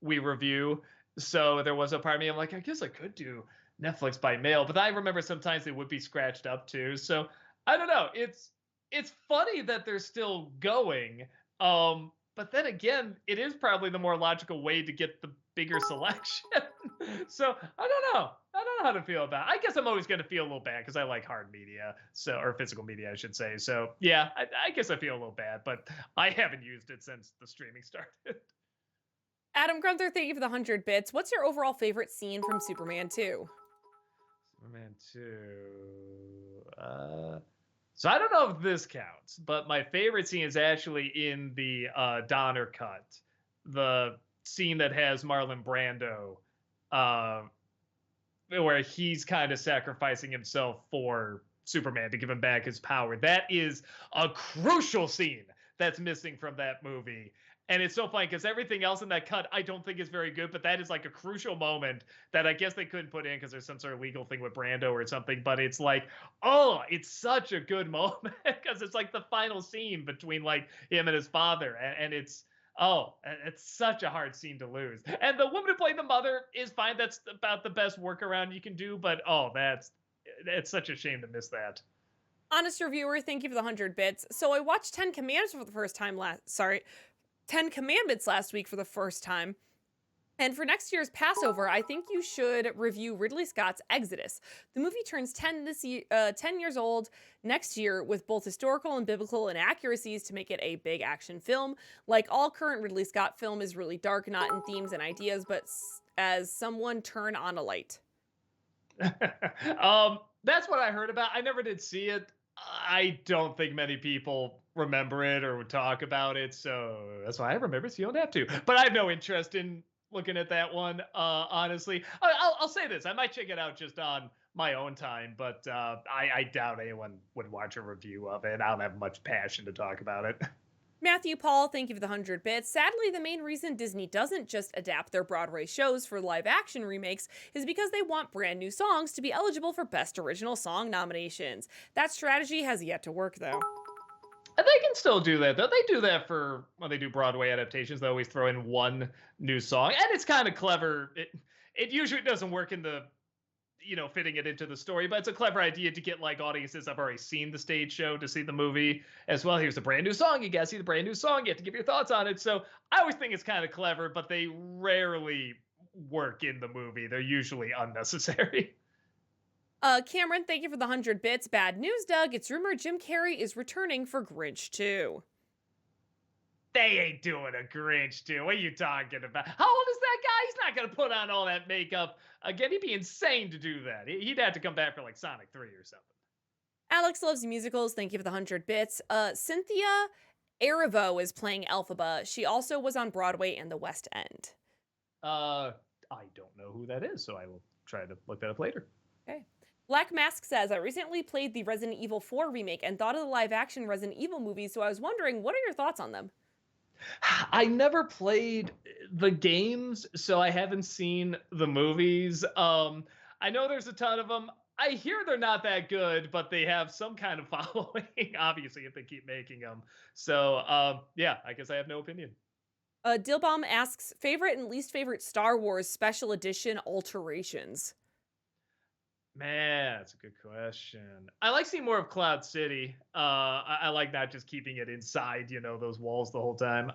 we review. So there was a part of me, I'm like, I guess I could do Netflix by mail, but I remember sometimes they would be scratched up too. So I don't know. It's funny that they're still going. But then again, it is probably the more logical way to get the bigger selection. So I don't know. I don't know how to feel about it. I guess I'm always going to feel a little bad because I like hard media, so, or physical media, I should say. So yeah, I guess I feel a little bad, but I haven't used it since the streaming started. Adam Grunther, thank you for the 100 bits. What's your overall favorite scene from Superman 2? Superman 2. So I don't know if this counts, but my favorite scene is actually in the Donner cut, the scene that has Marlon Brando, where he's kind of sacrificing himself for Superman to give him back his power. That is a crucial scene that's missing from that movie. And it's so funny because everything else in that cut I don't think is very good, but that is like a crucial moment that I guess they couldn't put in because there's some sort of legal thing with Brando or something. But it's like, oh, it's such a good moment because it's like the final scene between like him and his father. And it's, oh, it's such a hard scene to lose. And the woman who played the mother is fine. That's about the best workaround you can do. But oh, it's such a shame to miss that. Honest reviewer, thank you for the 100 bits. So I watched 10 Commandments for the first time 10 Commandments last week for the first time. And for next year's Passover, I think you should review Ridley Scott's Exodus. The movie turns 10 years old next year with both historical and biblical inaccuracies to make it a big action film. Like all current Ridley Scott film is really dark, not in themes and ideas, but as someone turn on a light. That's what I heard about. I never did see it. I don't think many people remember it or would talk about it, so that's why I remember it. So you don't have to. But I have no interest in looking at that one. Honestly, I'll say this: I might check it out just on my own time, but I doubt anyone would watch a review of it. I don't have much passion to talk about it. Matthew Paul, thank you for the 100 bits. Sadly, the main reason Disney doesn't just adapt their Broadway shows for live action remakes is because they want brand new songs to be eligible for Best Original Song nominations. That strategy has yet to work, though. And they can still do that, though. They do that for when they do Broadway adaptations. They always throw in one new song, and it's kind of clever. It usually doesn't work in the, fitting it into the story, but it's a clever idea to get like audiences that have already seen the stage show to see the movie as well. Here's a brand new song. You gotta see the brand new song. You have to give your thoughts on it. So I always think it's kind of clever, but they rarely work in the movie. They're usually unnecessary. Cameron, thank you for the 100 bits. Bad news, Doug. It's rumored Jim Carrey is returning for Grinch 2. They ain't doing a Grinch 2. What are you talking about? How old is that guy? He's not going to put on all that makeup. Again, he'd be insane to do that. He'd have to come back for like Sonic 3 or something. Alex loves musicals. Thank you for the 100 bits. Cynthia Erivo is playing Elphaba. She also was on Broadway and the West End. I don't know who that is, so I will try to look that up later. Okay. Black Mask says, I recently played the Resident Evil 4 remake and thought of the live-action Resident Evil movies, so I was wondering, what are your thoughts on them? I never played the games, so I haven't seen the movies. I know there's a ton of them. I hear they're not that good, but they have some kind of following, obviously, if they keep making them. So, yeah, I guess I have no opinion. Dilbaum asks, favorite and least favorite Star Wars special edition alterations? Man, that's a good question. I like seeing more of Cloud City. I like not just keeping it inside, those walls the whole time.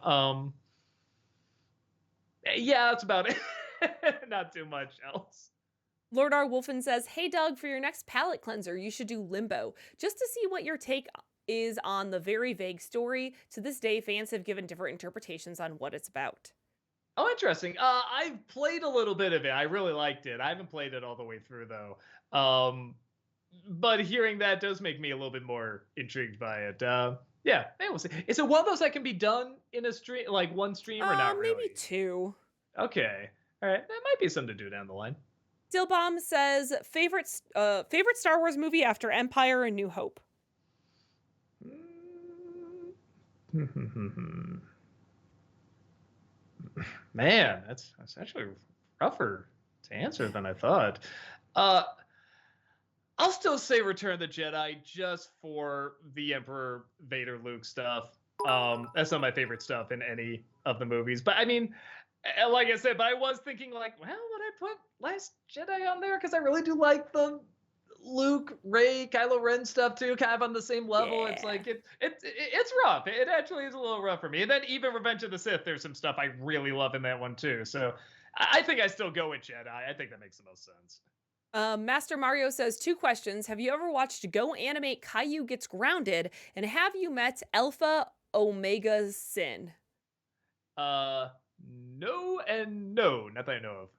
Yeah, that's about it. Not too much else. Lord R. Wolfen says, hey, Doug, for your next palate cleanser, you should do Limbo, just to see what your take is on the very vague story. To this day, fans have given different interpretations on what it's about. Oh, interesting. I've played a little bit of it. I really liked it. I haven't played it all the way through though. But hearing that does make me a little bit more intrigued by it. Yeah, maybe we'll see. Is it one of those that can be done in a stream, like one stream, or not Maybe really? 2. Okay, all right, that might be something to do down the line. Dillbomb says favorite Star Wars movie after Empire and New Hope. Man, that's actually rougher to answer than I thought. Uh, I'll still say Return of the Jedi just for the Emperor Vader Luke stuff. That's not my favorite stuff in any of the movies. But I mean, like I said, but I was thinking like, well, would I put Last Jedi on there? Because I really do like the Luke, Rey, Kylo Ren stuff too, kind of on the same level. It's Yeah. like it's rough. It actually is a little rough for me. And then even Revenge of the Sith, there's some stuff I really love in that one too. So I think I still go with Jedi. I think that makes the most sense. Master Mario says 2 questions. Have you ever watched Go Animate Caillou Gets Grounded? And have you met Alpha Omega Sin? No and no, not that I know of.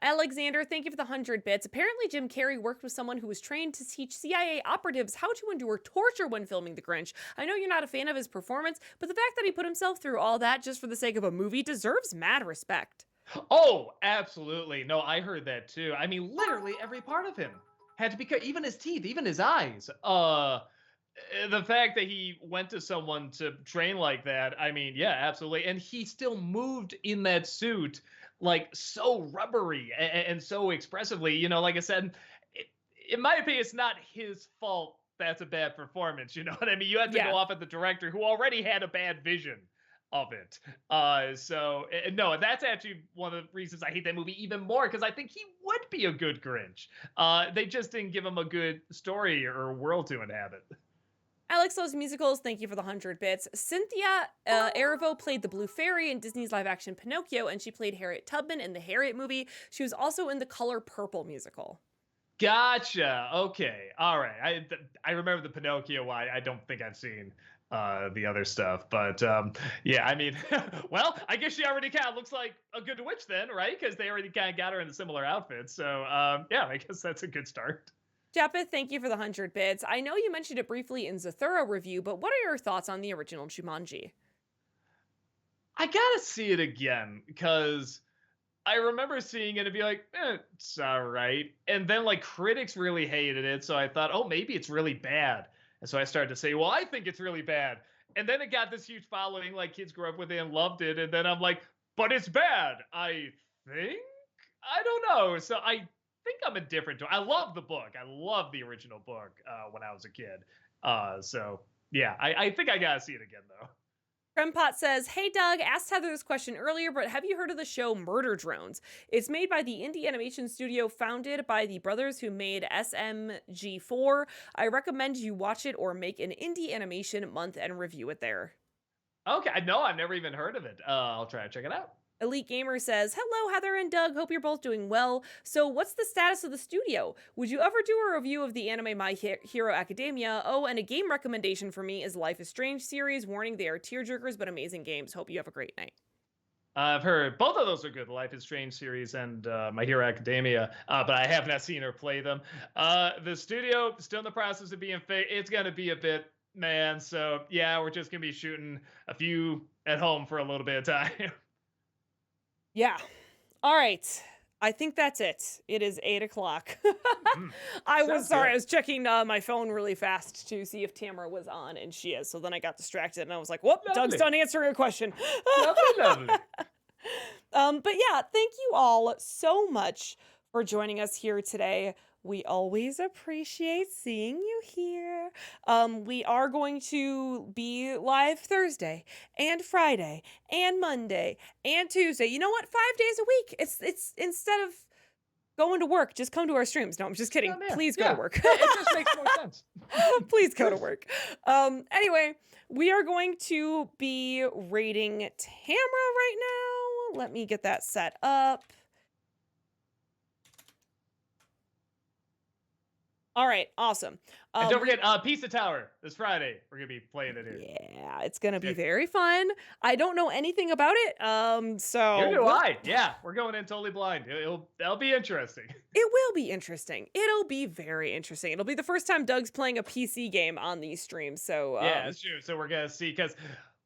Alexander, thank you for the 100 bits. Apparently, Jim Carrey worked with someone who was trained to teach CIA operatives how to endure torture when filming The Grinch. I know you're not a fan of his performance, but the fact that he put himself through all that just for the sake of a movie deserves mad respect. Oh, absolutely. No, I heard that too. I mean, literally every part of him had to be cut, even his teeth, even his eyes. The fact that he went to someone to train like that, I mean, yeah, absolutely. And he still moved in that suit like so rubbery and so expressively. You know, like I said, in my opinion, it's not his fault that's a bad performance. You know what I mean? You have to Yeah. go off at the director who already had a bad vision of it. So no, that's actually one of the reasons I hate that movie even more, because I think he would be a good Grinch. They just didn't give him a good story or world to inhabit. Alex Loves Musicals, thank you for the 100 bits. Cynthia Erivo played the Blue Fairy in Disney's live-action Pinocchio, and she played Harriet Tubman in the Harriet movie. She was also in the Color Purple musical. Gotcha. Okay. All right. I remember the Pinocchio one. I don't think I've seen the other stuff, but yeah. I mean, well, I guess she already kind of looks like a good witch then, right? Because they already kind of got her in the similar outfits. So yeah, I guess that's a good start. Japeth, thank you for the 100 bits. I know you mentioned it briefly in Zathura review, but what are your thoughts on the original Jumanji? I gotta see it again because I remember seeing it and be like, it's all right. And then like critics really hated it. So I thought, oh, maybe it's really bad. And so I started to say, well, I think it's really bad. And then it got this huge following, like kids grew up with it and loved it. And then I'm like, but it's bad. I think? I don't know. So I think I'm indifferent to it. I love the book. I love the original book when I was a kid. So yeah, I think I gotta see it again though. Krempot says, hey Doug, asked Heather this question earlier, but have you heard of the show Murder Drones? It's made by the indie animation studio founded by the brothers who made SMG4. I recommend you watch it or make an indie animation month and review it there. Okay, no, I've never even heard of it. I'll try to check it out. Elite Gamer says, hello, Heather and Doug. Hope you're both doing well. So, what's the status of the studio? Would you ever do a review of the anime My Hero Academia? Oh, and a game recommendation for me is Life is Strange series. Warning, they are tearjerkers, but amazing games. Hope you have a great night. I've heard both of those are good, the Life is Strange series and My Hero Academia, but I have not seen or play them. The studio, still in the process of being it's going to be a bit, man. So, yeah, we're just going to be shooting a few at home for a little bit of time. Yeah. All right. I think that's it. It is 8 o'clock. I was sorry. I was checking my phone really fast to see if Tamara was on, and she is. So then I got distracted, and I was like, whoop, Doug's done answering a question. Lovely. But yeah, thank you all so much for joining us here today. We always appreciate seeing you here. We are going to be live Thursday and Friday and Monday and Tuesday. You know what? 5 days a week. It's instead of going to work, just come to our streams. No, I'm just kidding. Please go to work. It just makes more sense. Please go to work. Anyway, we are going to be rating Tamara right now. Let me get that set up. All right, awesome. And don't We- forget, Pizza Tower this Friday. We're gonna be playing it here. Yeah, it's gonna be Yeah. very fun. I don't know anything about it, so Neither do I. Yeah, we're going in totally blind. That'll be interesting. it will be interesting. It'll be very interesting. It'll be the first time Doug's playing a PC game on these streams, so Yeah, that's true. So we're gonna see because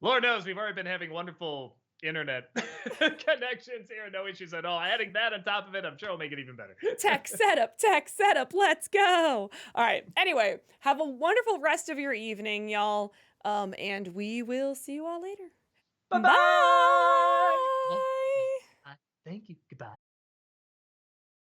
Lord knows we've already been having wonderful internet connections here, no issues at all. Adding that on top of it, I'm sure will make it even better. tech setup, let's go. All right, anyway, have a wonderful rest of your evening, y'all, and we will see you all later. Bye-bye. Bye.